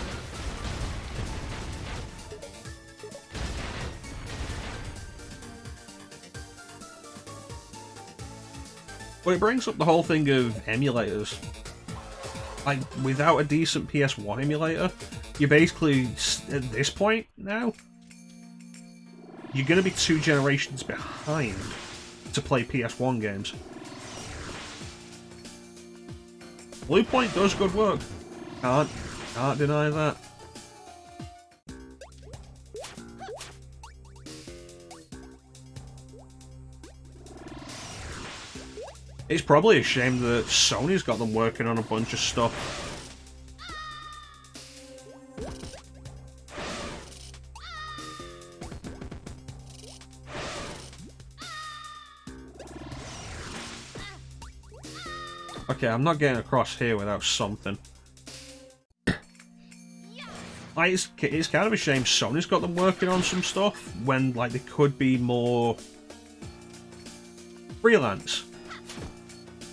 But it brings up the whole thing of emulators. Like, without a decent PS1 emulator, you're basically, at this point now, you're going to be 2 generations behind to play PS1 games. Bluepoint does good work. Can't deny that. It's probably a shame that Sony's got them working on a bunch of stuff. Okay, I'm not getting across here without something. Like, it's kind of a shame Sony's got them working on some stuff when, like, they could be more freelance.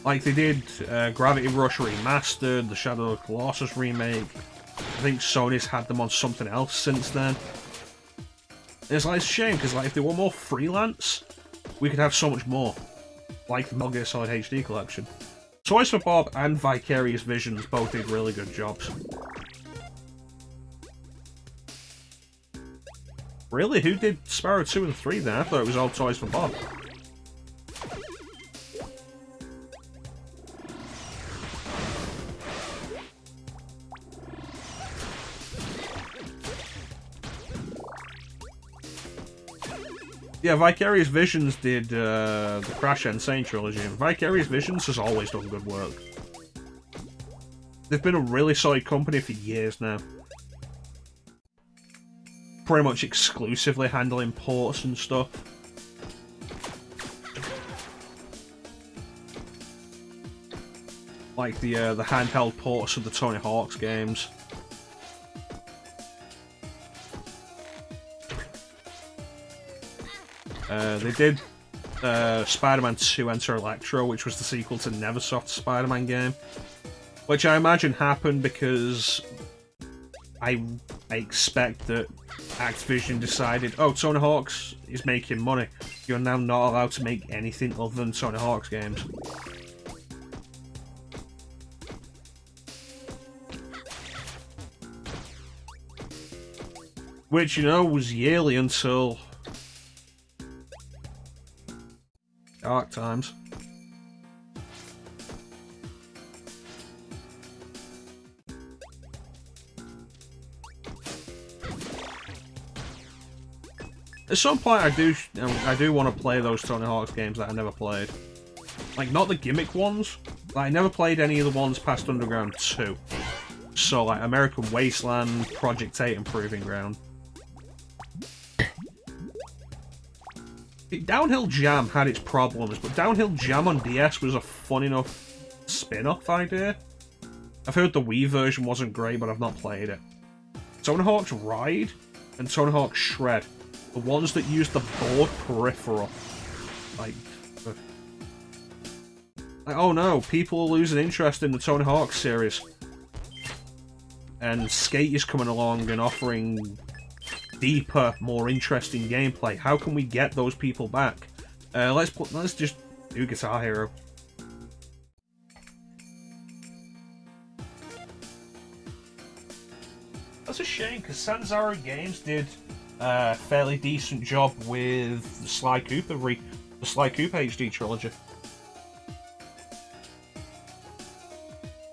Like they did Gravity Rush Remastered, the Shadow of the Colossus remake. I think Sony's had them on something else since then. And it's like, it's a shame, because like, if they were more freelance, we could have so much more. Like the Metal Gear Solid HD collection. Toys for Bob and Vicarious Visions both did really good jobs. Really? Who did Sparrow 2 and 3 then? I thought it was all Toys for Bob. Yeah, Vicarious Visions did the Crash Insane trilogy, and Vicarious Visions has always done good work. They've been a really solid company for years now. Pretty much exclusively handling ports and stuff. Like the handheld ports of the Tony Hawk's games. They did Spider-Man 2 Enter Electro, which was the sequel to Neversoft's Spider-Man game. Which I imagine happened because I expect that Activision decided, oh, Tony Hawk's is making money. You're now not allowed to make anything other than Tony Hawk's games. Which, you know, was yearly until dark times. At some point, I do want to play those Tony Hawk's games that I never played. Like, not the gimmick ones. Like, I never played any of the ones past Underground 2. So, like, American Wasteland, Project 8, and Proving Ground. Downhill Jam had its problems, but Downhill Jam on DS was a fun enough spin-off idea. I've heard the Wii version wasn't great, but I've not played it. Tony Hawk's Ride and Tony Hawk's Shred, the ones that use the board peripheral. Like, oh no, people are losing interest in the Tony Hawk series. And Skate is coming along and offering deeper, more interesting gameplay. How can we get those people back? Let's just do Guitar Hero. That's a shame because Sanzaro Games did a fairly decent job with the Sly Cooper HD trilogy.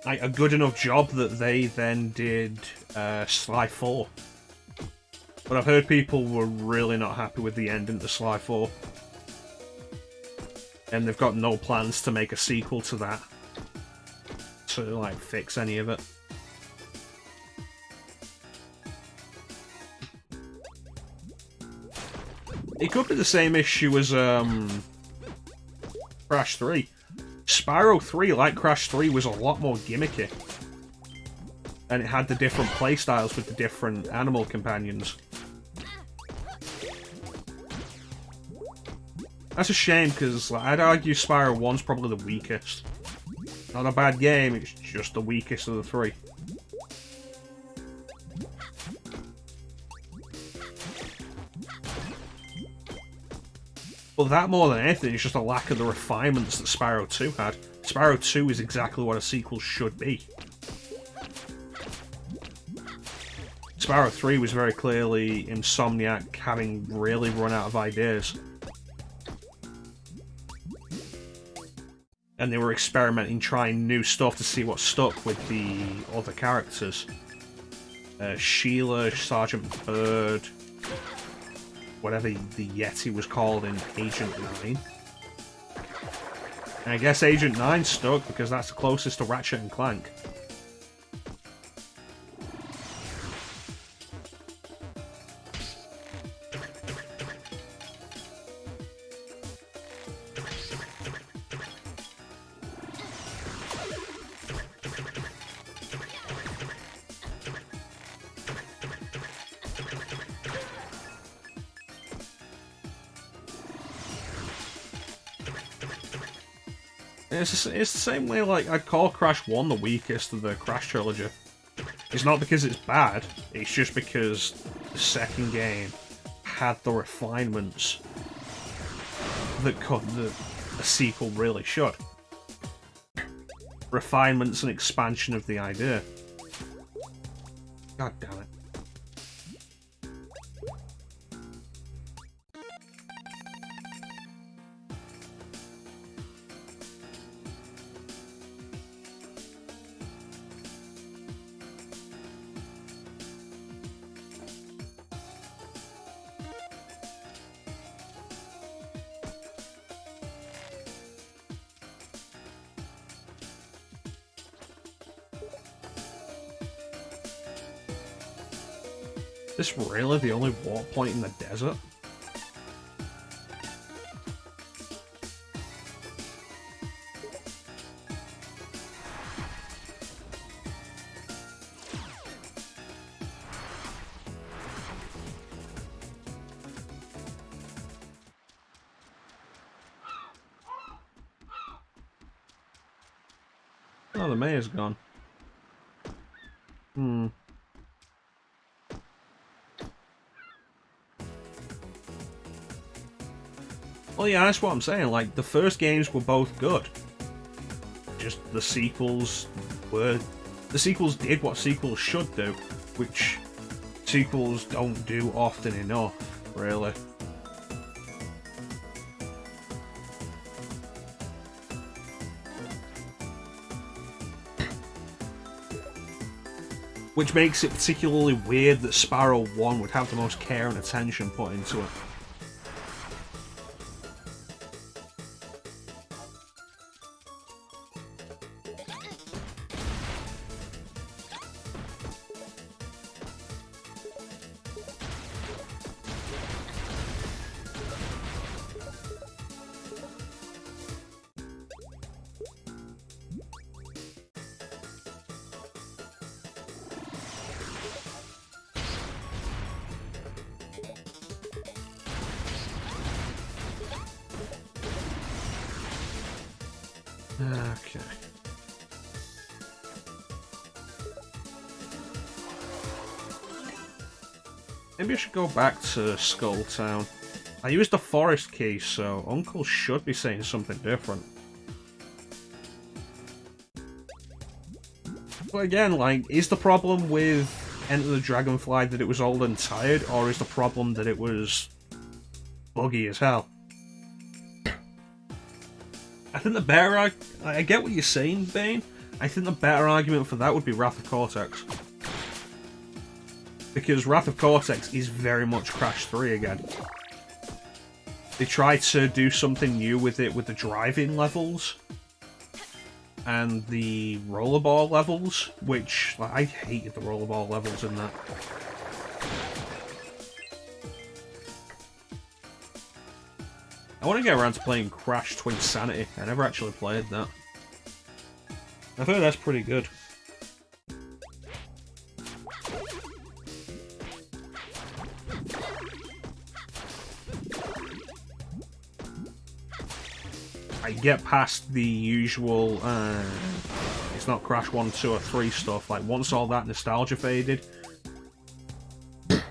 Like a good enough job that they then did Sly 4. But I've heard people were really not happy with the ending to Sly 4. And they've got no plans to make a sequel to that. To, like, fix any of it. It could be the same issue as, Crash 3. Spyro 3, like Crash 3, was a lot more gimmicky. And it had the different playstyles with the different animal companions. That's a shame, because like, I'd argue Spyro 1's probably the weakest. Not a bad game, it's just the weakest of the three. But that more than anything is just a lack of the refinements that Spyro 2 had. Spyro 2 is exactly what a sequel should be. Spyro 3 was very clearly Insomniac having really run out of ideas. And they were experimenting, trying new stuff to see what stuck with the other characters. Sheila, Sergeant Bird, whatever the Yeti was called in Agent 9. And I guess Agent 9 stuck because that's the closest to Ratchet and Clank. It's the same way, like, I'd call Crash 1 the weakest of the Crash trilogy. It's not because it's bad, it's just because the second game had the refinements that a sequel really should. Refinements and expansion of the idea. God damn it. Is this really the only water point in the desert? Oh, the mayor's gone. Well, yeah, that's what I'm saying. Like, the first games were both good. Just the sequels did what sequels should do, which sequels don't do often enough, really. Which makes it particularly weird that Sparrow 1 would have the most care and attention put into it. Okay. Maybe I should go back to Skull Town. I used the forest key, so Uncle should be saying something different. But again, like, is the problem with Enter the Dragonfly that it was old and tired, or is the problem that it was buggy as hell? I think the better I get what you're saying, Bane. I think the better argument for that would be Wrath of Cortex. Because Wrath of Cortex is very much Crash 3 again. They tried to do something new with it with the driving levels and the rollerball levels, which, like, I hated the rollerball levels in that. I want to get around to playing Crash Twinsanity. I never actually played that. I've heard that's pretty good. I get past the usual, it's not Crash 1, 2, or 3 stuff. Like, once all that nostalgia faded, and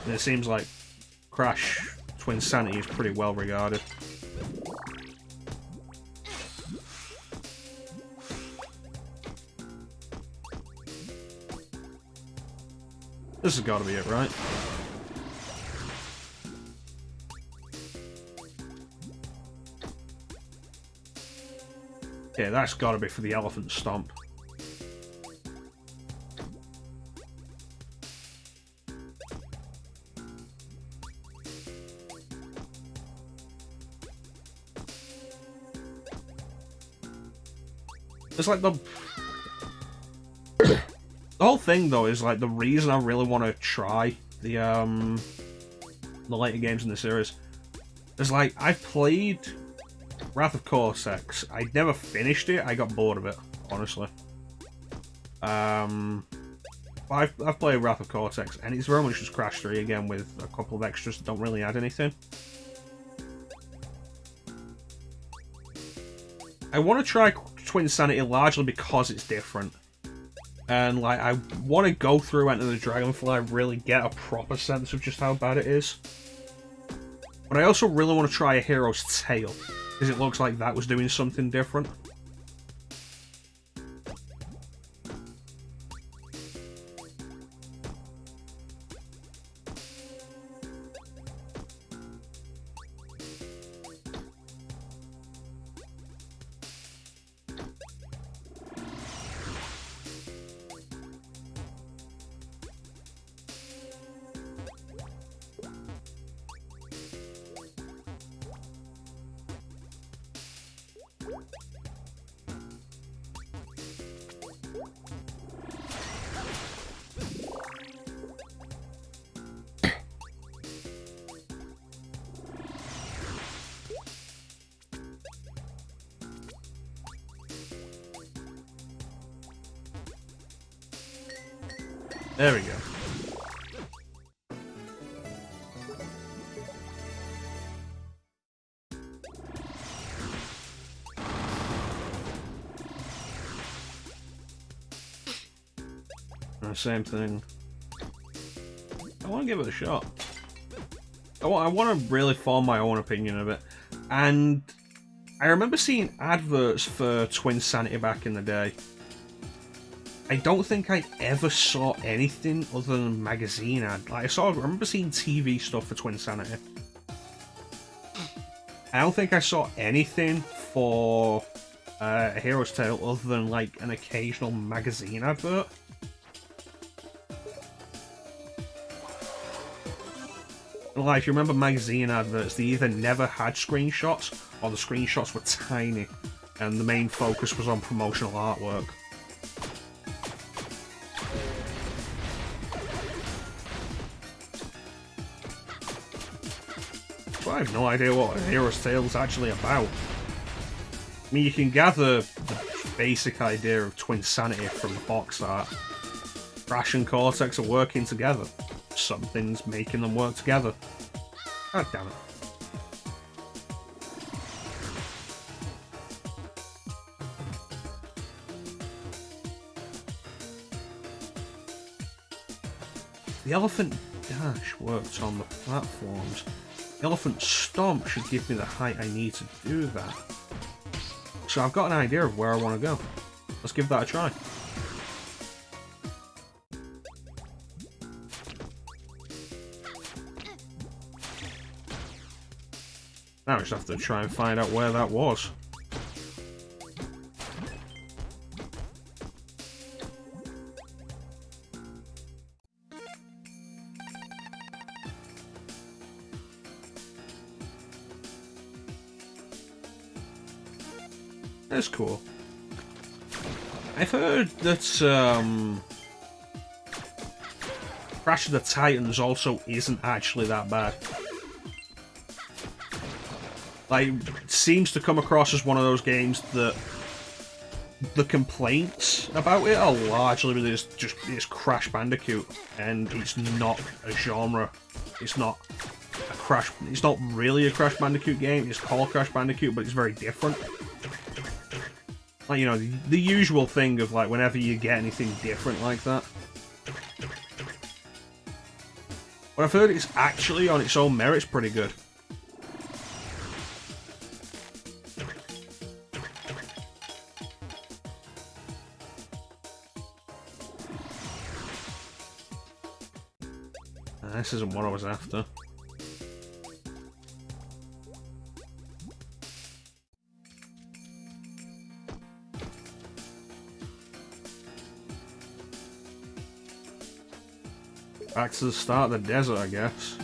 it seems like Crash Twinsanity is pretty well regarded. This has got to be it, right? Yeah, that's got to be for the elephant stomp. It's like the whole thing, though, is like the reason I really want to try the later games in the series is like I've played Wrath of Cortex. I never finished it. I got bored of it, honestly. I've played Wrath of Cortex, and it's very much just Crash 3 again with a couple of extras that don't really add anything. I want to try Twin Sanity largely because it's different. And, like, I want to go through Enter the Dragonfly and really get a proper sense of just how bad it is. But I also really want to try A Hero's Tail, because it looks like that was doing something different. There we go. Same thing. I want to give it a shot. I want to really form my own opinion of it. And I remember seeing adverts for Twin Sanity back in the day. I don't think I ever saw anything other than magazine ad. Like I remember seeing TV stuff for Twin Sanity. I don't think I saw anything for A Hero's Tail other than like an occasional magazine advert. Like, if you remember magazine adverts, they either never had screenshots or the screenshots were tiny and the main focus was on promotional artwork. So I have no idea what A Hero's Tail is actually about. I mean, you can gather the basic idea of Twin Sanity from the box art. Crash and Cortex are working together. Something's making them work together. God damn it. The Elephant Dash works on the platforms. The Elephant Stomp should give me the height I need to do that. So I've got an idea of where I want to go. Let's give that a try. Now I just have to try and find out where that was. That's cool. I've heard that Crash of the Titans also isn't actually that bad. Like, it seems to come across as one of those games that the complaints about it are largely it's Crash Bandicoot, and it's not a genre. It's not really a Crash Bandicoot game. It's called Crash Bandicoot, but it's very different. Like, you know, the usual thing of like whenever you get anything different like that. But I've heard it's actually on its own merits pretty good. This isn't what I was after. Back to the start of the desert, I guess.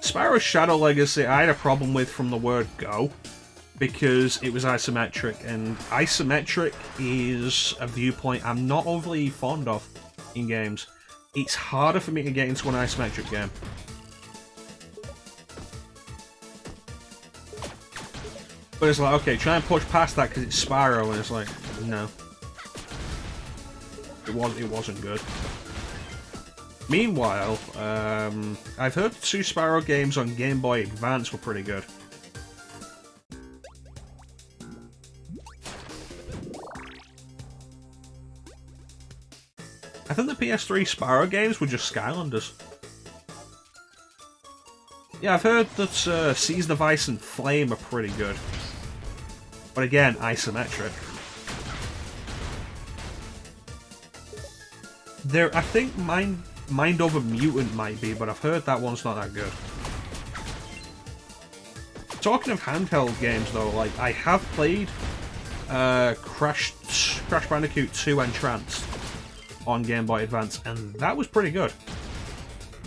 Spyro's Shadow Legacy I had a problem with from the word go, because it was isometric, and isometric is a viewpoint I'm not overly fond of in games. It's harder for me to get into an isometric game. But it's like, okay, try and push past that because it's Spyro, and it's like, no. It wasn't good. Meanwhile, I've heard the two Spyro games on Game Boy Advance were pretty good. I think the PS3 Spyro games were just Skylanders. Yeah, I've heard that Season of Ice and Flame are pretty good. But again, isometric. I think Mind Over Mutant might be, but I've heard that one's not that good. Talking of handheld games though, like, I have played Crash Bandicoot 2 Entranced on Game Boy Advance, and that was pretty good.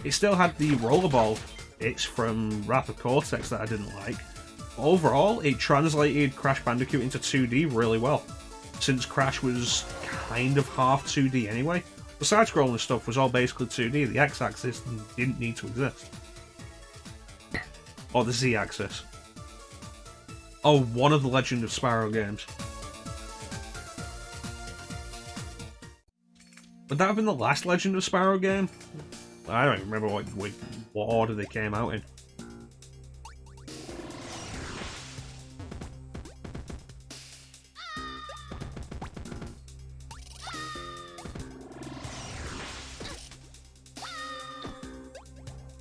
It still had the rollerball bits from Wrath of Cortex that I didn't like. Overall, it translated Crash Bandicoot into 2D really well, since Crash was kind of half 2D anyway. The side-scrolling stuff was all basically 2D, the X-axis didn't need to exist. Or the Z-axis. Oh, one of the Legend of Spyro games. Would that have been the last Legend of Spyro game? I don't even remember what order they came out in.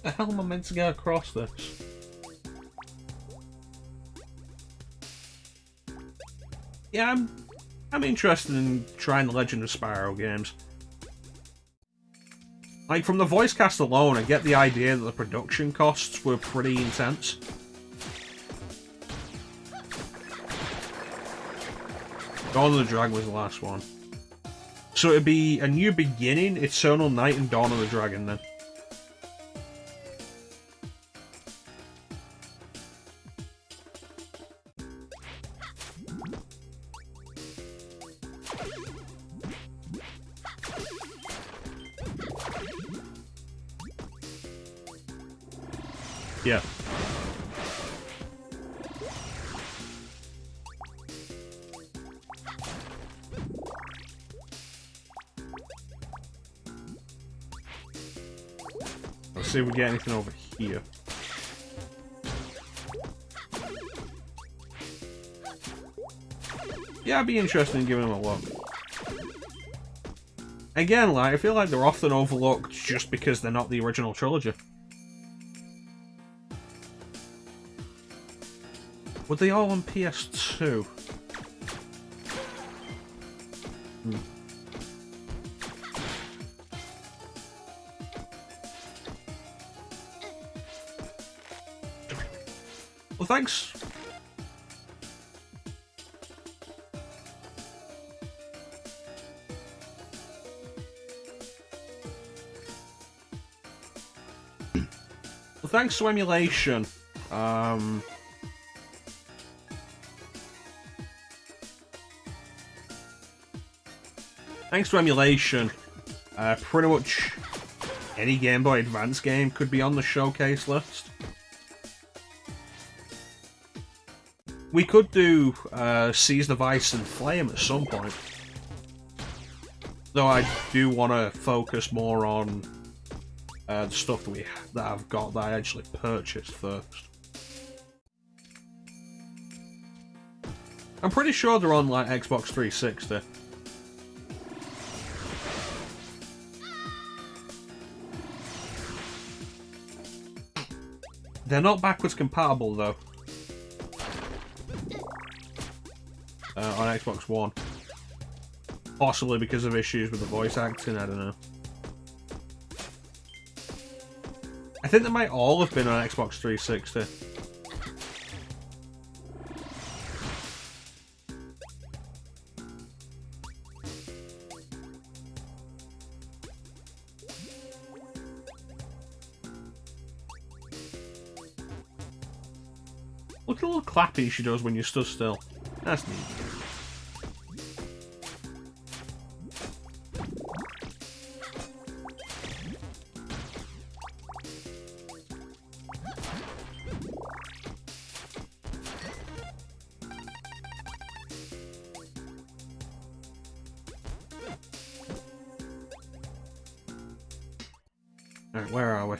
The hell am I meant to get across this? Yeah, I'm interested in trying the Legend of Spyro games. Like, from the voice cast alone, I get the idea that the production costs were pretty intense. Dawn of the Dragon was the last one. So it'd be A New Beginning, Eternal Night, and Dawn of the Dragon then. Yeah. Let's see if we get anything over here. Yeah, I'd be interested in giving them a look. Again, like, I feel like they're often overlooked just because they're not the original trilogy. Were they all on PS2? Well, thanks. Well, thanks to emulation. Thanks to emulation, pretty much any Game Boy Advance game could be on the showcase list. We could do Season of Ice and Flame at some point. Though I do want to focus more on the stuff that I've got that I actually purchased first. I'm pretty sure they're on like Xbox 360. They're not backwards compatible though. On Xbox One. Possibly because of issues with the voice acting, I don't know. I think they might all have been on Xbox 360. Look at the little clapping she does when you stood still. That's neat. Alright, where are we?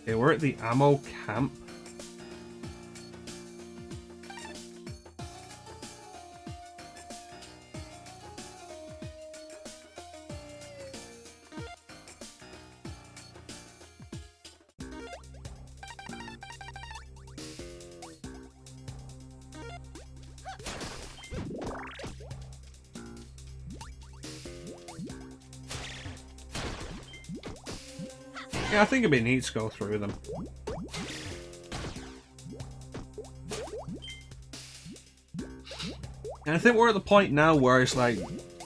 Okay, we're at the ammo camp. Yeah, I think it'd be neat to go through them. And I think we're at the point now where it's like,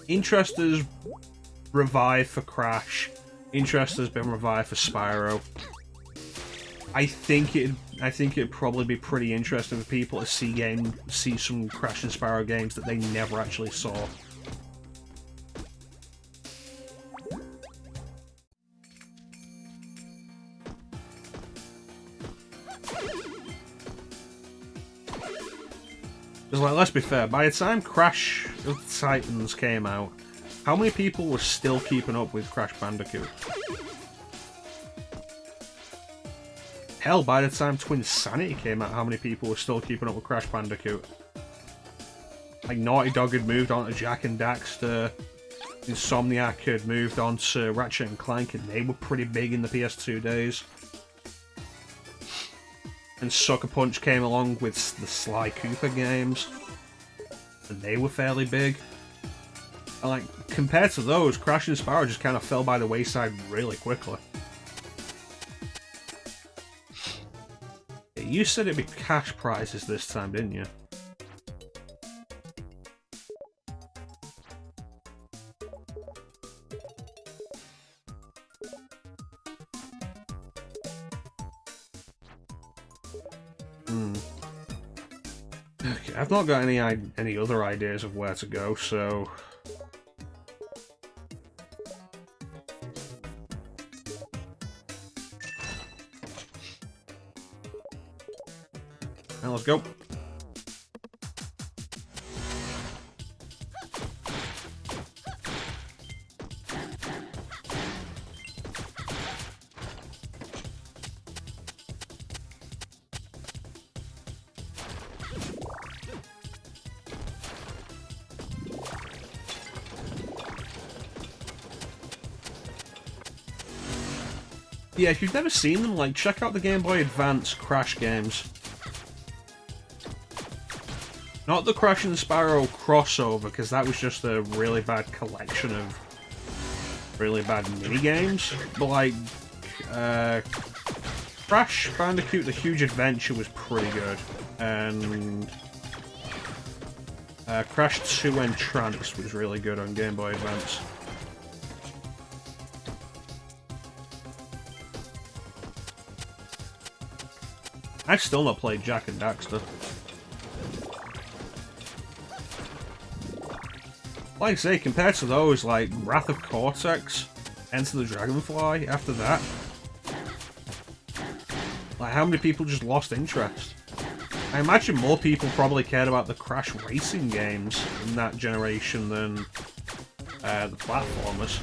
interest is revived for Crash, interest has been revived for Spyro. I think it'd probably be pretty interesting for people to see some Crash and Spyro games that they never actually saw. Because, like, let's be fair, by the time Crash of the Titans came out, how many people were still keeping up with Crash Bandicoot? Hell, by the time Twinsanity came out, how many people were still keeping up with Crash Bandicoot? Like, Naughty Dog had moved on to Jak and Daxter, Insomniac had moved on to Ratchet and Clank, and they were pretty big in the PS2 days. And Sucker Punch came along with the Sly Cooper games, and they were fairly big. And, like, compared to those, Crash and Spyro just kind of fell by the wayside really quickly. Yeah, you said it'd be cash prizes this time, didn't you? Okay, I've not got any other ideas of where to go, so... Now let's go. Yeah, if you've never seen them, like, check out the Game Boy Advance Crash games. Not the Crash and Spyro crossover, because that was just a really bad collection of really bad minigames. But, like, Crash Bandicoot The Huge Adventure was pretty good. And Crash 2 Entranced was really good on Game Boy Advance. I've still not played Jak and Daxter. Like I say, compared to those, like Wrath of Cortex, Enter the Dragonfly, after that, like how many people just lost interest? I imagine more people probably cared about the Crash racing games in that generation than the platformers.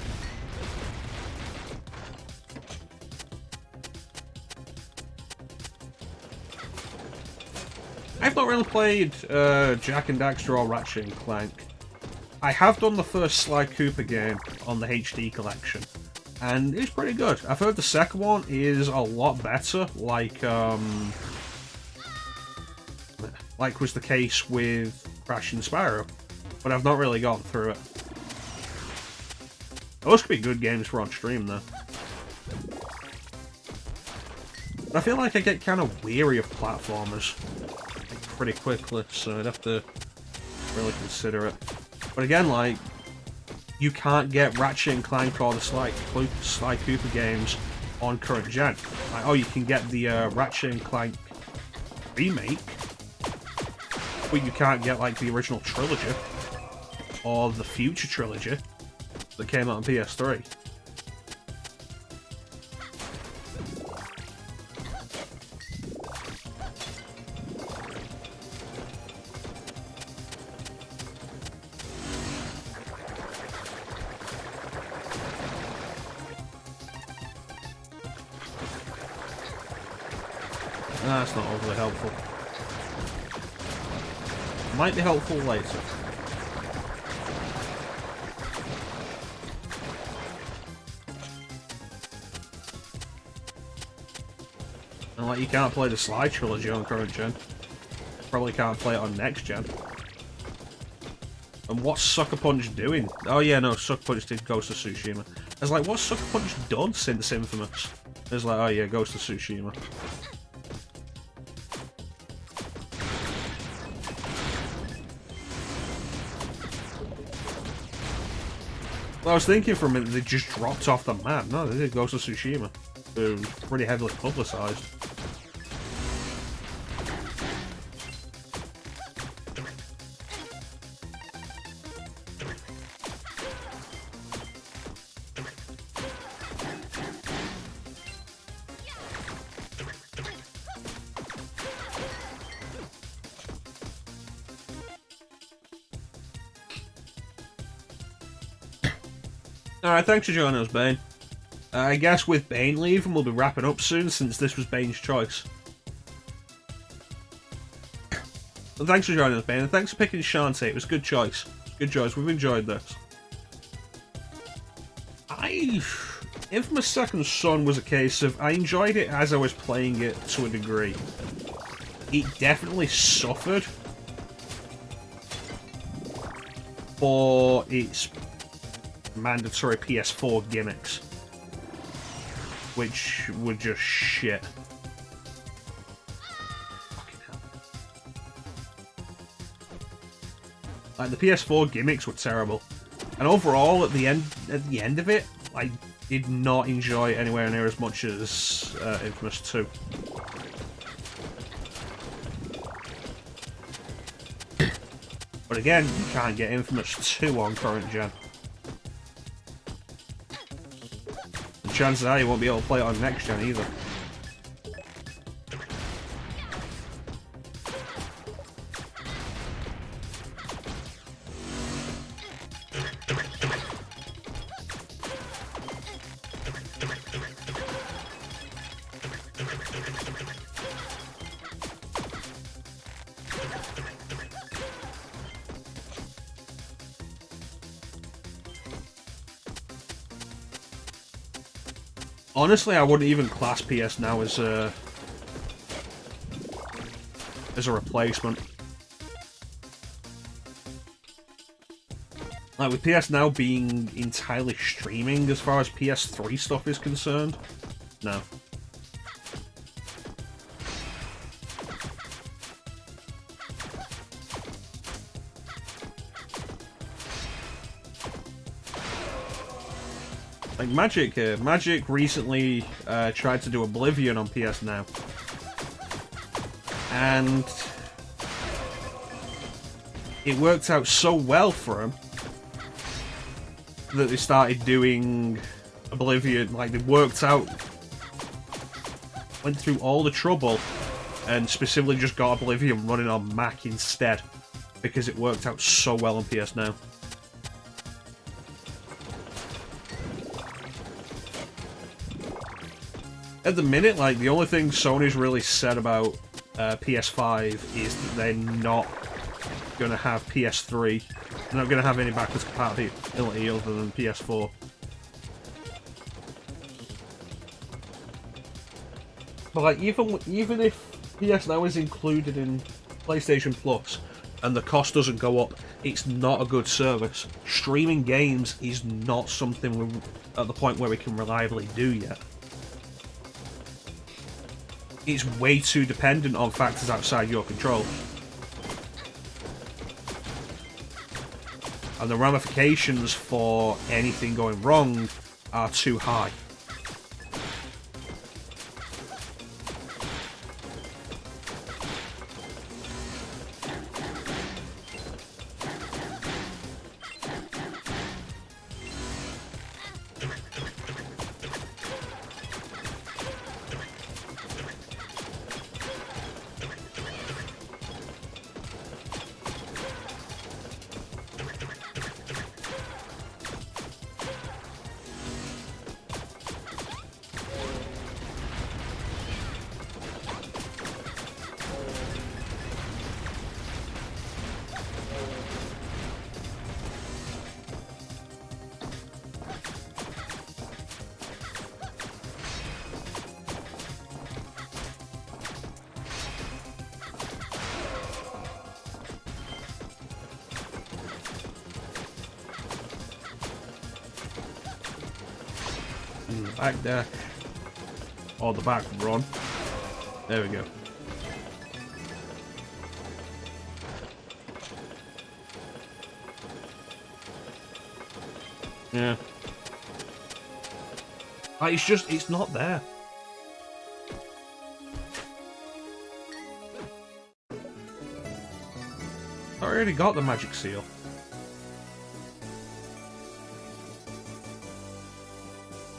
I've not really played Jak and Daxter or Ratchet and Clank. I have done the first Sly Cooper game on the HD collection, and it's pretty good. I've heard the second one is a lot better, like was the case with Crash and Spyro, but I've not really gotten through it. Those could be good games for on stream, though. But I feel like I get kind of weary of platformers pretty quickly, so I'd have to really consider it. But again, like, you can't get Ratchet and Clank or the Sly Cooper games on current gen. Like, oh, you can get the Ratchet and Clank remake, but you can't get, like, the original trilogy or the future trilogy that came out on PS3. That's not overly helpful. Might be helpful later. And like, you can't play the Sly trilogy on current gen. Probably can't play it on next gen. And what's Sucker Punch doing? Oh yeah, no, Sucker Punch did Ghost of Tsushima. I was like, what's Sucker Punch done since Infamous? It was like, oh yeah, Ghost of Tsushima. Well, I was thinking for a minute they just dropped off the map. No, they did Ghost of Tsushima. It was pretty heavily publicised. Alright, thanks for joining us, Bane. I guess with Bane leaving, we'll be wrapping up soon, since this was Bane's choice. But thanks for joining us, Bane, and thanks for picking Shantae. It was a good choice. Good choice. We've enjoyed this. Infamous Second Son was a case of, I enjoyed it as I was playing it to a degree. It definitely suffered for its mandatory PS4 gimmicks, which were just shit. Fucking hell. Like, the PS4 gimmicks were terrible, and overall, at the end of it, I did not enjoy it anywhere near as much as Infamous 2. But again, you can't get Infamous 2 on current gen. Chances are you won't be able to play it on next gen either. Honestly, I wouldn't even class PS Now as a replacement. Like, with PS Now being entirely streaming as far as PS3 stuff is concerned, no. Like Magic recently tried to do Oblivion on PS Now, and it worked out so well for them that they started doing Oblivion. Like, they went through all the trouble, and specifically just got Oblivion running on Mac instead, because it worked out so well on PS Now. At the minute, like, the only thing Sony's really said about PS5 is that they're not going to have PS3. They're not going to have any backwards compatibility other than PS4. But, like, even if PS Now is included in PlayStation Plus and the cost doesn't go up, it's not a good service. Streaming games is not something we're at the point where we can reliably do yet. It's way too dependent on factors outside your control. And the ramifications for anything going wrong are too high. back dash. Or the back run. There we go. Yeah. Like, it's not there. I already got the magic seal.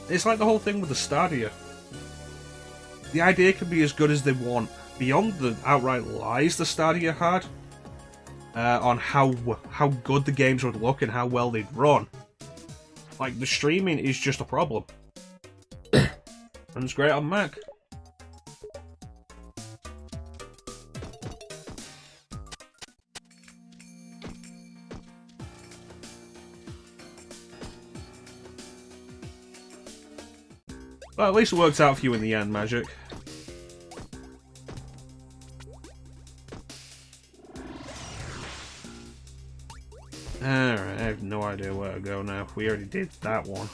It's like the whole thing with the Stadia. The idea can be as good as they want. Beyond the outright lies the Stadia had on how good the games would look and how well they'd run. Like, the streaming is just a problem. And it's great on Mac. Well, at least it works out for you in the end, Magic. Alright, I have no idea where to go now. We already did that one.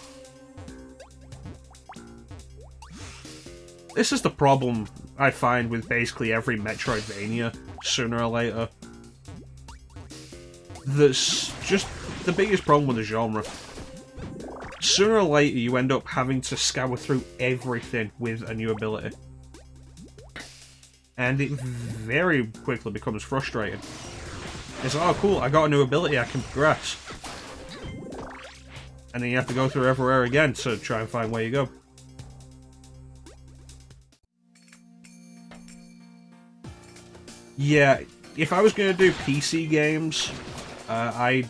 This is the problem I find with basically every Metroidvania, sooner or later. That's just the biggest problem with the genre. Sooner or later, you end up having to scour through everything with a new ability. And it very quickly becomes frustrating. It's like, oh cool, I got a new ability, I can progress. And then you have to go through everywhere again to try and find where you go. Yeah, if I was going to do PC games, I'd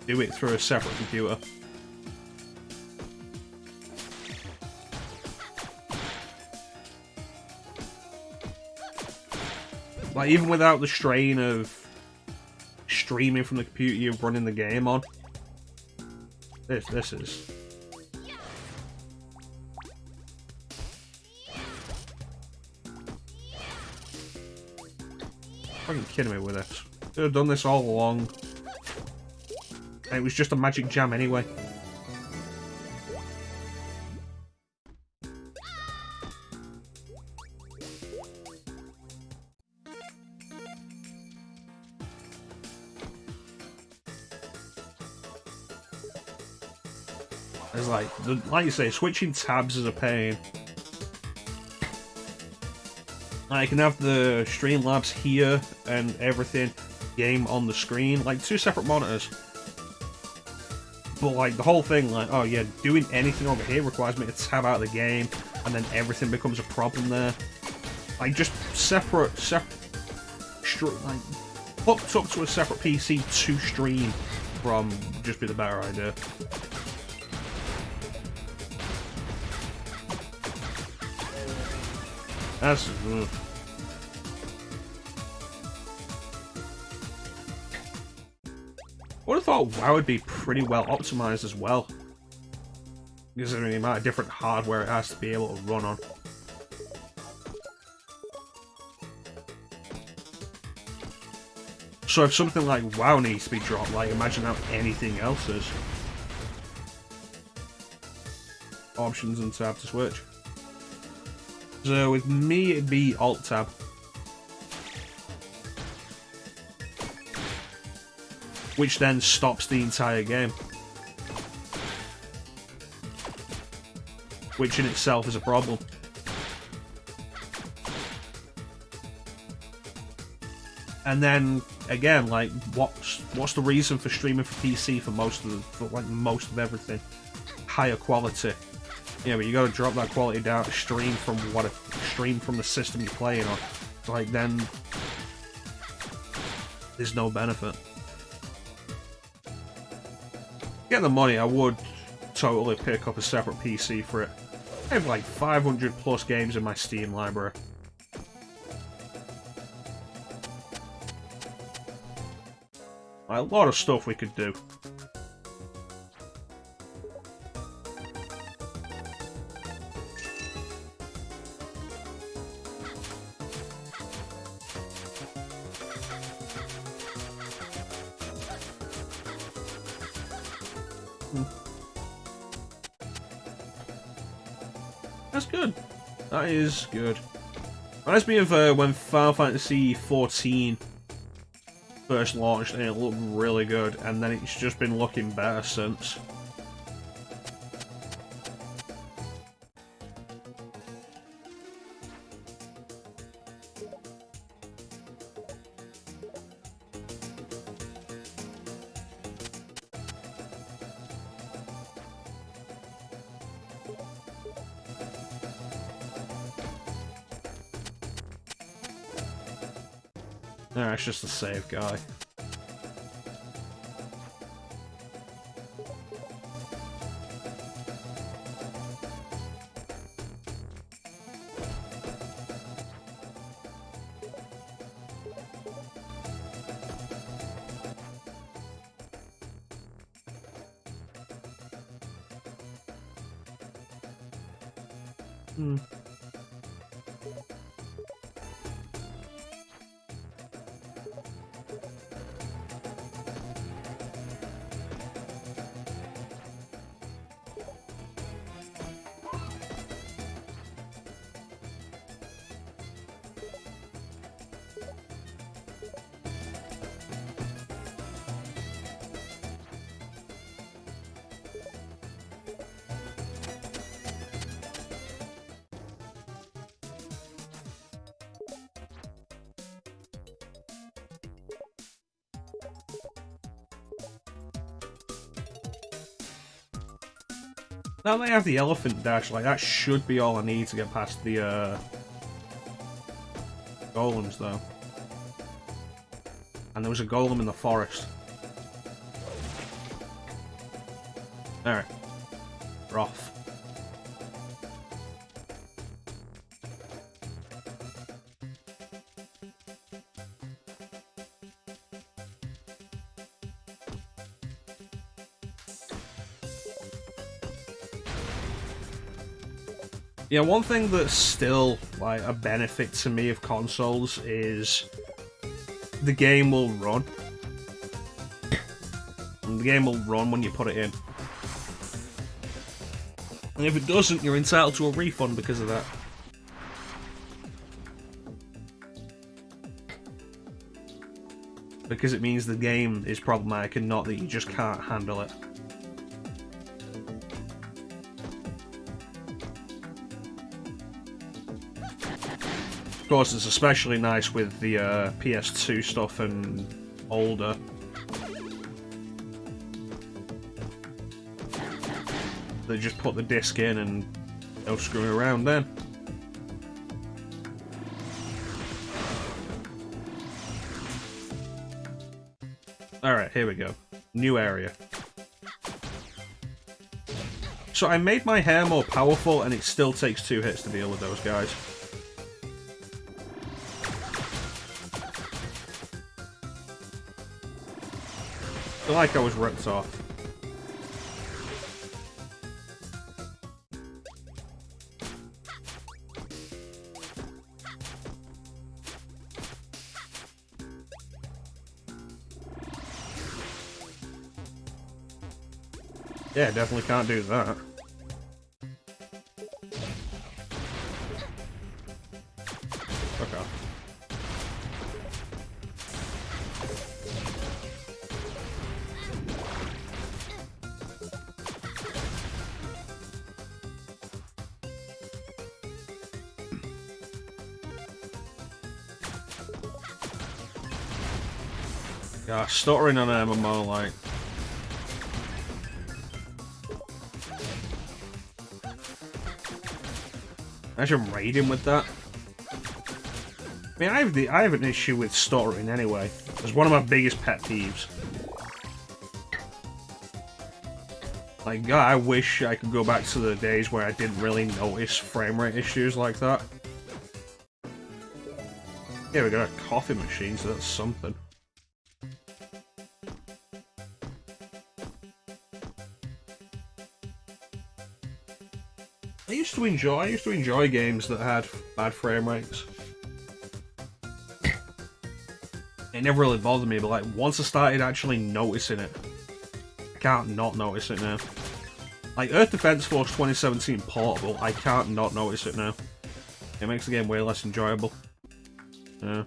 do it through a separate computer. Like, even without the strain of streaming from the computer you're running the game on. This is... Fucking kidding me with this. Could have done this all along. And it was just a magic jam anyway. It's like you say, switching tabs is a pain. I can have the Streamlabs here and everything, game on the screen, like 2 separate monitors. But like the whole thing, like, oh yeah, doing anything over here requires me to tab out of the game, and then everything becomes a problem there. Like just separate, like hooked up to a separate PC to stream from just be the better idea. That's... I would have thought WoW would be pretty well optimized as well, considering the amount of different hardware it has to be able to run on. So if something like WoW needs to be dropped, like imagine how anything else is. Options and tab to switch. So with me, it'd be Alt-Tab. Which then stops the entire game. Which in itself is a problem. And then, again, like, what's the reason for streaming for PC for most of everything? Higher quality. Yeah, but you gotta drop that quality down to stream from the system you're playing on. Like, then there's no benefit. Get the money, I would totally pick up a separate PC for it. I have like 500 plus games in my Steam library. Like, a lot of stuff we could do. That's good. That is good. Reminds me of when Final Fantasy XIV first launched and it looked really good, and then it's just been looking better since. Nah, it's just a save guy. Now they have the elephant dash, like that should be all I need to get past the golems though. And there was a golem in the forest. Alright. We're off. Yeah, one thing that's still like a benefit to me of consoles is the game will run. And the game will run when you put it in. And if it doesn't, you're entitled to a refund because of that. Because it means the game is problematic and not that you just can't handle it. Of course, it's especially nice with the PS2 stuff and older. They just put the disc in and no screwing around then. Alright, here we go. New area. So I made my hair more powerful and it still takes 2 hits to deal with those guys. I feel like I was ripped off. Yeah, definitely can't do that. Fuck off. Yeah, stuttering on an MMO, like... Imagine raiding with that. I mean, I have an issue with stuttering anyway. It's one of my biggest pet peeves. Like, God, I wish I could go back to the days where I didn't really notice frame rate issues like that. Yeah, we got a coffee machine, so that's something. I used to enjoy games that had bad frame rates. It never really bothered me, but like once I started actually noticing it, I can't not notice it now. Like, Earth Defense Force 2017 Portable, I can't not notice it now. It makes the game way less enjoyable. Yeah.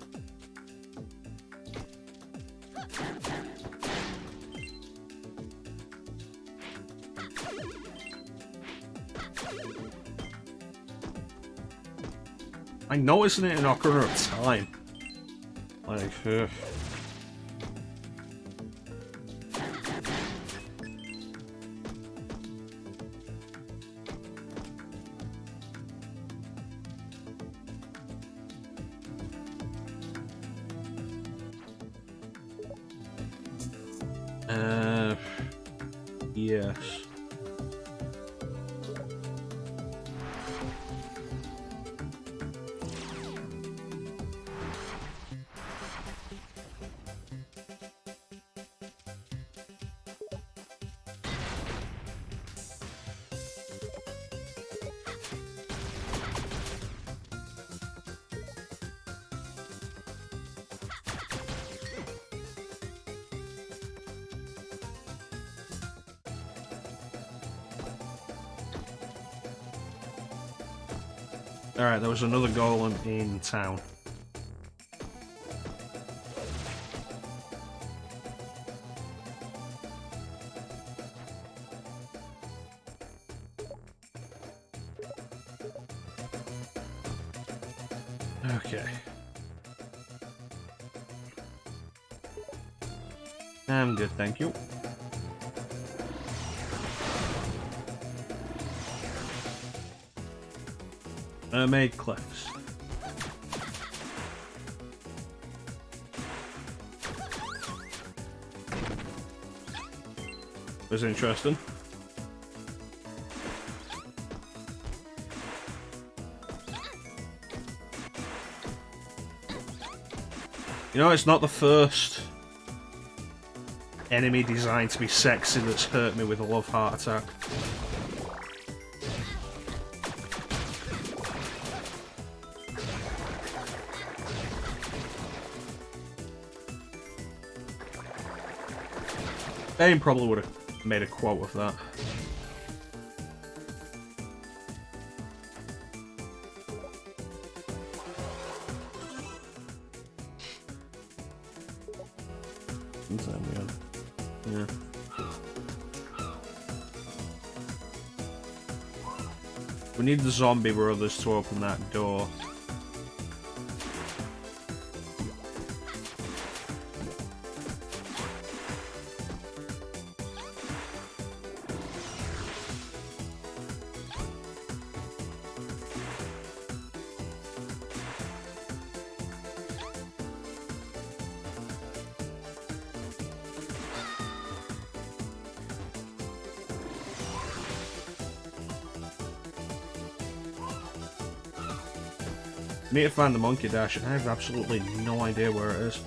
I'm noticing it in Ocarina of Time. Like, yes. Alright, there was another golem in town. Okay. I'm good, thank you. Mermaid cliffs. Was interesting. You know, it's not the first enemy designed to be sexy that's hurt me with a love heart attack. Bane probably would have made a quote of that. Yeah. We need the zombie brothers to open that door. I need to find the monkey dash. I have absolutely no idea where it is.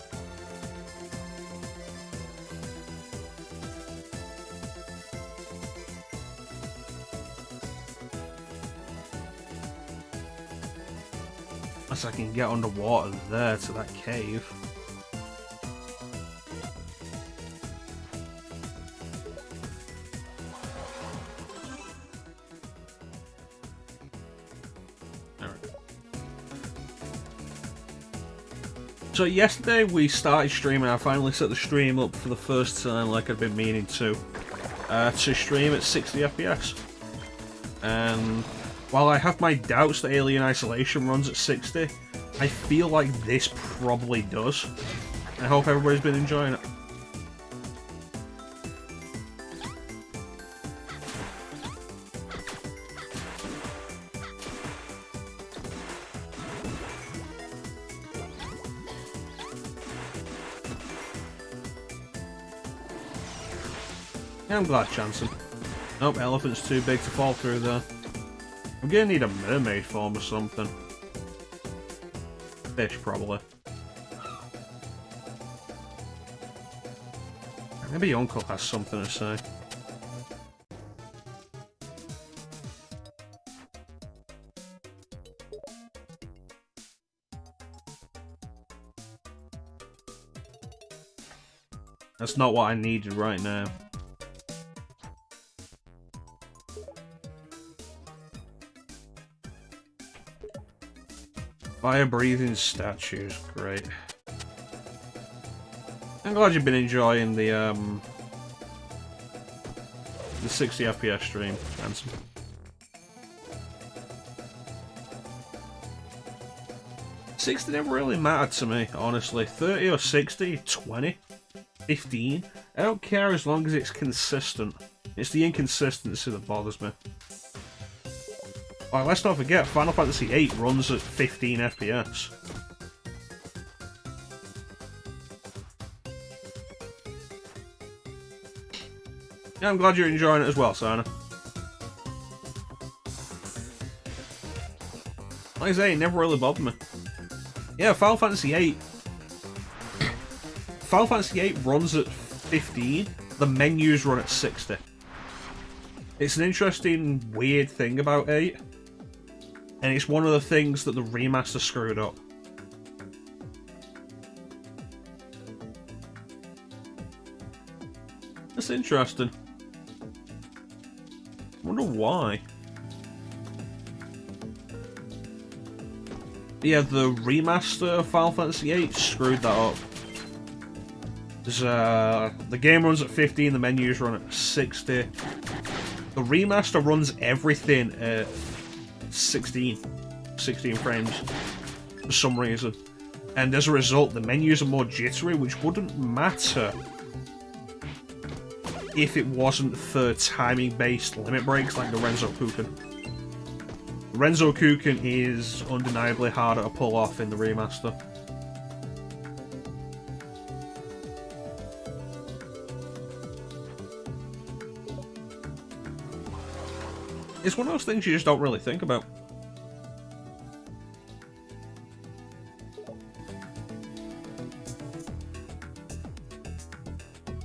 Unless I can get underwater there to that cave. So yesterday we started streaming. I finally set the stream up for the first time, like I've been meaning to stream at 60 FPS. And while I have my doubts that Alien Isolation runs at 60, I feel like this probably does. I hope everybody's been enjoying it. Yeah, I'm glad, Chanson. Nope, elephant's too big to fall through there. I'm gonna need a mermaid form or something. Fish, probably. Maybe Uncle has something to say. That's not what I needed right now. Fire-breathing statues, great. I'm glad you've been enjoying the 60 FPS stream, Hanson. 60 never really mattered to me, honestly. 30 or 60, 20, 15. I don't care as long as it's consistent. It's the inconsistency that bothers me. Oh, let's not forget, Final Fantasy VIII runs at 15 FPS. Yeah, I'm glad you're enjoying it as well, Sana. Like I say, it never really bothered me. Yeah, Final Fantasy VIII runs at 15. The menus run at 60. It's an interesting, weird thing about 8. And it's one of the things that the remaster screwed up. That's interesting. I wonder why. Yeah, the remaster of Final Fantasy VIII screwed that up. The game runs at 15, the menus run at 60. The remaster runs everything at 16 frames for some reason. And as a result, the menus are more jittery, which wouldn't matter if it wasn't for timing-based limit breaks like the Renzo Kuken. Renzo Kuken is undeniably harder to pull off in the remaster. It's one of those things you just don't really think about.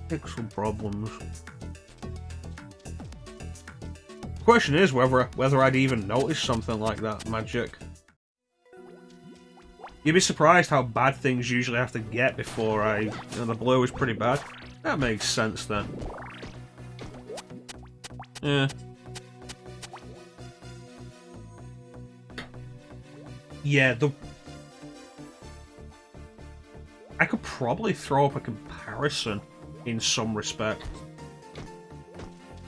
Pixel problems. The question is whether I'd even notice something like that magic. You'd be surprised how bad things usually have to get before the blue is pretty bad. That makes sense then. Yeah. Yeah, I could probably throw up a comparison in some respect.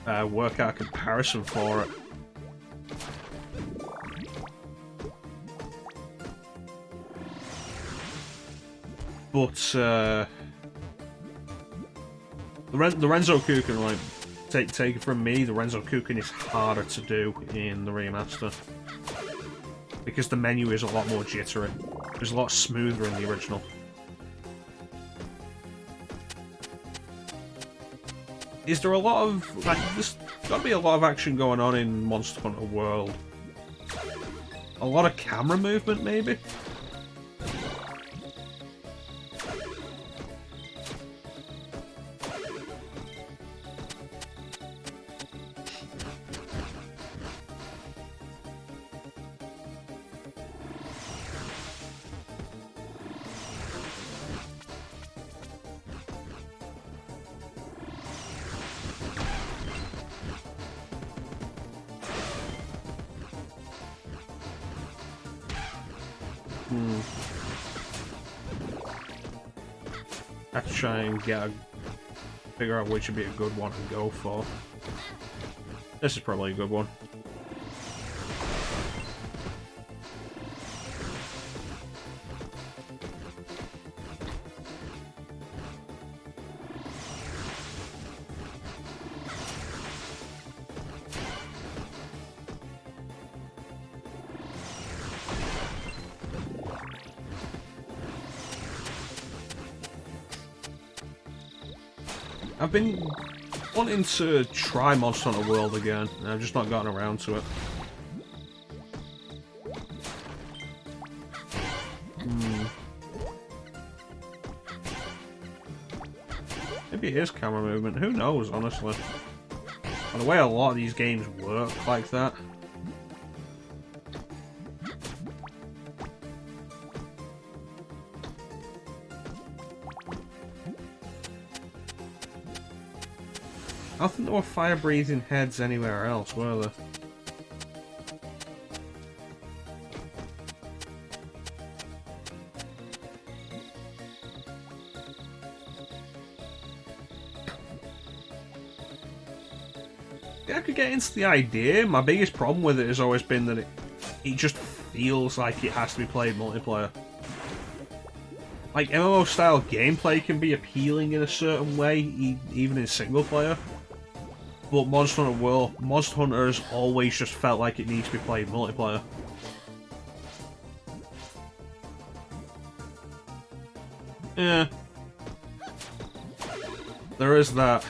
Work out a comparison for it. But the Renzo Kuken, like, take it from me, the Renzo Kuken is harder to do in the remaster. Because the menu is a lot more jittery. It's a lot smoother in the original. Is there a lot of, like, there's gotta be a lot of action going on in Monster Hunter World. A lot of camera movement, maybe? I have to try and figure out which would be a good one to go for. This is probably a good one. I've been wanting to try Monster Hunter World again, and I've just not gotten around to it. Maybe it is camera movement, who knows, honestly. By the way a lot of these games work like that. I don't think there were fire-breathing heads anywhere else, were there? Yeah, I could get into the idea. My biggest problem with it has always been that it just feels like it has to be played multiplayer. Like, MMO-style gameplay can be appealing in a certain way, even in single-player. But Monster Hunter has always just felt like it needs to be played multiplayer. Yeah. There is that.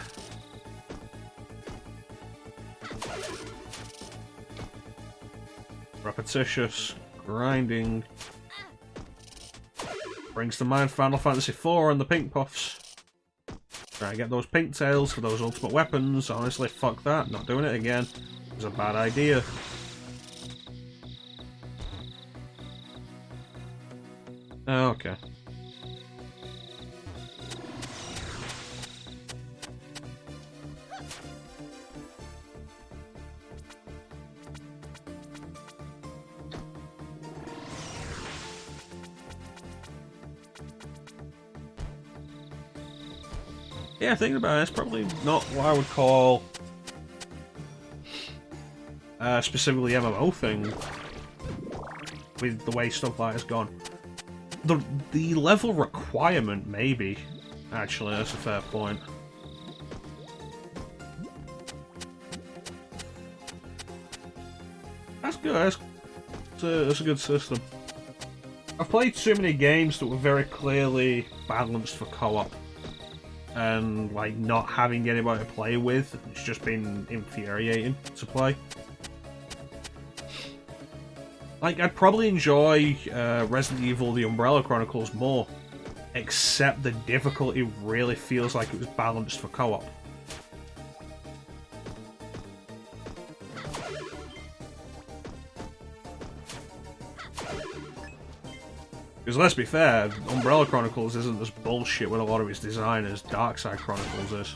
Repetitious, grinding. Brings to mind Final Fantasy IV and the Pink Puffs. Try to get those pink tails for those ultimate weapons. Honestly, fuck that. Not doing it again. It was a bad idea. Okay. Yeah, thinking about it, it's probably not what I would call specifically MMO thing with the way stuff like has gone. The level requirement, maybe. Actually, that's a fair point. That's good. That's a good system. I've played too many games that were very clearly balanced for co-op. And, like, not having anybody to play with, it's just been infuriating to play. Like, I'd probably enjoy Resident Evil The Umbrella Chronicles more, except the difficulty really feels like it was balanced for co-op. Because let's be fair, Umbrella Chronicles isn't as bullshit with a lot of its design as Darkside Chronicles is.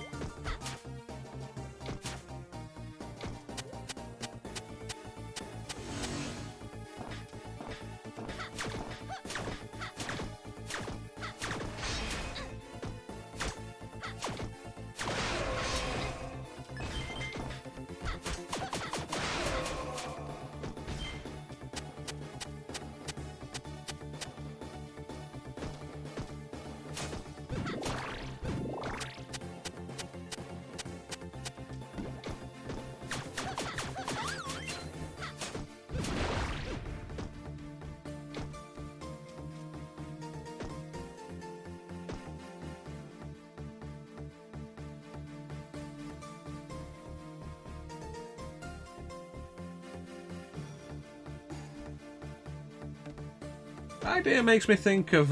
The idea makes me think of,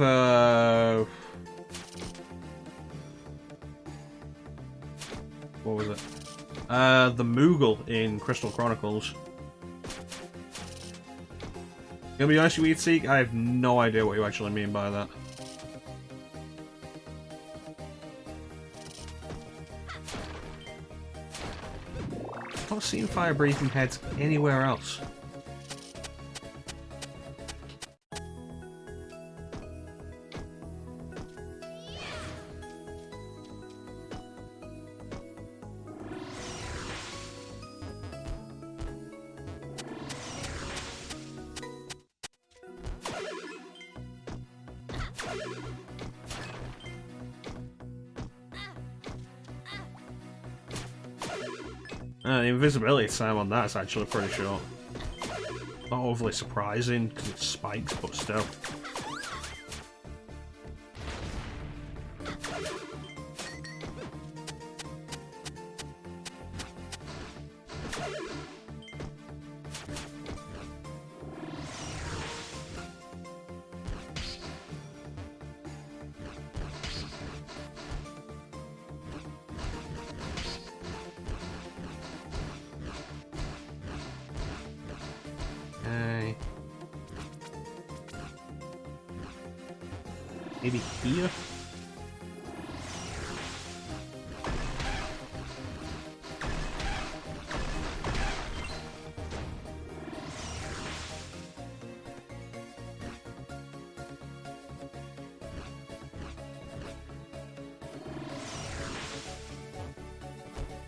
what was it? The Moogle in Crystal Chronicles. Gonna be honest with you, Seek, I have no idea what you actually mean by that. I've not seen fire-breathing heads anywhere else. The invisibility time on that's actually pretty short. Not overly surprising because it spikes, but still. Maybe here?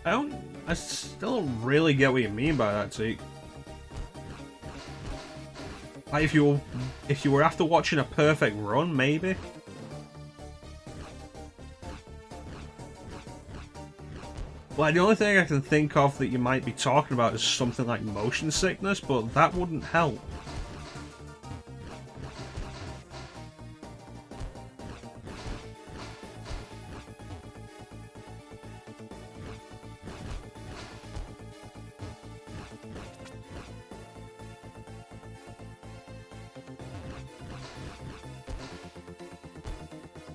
I don't I still don't really get what you mean by that, Zeke. Like, if you were after watching a perfect run, maybe. Like, the only thing I can think of that you might be talking about is something like motion sickness, but that wouldn't help.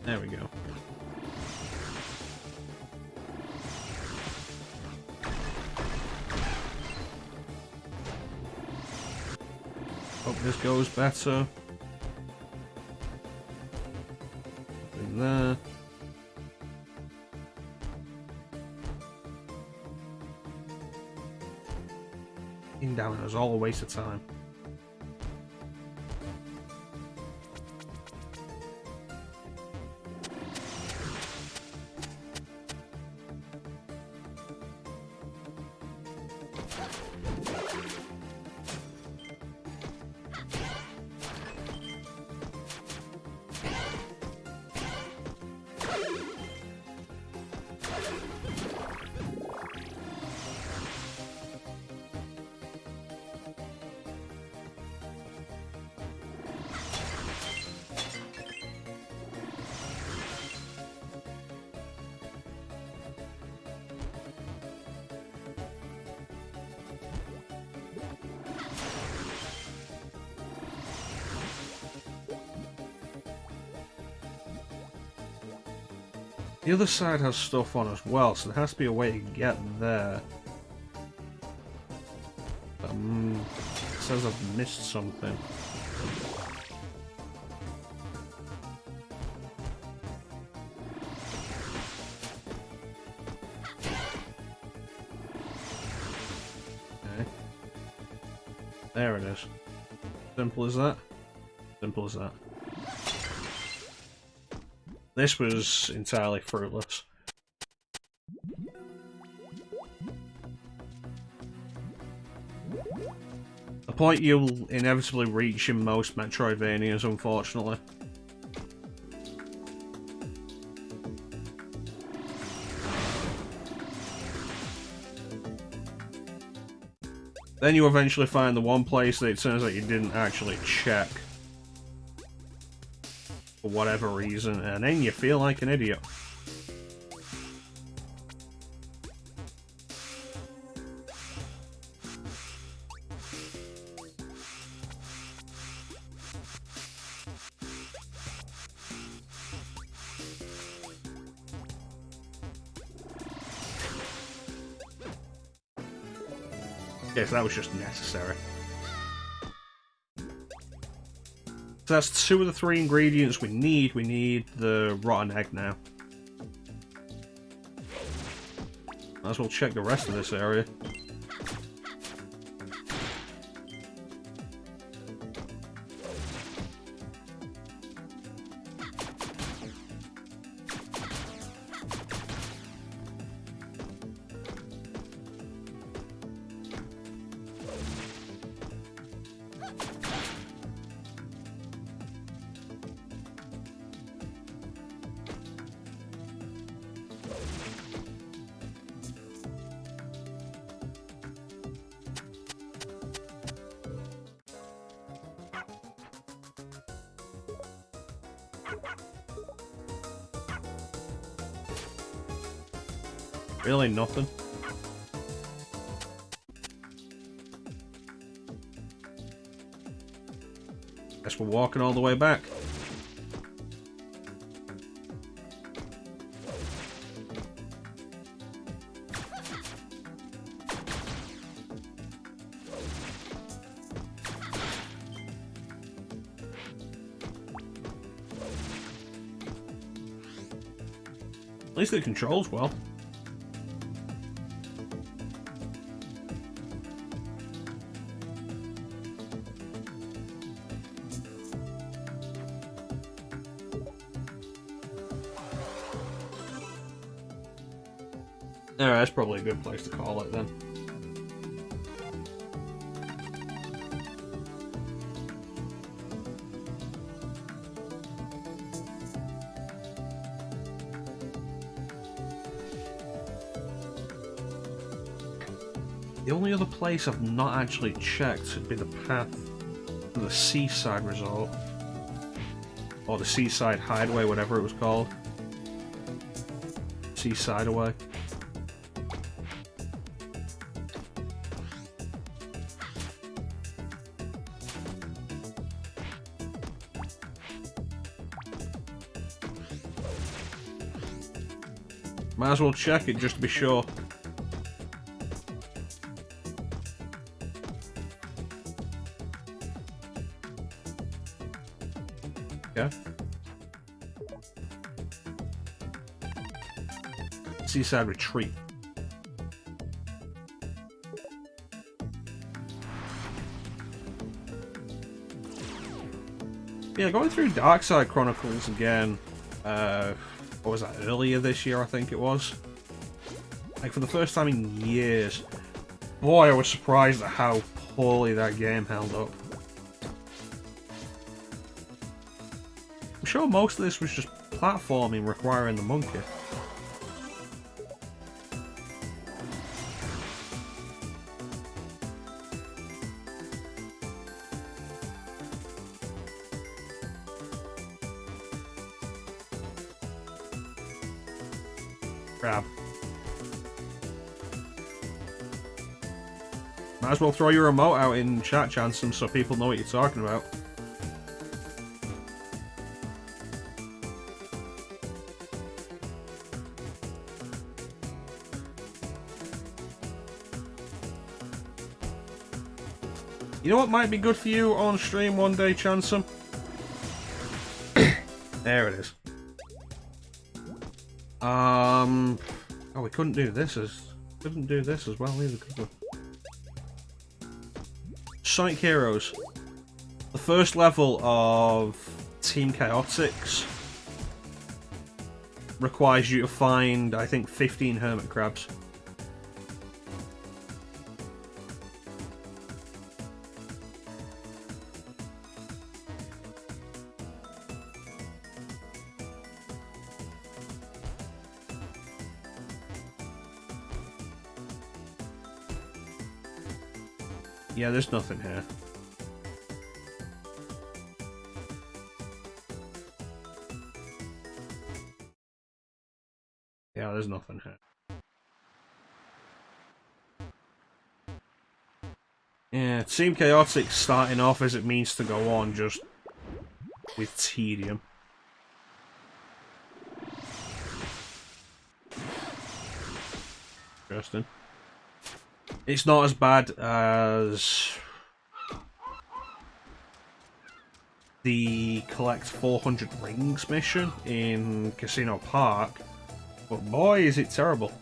There we go. Hope this goes better. In there. Being down was all a waste of time. The other side has stuff on as well, so there has to be a way to get there. It says I've missed something. Okay. There it is. Simple as that. Simple as that. This was entirely fruitless. A point you'll inevitably reach in most Metroidvanias, unfortunately. Then you eventually find the one place that it turns out you didn't actually check. For whatever reason, and then you feel like an idiot. Yes, that was just necessary. So that's 2 of the 3 ingredients we need. We need the rotten egg now. Might as well check the rest of this area. Really nothing. Guess we're walking all the way back. At least the controls well. Alright, that's probably a good place to call it then. The only other place I've not actually checked would be the path to the Seaside Resort. Or the Seaside Hideaway, whatever it was called. Seaside Away. Might as well check it just to be sure. Yeah. Seaside Retreat. Yeah, going through Darkside Chronicles again. What was that? Earlier this year, I think it was. Like for the first time in years. Boy, I was surprised at how poorly that game held up. I'm sure most of this was just platforming requiring the monkey. Crap. Might as well throw your remote out in chat, Chanson, so people know what you're talking about. You know what might be good for you on stream one day, Chanson? There it is. Oh, we couldn't do this as well either, could we? Sonic Heroes. The first level of Team Chaotix requires you to find, I think, 15 hermit crabs. Yeah, there's nothing here. Yeah, there's nothing here. Yeah, Team Chaotix starting off as it means to go on, just with tedium. Interesting. It's not as bad as the collect 400 rings mission in Casino Park, but boy is it terrible.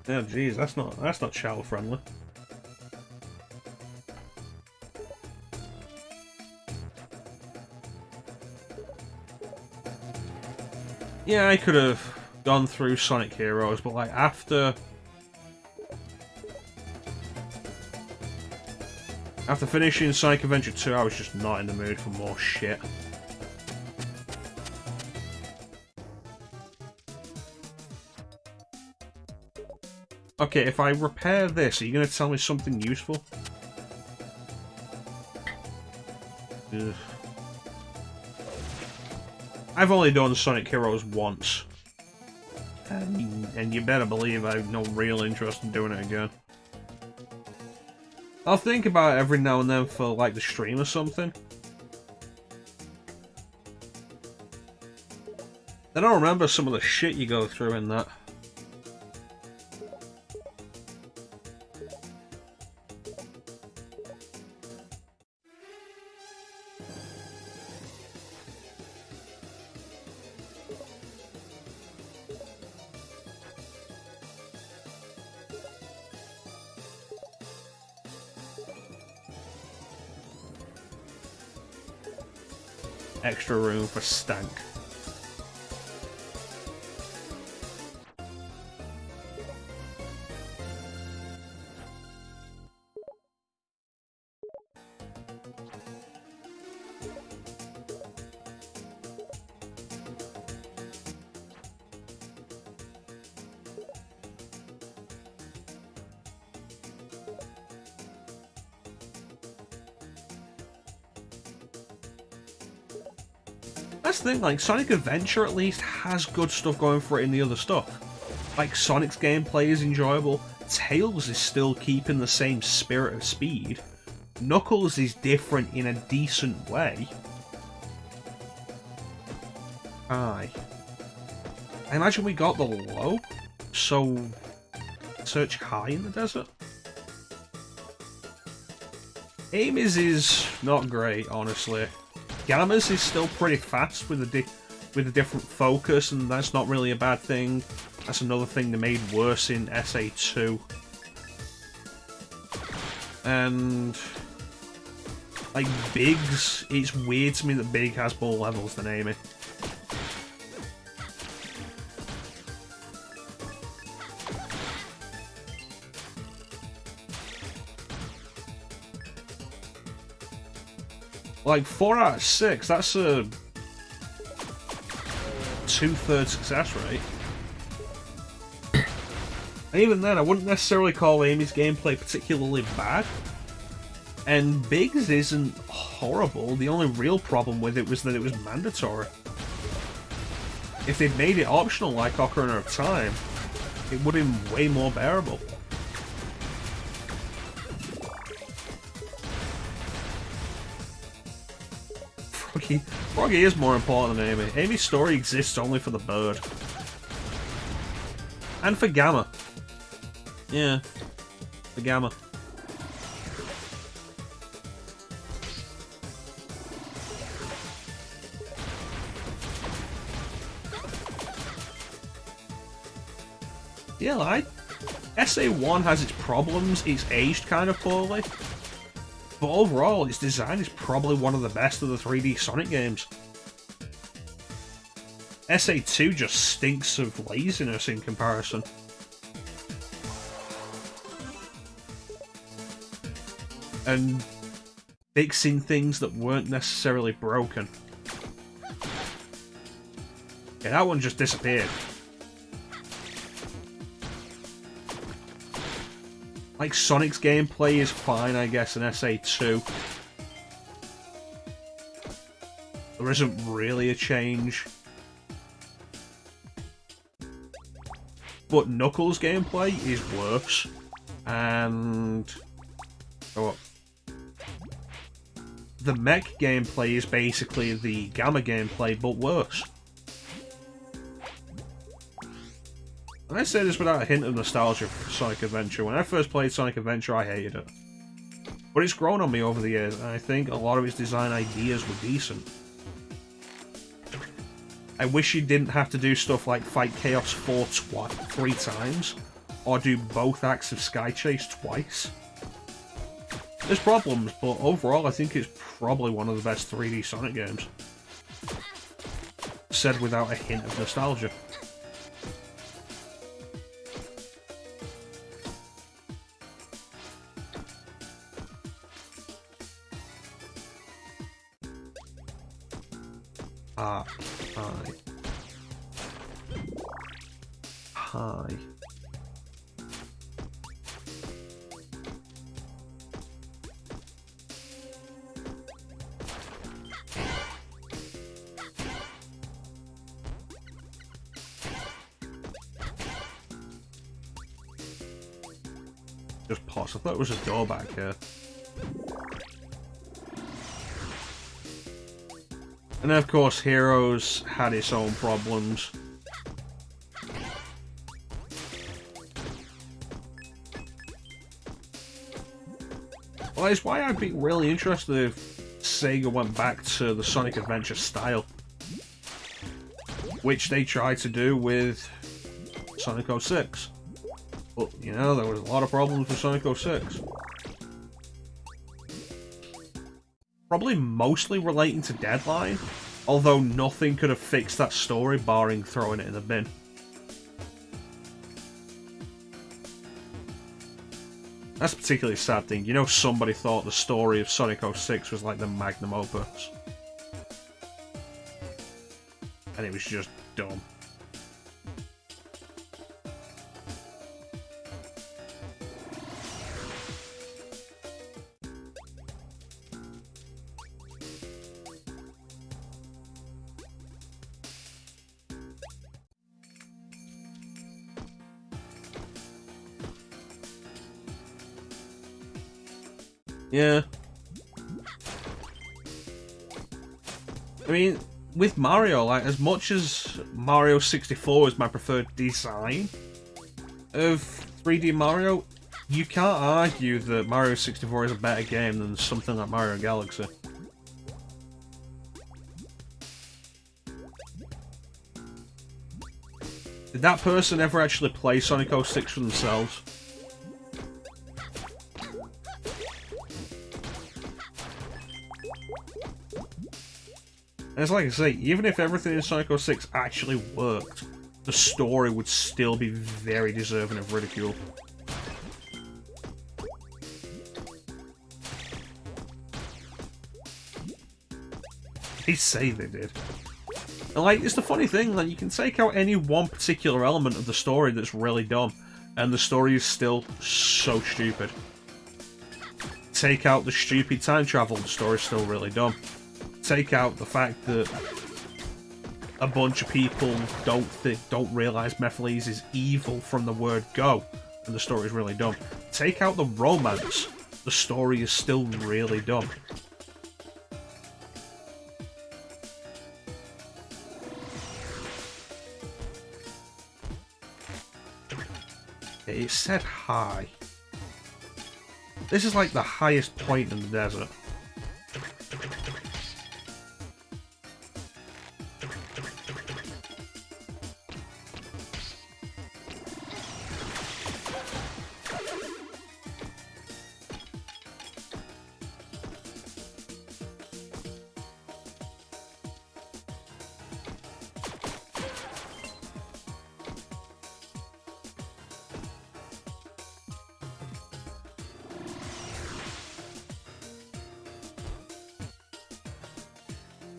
Oh jeez, that's not child friendly. Yeah, I could have gone through Sonic Heroes, but like after finishing Sonic Adventure 2, I was just not in the mood for more shit. Okay, if I repair this, are you going to tell me something useful? Ugh. I've only done Sonic Heroes once. And you better believe I have no real interest in doing it again. I'll think about it every now and then for like the stream or something. I don't remember some of the shit you go through in that. extra room for stank. That's the thing, like, Sonic Adventure at least has good stuff going for it in the other stuff. Like, Sonic's gameplay is enjoyable, Tails is still keeping the same spirit of speed, Knuckles is different in a decent way. Aye. I imagine we got the low, so search high in the desert. Amy's is not great, honestly. Gamma's is still pretty fast with a different focus, and that's not really a bad thing. That's another thing they made worse in SA2. And like Biggs, it's weird to me that Big has more levels than Amy. Like 4 out of 6, that's a 2/3 success rate. And even then, I wouldn't necessarily call Amy's gameplay particularly bad. And Biggs isn't horrible, the only real problem with it was that it was mandatory. If they'd made it optional like Ocarina of Time, it would have been way more bearable. Froggy is more important than Amy. Amy's story exists only for the bird. And for Gamma. Yeah, for Gamma. Yeah, like, SA1 has its problems, it's aged kind of poorly. But overall, its design is probably one of the best of the 3D Sonic games. SA2 just stinks of laziness in comparison. And fixing things that weren't necessarily broken. Yeah, that one just disappeared. Like, Sonic's gameplay is fine, I guess, in SA2. There isn't really a change. But Knuckles' gameplay is worse. And... oh, the mech gameplay is basically the Gamma gameplay, but worse. And I say this without a hint of nostalgia for Sonic Adventure. When I first played Sonic Adventure, I hated it. But it's grown on me over the years, and I think a lot of its design ideas were decent. I wish you didn't have to do stuff like fight Chaos 4 3 times, or do both acts of Sky Chase twice. There's problems, but overall I think it's probably one of the best 3D Sonic games. Said without a hint of nostalgia. Hi. Just pause. I thought it was a door back here. And then, of course, Heroes had its own problems. Well, it's why I'd be really interested if Sega went back to the Sonic Adventure style. Which they tried to do with Sonic 06. But, you know, there was a lot of problems with Sonic 06. Probably mostly relating to deadline, Although nothing could have fixed that story barring throwing it in the bin. That's a particularly sad thing. You know, somebody thought the story of Sonic 06 was like the magnum opus. And it was just dumb. Yeah. I mean, with Mario, like, as much as Mario 64 is my preferred design of 3D Mario, you can't argue that Mario 64 is a better game than something like Mario Galaxy. Did that person ever actually play Sonic 06 for themselves? And it's like I say, even if everything in Sonic 06 actually worked, the story would still be very deserving of ridicule. They say they did. And like, it's the funny thing, like, you can take out any one particular element of the story that's really dumb, and the story is still so stupid. Take out the stupid time travel, the story's still really dumb. Take out the fact that a bunch of people don't realise Methyles is evil from the word go, and the story is really dumb. Take out the romance, the story is still really dumb. It said high. This is like the highest point in the desert.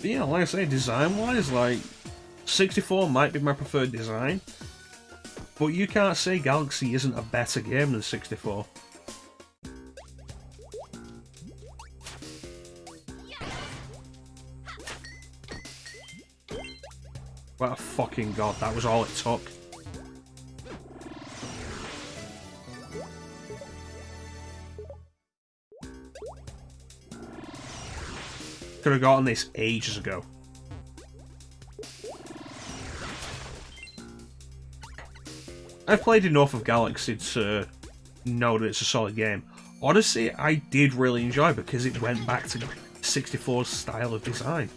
But yeah, like I say, design-wise, like, 64 might be my preferred design, but you can't say Galaxy isn't a better game than 64. What a fucking god, that was all it took. Could have gotten this ages ago. I've played enough of Galaxy to know that it's a solid game. Odyssey I did really enjoy because it went back to 64's style of design.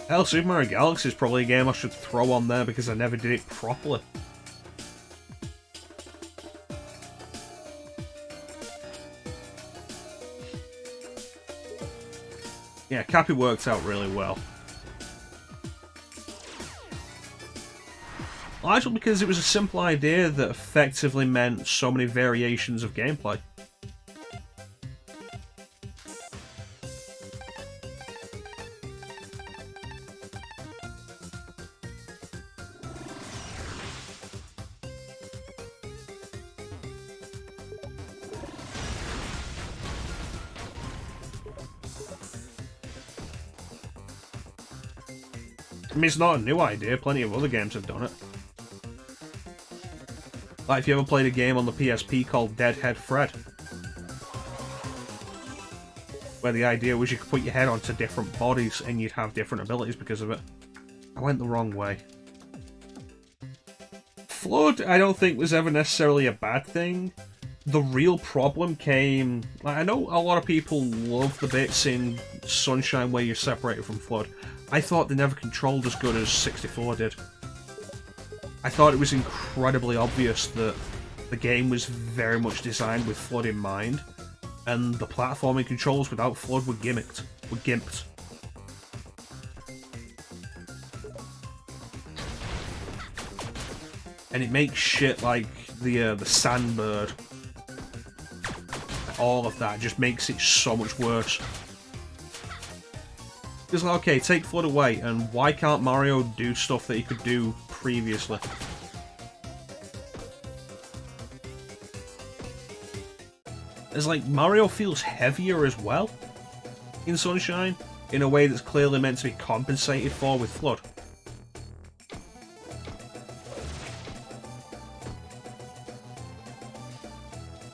Hell, Super Mario Galaxy is probably a game I should throw on there because I never did it properly. Yeah, Cappy worked out really well. Largely because it was a simple idea that effectively meant so many variations of gameplay. I mean, it's not a new idea, plenty of other games have done it. Like if you ever played a game on the PSP called Deadhead Fred, where the idea was you could put your head onto different bodies and you'd have different abilities because of it. I went the wrong way. Flood, I don't think was ever necessarily a bad thing. The real problem came... Like, I know a lot of people love the bits in Sunshine where you're separated from Flood. I thought they never controlled as good as 64 did. I thought it was incredibly obvious that the game was very much designed with FLUDD in mind, and the platforming controls without FLUDD were gimped. And it makes shit like the sandbird, all of that just makes it so much worse. It's like, okay, take FLUDD away, and why can't Mario do stuff that he could do previously? It's like Mario feels heavier as well in Sunshine, in a way that's clearly meant to be compensated for with FLUDD.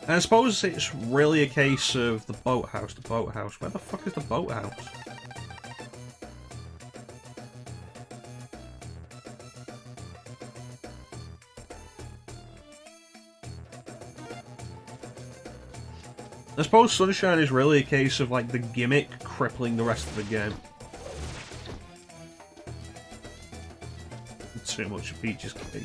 And I suppose it's really a case of the boathouse. The boathouse. Where the fuck is the boathouse? I suppose Sunshine is really a case of like the gimmick crippling the rest of the game. Too much of Peach's cake.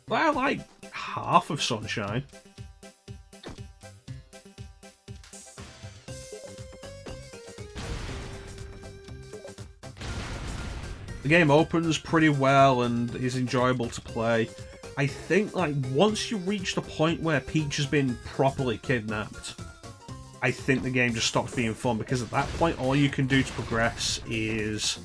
But I like half of Sunshine. The game opens pretty well and is enjoyable to play. I think, like, once you reach the point where Peach has been properly kidnapped, I think the game just stops being fun, because at that point all you can do to progress is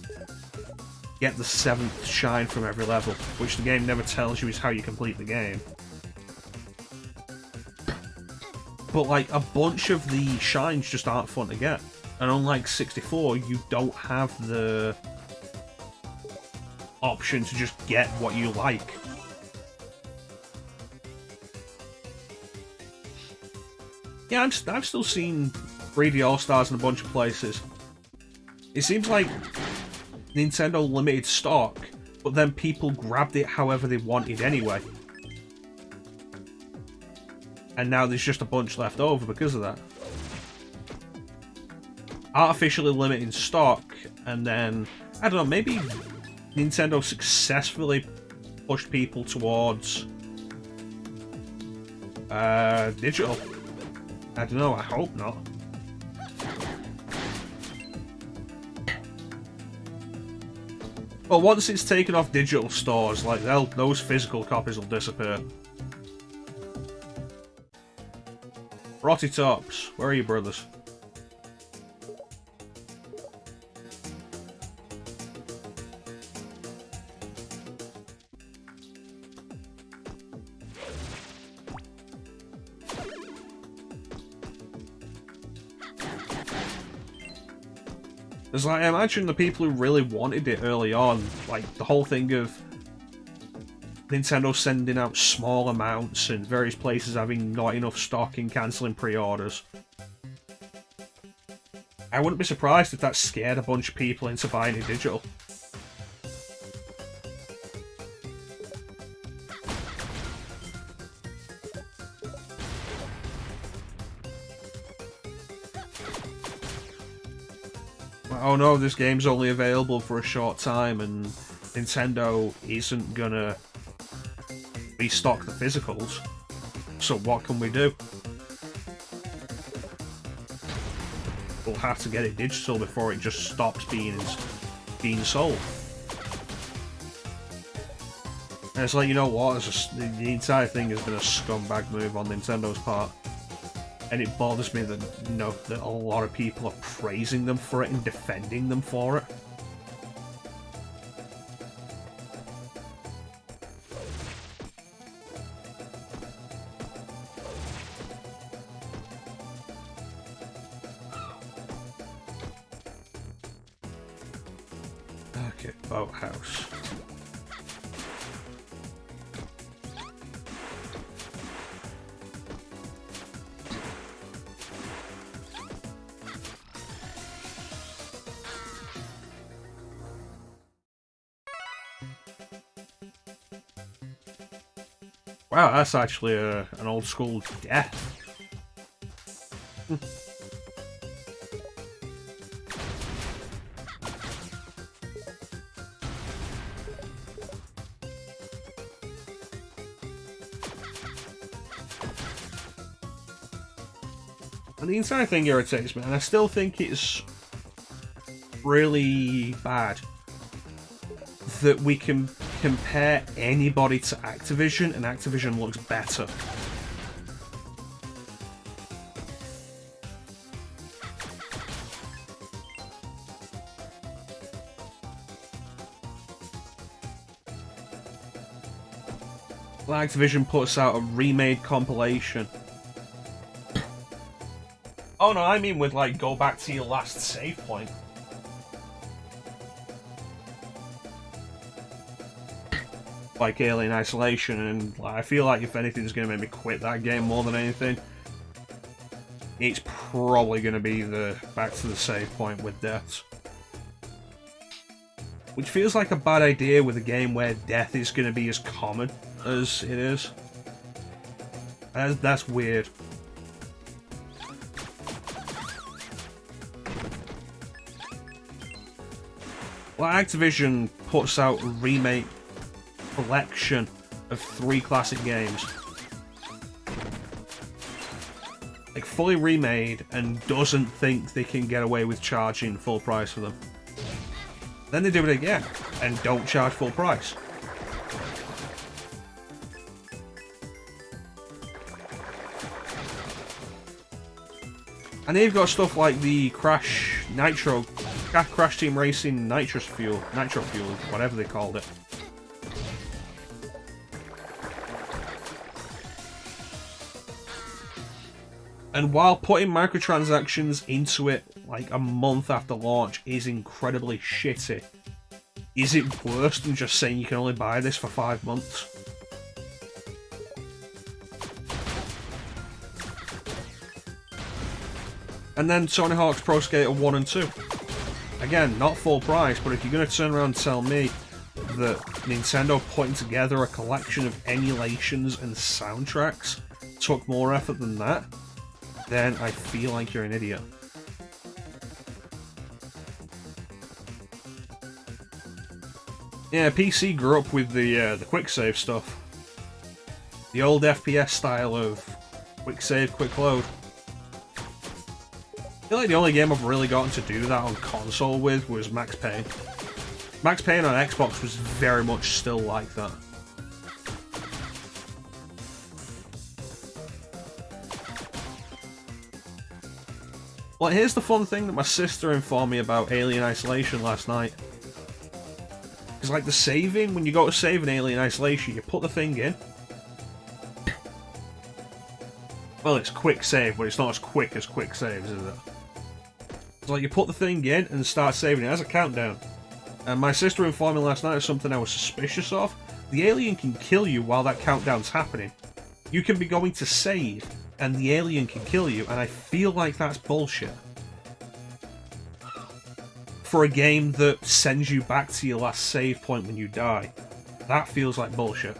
get the 7th shine from every level, which the game never tells you is how you complete the game. But, like, a bunch of the shines just aren't fun to get. And unlike 64, you don't have the option to just get what you like. Yeah, I've still seen 3D All-Stars in a bunch of places. It seems like Nintendo limited stock, but then people grabbed it however they wanted anyway. And now there's just a bunch left over because of that. Artificially limiting stock, and then, I don't know, maybe Nintendo successfully pushed people towards digital. I don't know, I hope not. But once it's taken off digital stores, like, those physical copies will disappear. Rotty Tops, where are you, brothers? Because, like, I imagine the people who really wanted it early on, like, the whole thing of Nintendo sending out small amounts and various places having not enough stock and cancelling pre-orders. I wouldn't be surprised if that scared a bunch of people into buying it digital. Oh no, this game's only available for a short time and Nintendo isn't gonna restock the physicals, so what can we do? We'll have to get it digital before it just stops being sold. And it's like, you know what, it's just, the entire thing has been a scumbag move on Nintendo's part. And it bothers me that, you know, that a lot of people are praising them for it and defending them for it. Okay, boathouse. Wow, that's actually an old school death. And the entire thing irritates me, and I still think it's really bad that we can compare anybody to Activision, and Activision looks better. Activision puts out a remade compilation. Oh no, I mean with like go back to your last save point. Like Alien Isolation, and I feel like if anything's going to make me quit that game more than anything, it's probably going to be the back to the save point with deaths. Which feels like a bad idea with a game where death is going to be as common as it is. That's weird. Well, Activision puts out a remake collection of 3 classic games. Like, fully remade, and doesn't think they can get away with charging full price for them. Then they do it again, and don't charge full price. And they've got stuff like the Crash Team Racing Nitro Fuel, whatever they called it. And while putting microtransactions into it like a month after launch is incredibly shitty, is it worse than just saying you can only buy this for 5 months? And then Tony Hawk's Pro Skater 1 and 2. Again, not full price, but if you're going to turn around and tell me that Nintendo putting together a collection of emulations and soundtracks took more effort than that, then I feel like you're an idiot. Yeah, PC grew up with the quick save stuff. The old FPS style of quick save, quick load. I feel like the only game I've really gotten to do that on console with was Max Payne. Max Payne on Xbox was very much still like that. Well, here's the fun thing that my sister informed me about Alien Isolation last night. Because, like, the saving, when you go to save in Alien Isolation, you put the thing in. Well, it's quick save, but it's not as quick saves, is it? So, like, you put the thing in and start saving it. It has a countdown. And my sister informed me last night of something I was suspicious of. The alien can kill you while that countdown's happening. You can be going to save, and the alien can kill you, and I feel like that's bullshit. For a game that sends you back to your last save point when you die, that feels like bullshit.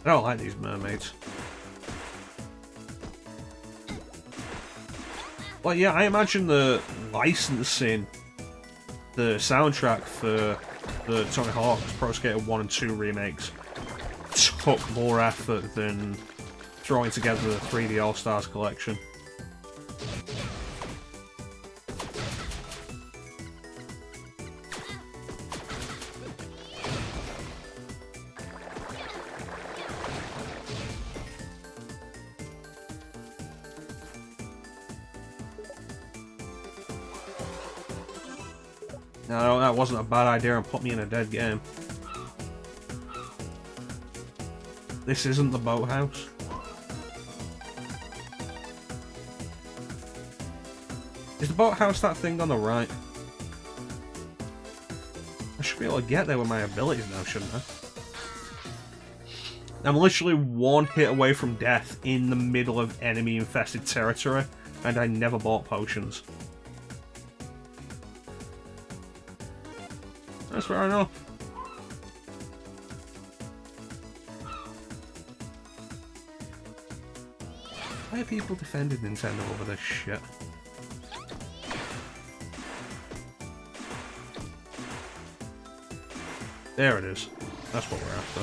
I don't like these mermaids. Well, yeah, I imagine the licensing the soundtrack for the Tony Hawk's Pro Skater 1 and 2 remakes took more effort than throwing together the 3D All-Stars collection. No, that wasn't a bad idea and put me in a dead game. This isn't the boathouse. Is the boathouse that thing on the right? I should be able to get there with my abilities now, shouldn't I? I'm literally one hit away from death in the middle of enemy-infested territory, and I never bought potions. That's fair enough. Why are people defending Nintendo over this shit? There it is. That's what we're after.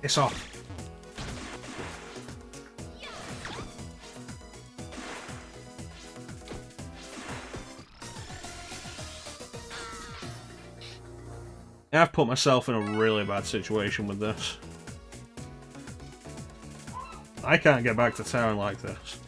It's off. I've put myself in a really bad situation with this. I can't get back to town like this.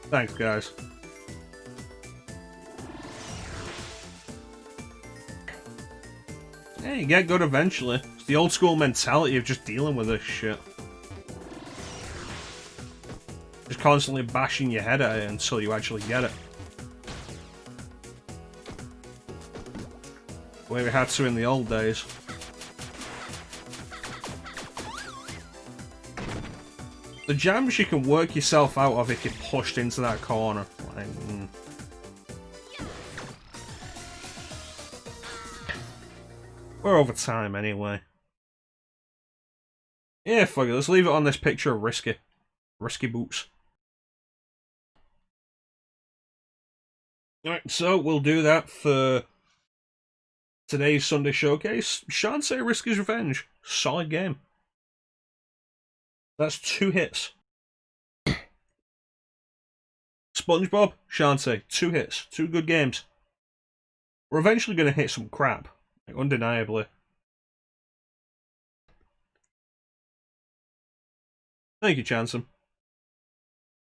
Thanks, guys. Yeah, you get good eventually. It's the old school mentality of just dealing with this shit. Just constantly bashing your head at it until you actually get it. The way we had to in the old days. The jams you can work yourself out of if you're pushed into that corner. Like, We're over time anyway. Yeah, fuck it. Let's leave it on this picture of Risky. Risky Boots. Alright, so we'll do that for today's Sunday showcase. Shantae Risky's Revenge. Solid game. That's 2 hits. SpongeBob, Shantae, 2 hits. 2 good games. We're eventually going to hit some crap. Like, undeniably. Thank you, Chansum.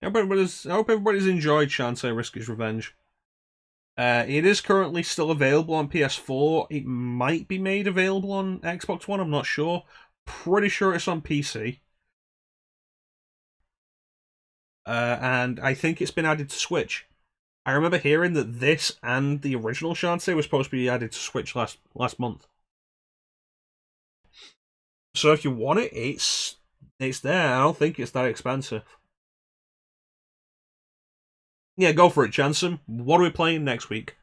I hope everybody's enjoyed Shantae Risky's Revenge. It is currently still available on PS4. It might be made available on Xbox One, I'm not sure. Pretty sure it's on PC. And I think it's been added to Switch. I remember hearing that this and the original Shantae was supposed to be added to Switch last month. So if you want it, it's there. I don't think it's that expensive. Yeah, go for it, Chansum. What are we playing next week?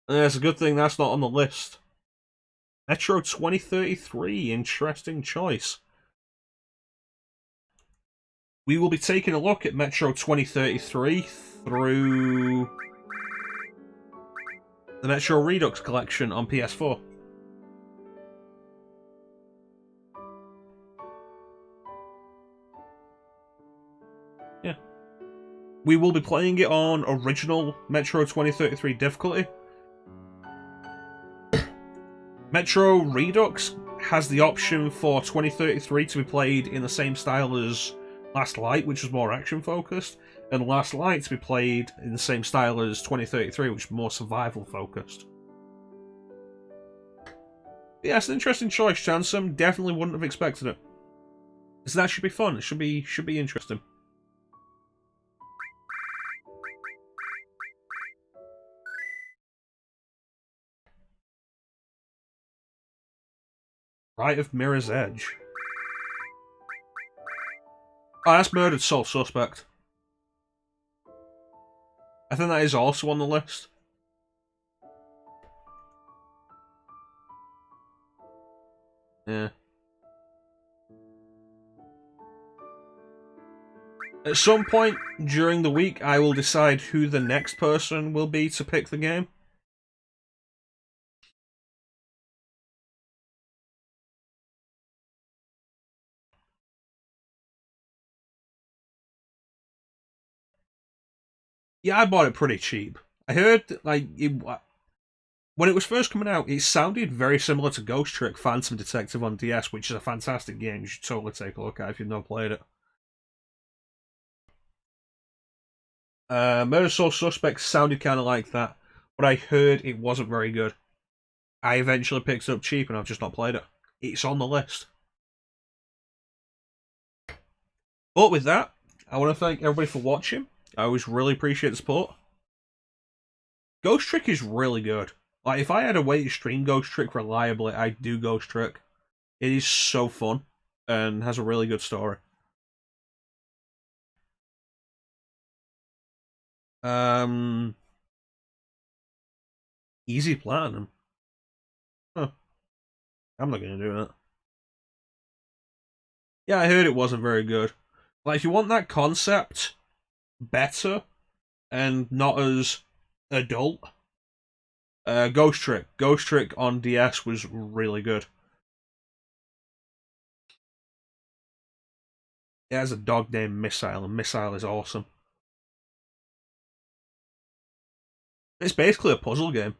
It's a good thing that's not on the list. Metro 2033, interesting choice. We will be taking a look at Metro 2033 through the Metro Redux collection on PS4. Yeah. We will be playing it on original Metro 2033 difficulty. Metro Redux has the option for 2033 to be played in the same style as Last Light, which was more action-focused, and Last Light to be played in the same style as 2033, which is more survival-focused. Yeah, it's an interesting choice, Chansum. Definitely wouldn't have expected it. So that should be fun. It should be interesting. Right of Mirror's Edge. Oh, that's Murdered Soul Suspect. I think that is also on the list. Yeah. At some point during the week, I will decide who the next person will be to pick the game. Yeah, I bought it pretty cheap. I heard, like, when it was first coming out, it sounded very similar to Ghost Trick Phantom Detective on DS, which is a fantastic game. You should totally take a look at it if you've not played it. Murder Soul Suspect sounded kind of like that, but I heard it wasn't very good. I eventually picked it up cheap and I've just not played it. It's on the list. But with that, I want to thank everybody for watching. I always really appreciate the support. Ghost Trick is really good. Like, if I had a way to stream Ghost Trick reliably, I'd do Ghost Trick. It is so fun and has a really good story. Easy platinum. Huh. I'm not gonna do that. Yeah, I heard it wasn't very good. Like, if you want that concept better and not as adult, Ghost Trick. Ghost Trick on DS was really good. It has a dog named Missile, and Missile is awesome. It's basically a puzzle game.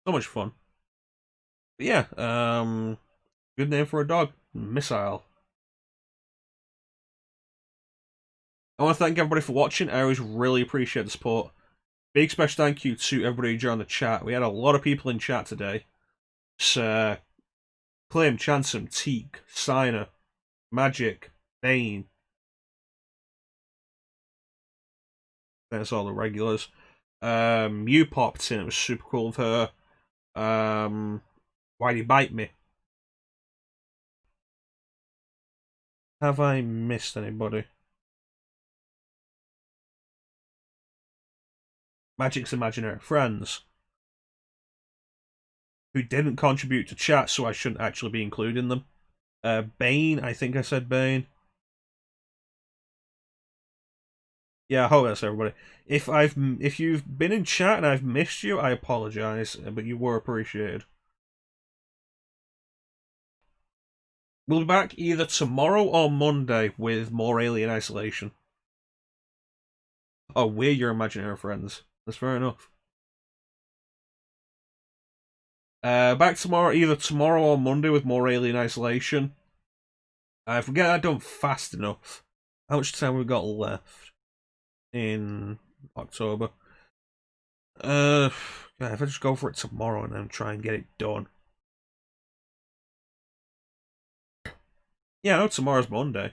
So much fun. But yeah, good name for a dog. Missile. I want to thank everybody for watching. I always really appreciate the support. Big special thank you to everybody who joined the chat. We had a lot of people in chat today. Sir Claim, Chansom, Teak, Signer, Magic, Bane. That's all the regulars. You popped in. It was super cool of her. Why'd he bite me? Have I missed anybody? Magic's Imaginary Friends, who didn't contribute to chat, so I shouldn't actually be including them. Bane, I think I said Bane. Yeah, I hope that's everybody. If you've been in chat and I've missed you, I apologize, but you were appreciated. We'll be back either tomorrow or Monday with more Alien Isolation. Oh, we're your imaginary friends. That's fair enough. Back tomorrow, either tomorrow or Monday with more Alien Isolation. I forget I don't fast enough. How much time we got left in October? Yeah, if I just go for it tomorrow and then try and get it done. Yeah, I know tomorrow's Monday.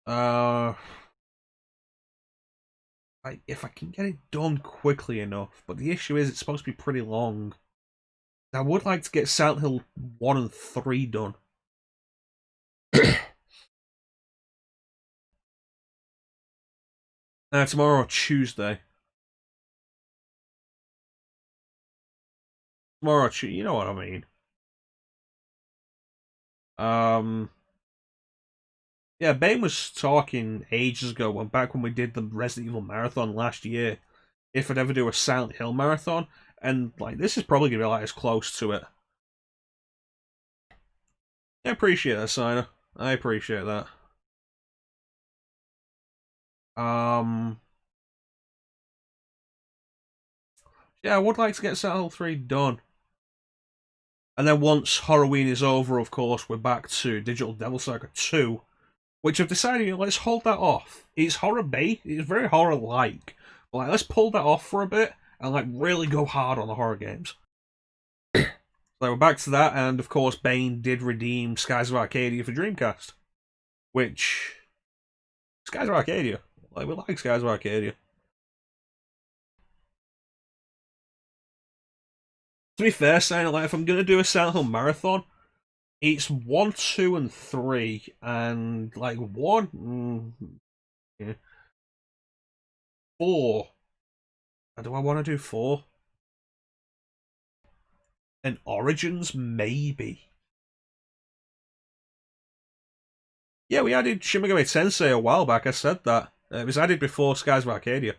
Uh, if I can get it done quickly enough, but the issue is it's supposed to be pretty long. I would like to get Silent Hill 1 and 3 done. Tomorrow or Tuesday. Tomorrow or Tuesday, you know what I mean. Yeah, Bane was talking ages ago, back when we did the Resident Evil marathon last year, if I'd ever do a Silent Hill marathon, and like this is probably gonna be like as close to it. I appreciate that, Signer. I appreciate that. Yeah, I would like to get Silent Hill 3 done. And then once Halloween is over, of course, we're back to Digital Devil Saga 2, which I've decided, you know, let's hold that off. It's horror-based, it's very horror-like, but like, let's pull that off for a bit and like really go hard on the horror games. So we're back to that, and of course, Bane did redeem Skies of Arcadia for Dreamcast, which Skies of Arcadia, like we like Skies of Arcadia. To be fair, saying like if I'm gonna do a Silent Hill marathon, it's 1, 2, and 3, and like 1, yeah. 4. Do I want to do 4? And Origins, maybe. Yeah, we added Shin Megami Tensei a while back. I said that it was added before Skies of Arcadia.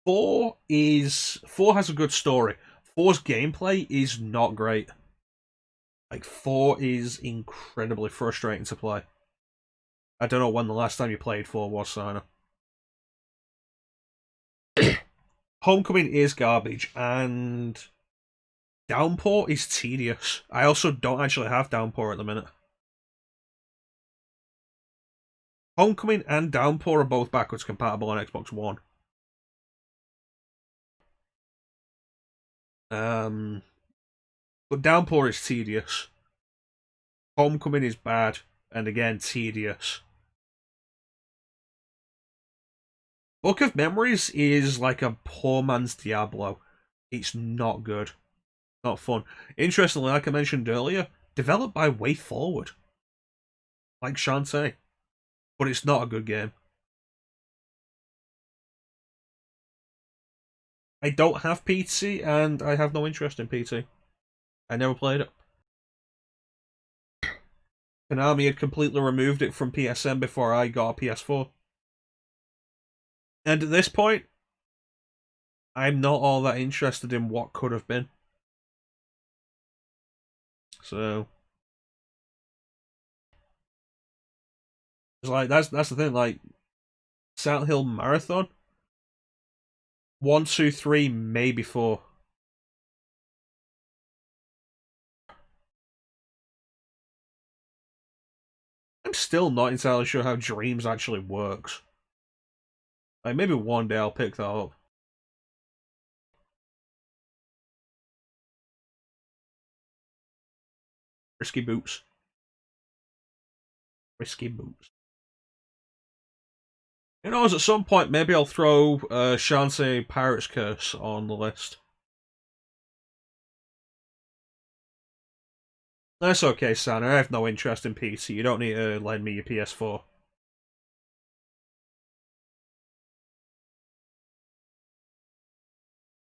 4 has a good story. 4's gameplay is not great. Like, 4 is incredibly frustrating to play. I don't know when the last time you played 4 was, Sana. Homecoming is garbage, and Downpour is tedious. I also don't actually have Downpour at the minute. Homecoming and Downpour are both backwards compatible on Xbox One. But Downpour is tedious. Homecoming is bad, and again, tedious. Book of Memories is like a poor man's Diablo. It's not good. Not fun. Interestingly, like I mentioned earlier, developed by Way Forward. Like Shantae. But it's not a good game. I don't have PT, and I have no interest in PT. I never played it. Konami had completely removed it from PSN before I got a PS4. And at this point, I'm not all that interested in what could have been. So it's like that's the thing, like Silent Hill Marathon. 1, 2, 3, maybe 4. I'm still not entirely sure how Dreams actually works. Like, maybe one day I'll pick that up. Risky Boots. Risky Boots. You know, at some point, maybe I'll throw Shantae Pirate's Curse on the list. That's okay, Santa. I have no interest in PC. You don't need to lend me your PS4.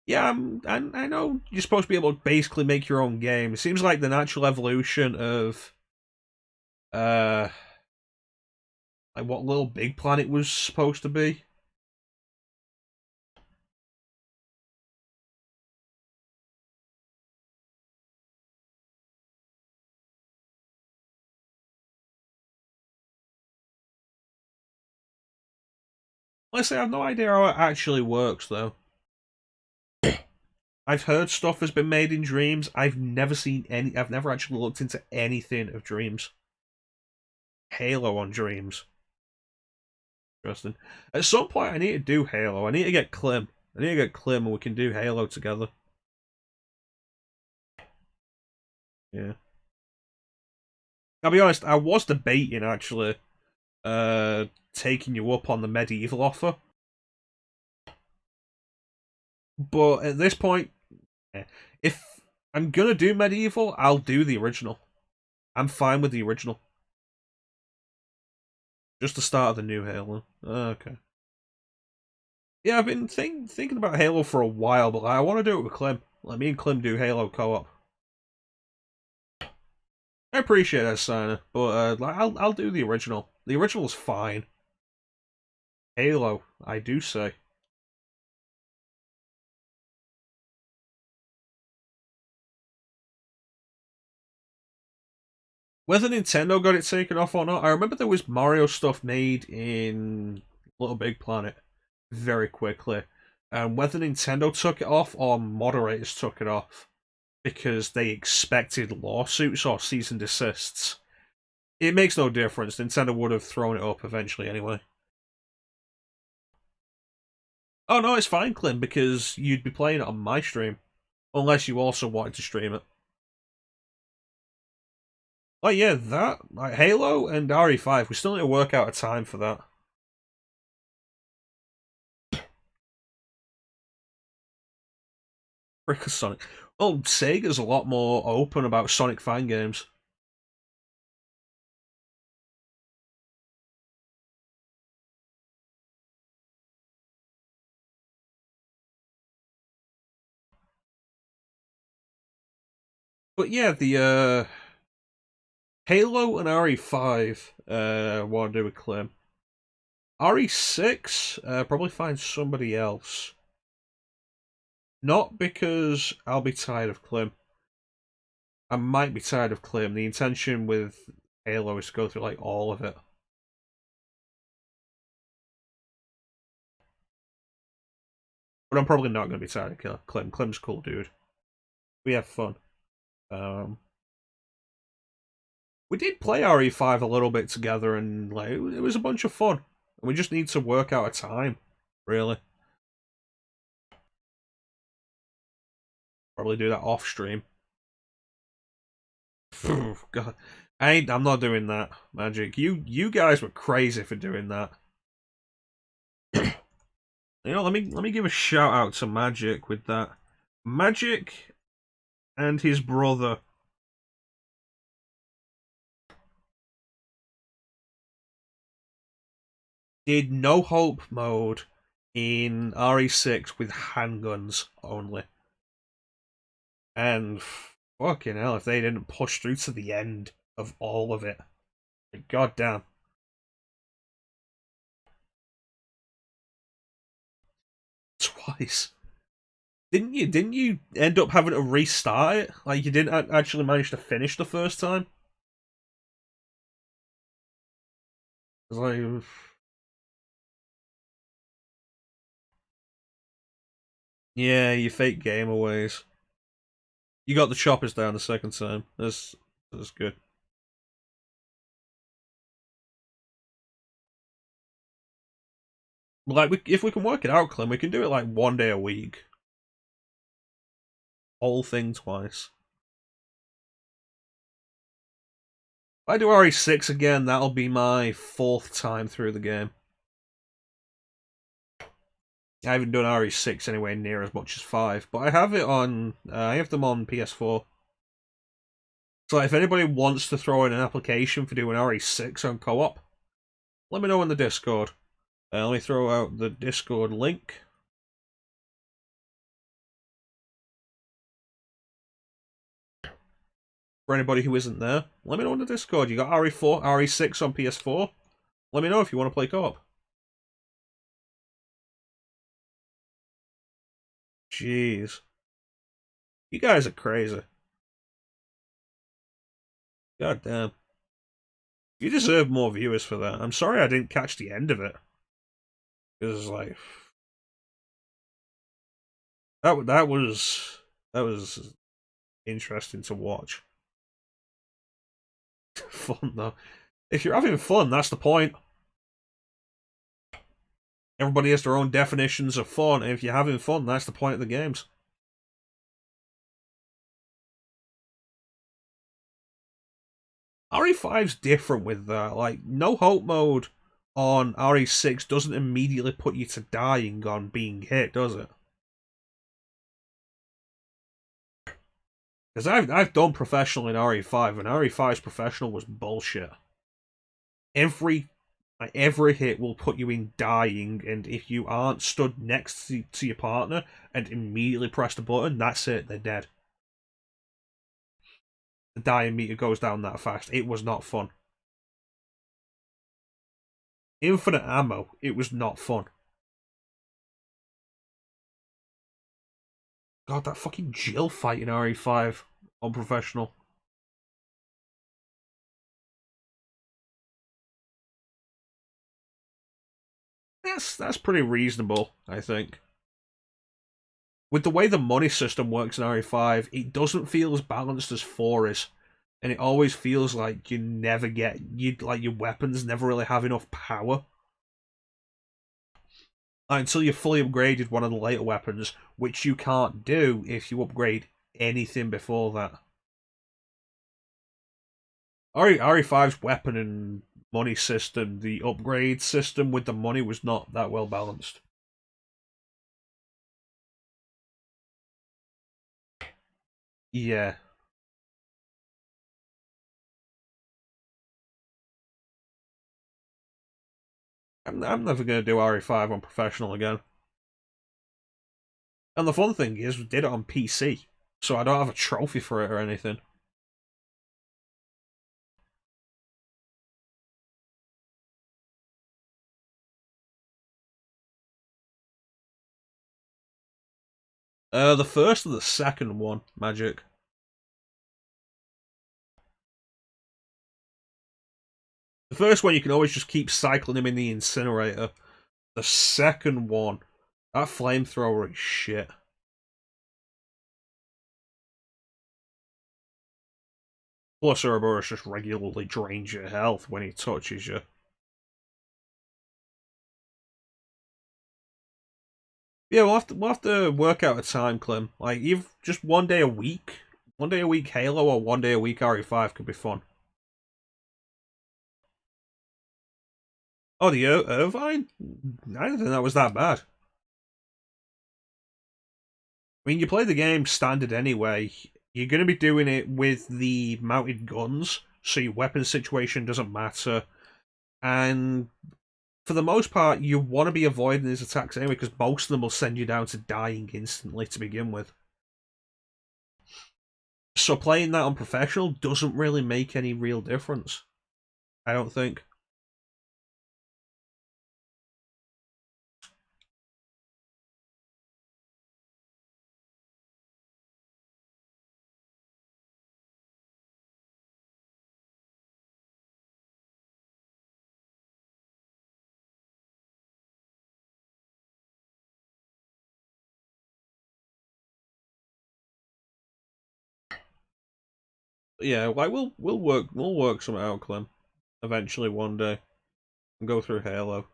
Yeah, I know you're supposed to be able to basically make your own game. It seems like the natural evolution of uh like what Little Big Planet was supposed to be. Let's say I have no idea how it actually works though. I've heard stuff has been made in Dreams. I've never seen any. I've never actually looked into anything of Dreams. Halo on Dreams. Interesting. At some point, I need to do Halo. I need to get Clem. I need to get Clem, and we can do Halo together. Yeah. I'll be honest. I was debating actually, taking you up on the medieval offer, but at this point, if I'm gonna do medieval, I'll do the original. I'm fine with the original. Just the start of the new Halo. Okay. Yeah, I've been thinking about Halo for a while, but I want to do it with Clem. Let me and Clem do Halo co-op. I appreciate that, Sana, but I'll do the original. The original's fine. Halo, I do say. Whether Nintendo got it taken off or not, I remember there was Mario stuff made in Little Big Planet very quickly. And whether Nintendo took it off or moderators took it off because they expected lawsuits or cease and desists, it makes no difference. Nintendo would have thrown it up eventually anyway. Oh no, it's fine, Clint, because you'd be playing it on my stream. Unless you also wanted to stream it. Oh yeah, that, like Halo and RE5, we still need to work out a time for that. Frick Sonic. Well, Sega's a lot more open about Sonic fan games. But yeah, the Halo and RE5 want to do a claim. RE6 probably find somebody else. Not because I'll be tired of Clim. I might be tired of Clim. The intention with Halo is to go through like all of it. But I'm probably not going to be tired of Clim. Clim's cool, dude. We have fun. Um, we did play RE5 a little bit together, and like it was a bunch of fun. We just need to work out a time, really. Probably do that off stream. God, I'm not doing that, Magic. You guys were crazy for doing that. You know, let me give a shout out to Magic with that. Magic and his brother did no hope mode in RE6 with handguns only. And fucking hell, if they didn't push through to the end of all of it. God damn. Twice. Didn't you end up having to restart it? Like you didn't actually manage to finish the first time? It's like yeah, you fake gameaways. You got the choppers down the second time. That's good. Like if we can work it out, Clem, we can do it like one day a week. Whole thing twice. If I do RE6 again, that'll be my fourth time through the game. I haven't done RE6 anywhere near as much as 5, but I have it on. I have them on PS4. So if anybody wants to throw in an application for doing RE6 on co-op, let me know in the Discord. Let me throw out the Discord link. For anybody who isn't there, let me know in the Discord. You got RE4, RE6 on PS4. Let me know if you want to play co-op. Jeez. You guys are crazy. God damn. You deserve more viewers for that. I'm sorry I didn't catch the end of it. Because like that was interesting to watch. Fun though. If you're having fun, that's the point. Everybody has their own definitions of fun, and if you're having fun, that's the point of the games. RE5's different with that. Like, no hope mode on RE6 doesn't immediately put you to dying on being hit, does it? Because I've done professional in RE5, and RE5's professional was bullshit. Every hit will put you in dying, and if you aren't stood next to your partner and immediately press the button, that's it, they're dead. The dying meter goes down that fast. It was not fun. Infinite ammo, it was not fun. God, that fucking Jill fight in RE5 on professional. That's pretty reasonable, I think. With the way the money system works in RE5, it doesn't feel as balanced as 4 is. And it always feels like you never get like your weapons never really have enough power. Until you're fully upgraded one of the later weapons, which you can't do if you upgrade anything before that. RE5's weapon and money system, the upgrade system with the money was not that well balanced. Yeah. I'm never going to do RE5 on professional again. And the fun thing is, we did it on PC, so I don't have a trophy for it or anything. The first or the second one, Magic? The first one, you can always just keep cycling him in the incinerator. The second one, that flamethrower is shit. Plus, Ouroboros just regularly drains your health when he touches you. Yeah, we'll have to work out a time, Clem. Like, you've just 1 day a week. 1 day a week Halo or 1 day a week RE5 could be fun. Oh, the Irvine? I didn't think that was that bad. I mean, you play the game standard anyway. You're going to be doing it with the mounted guns, so your weapon situation doesn't matter. And for the most part, you want to be avoiding these attacks anyway, because most of them will send you down to dying instantly to begin with. So playing that on professional doesn't really make any real difference, I don't think. Yeah, like we'll work something out, Clem. Eventually, one day, and go through Halo.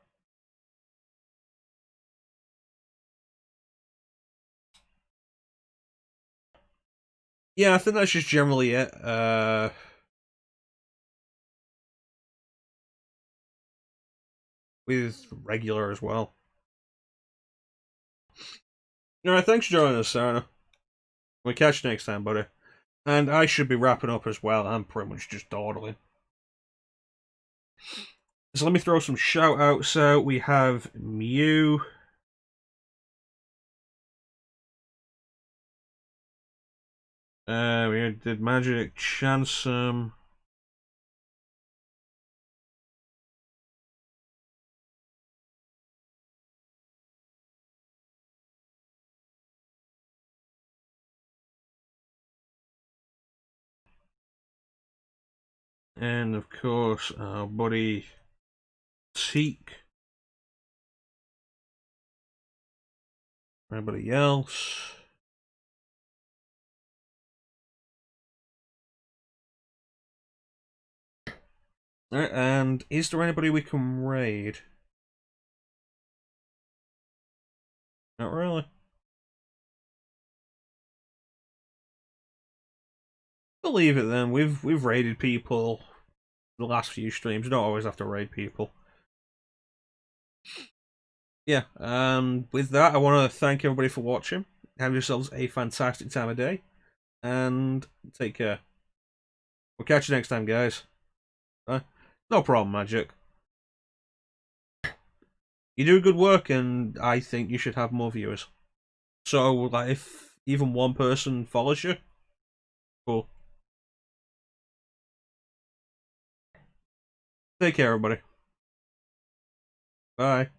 Yeah, I think that's just generally it. With regular as well. Alright, thanks for joining us, Sarah. We'll catch you next time, buddy. And I should be wrapping up as well. I'm pretty much just dawdling. So let me throw some shout outs out. We have Mew. We did Magic, Chansum. And of course, our buddy Teak. Everybody else. Alright, and is there anybody we can raid? Not really. We'll leave it then. We've raided people the last few streams. You don't always have to raid people. Yeah, with that, I want to thank everybody for watching. Have yourselves a fantastic time of day, and take care. We'll catch you next time, guys. No problem, Magic. You do good work, and I think you should have more viewers. So, like, if even one person follows you, cool. Take care, everybody. Bye.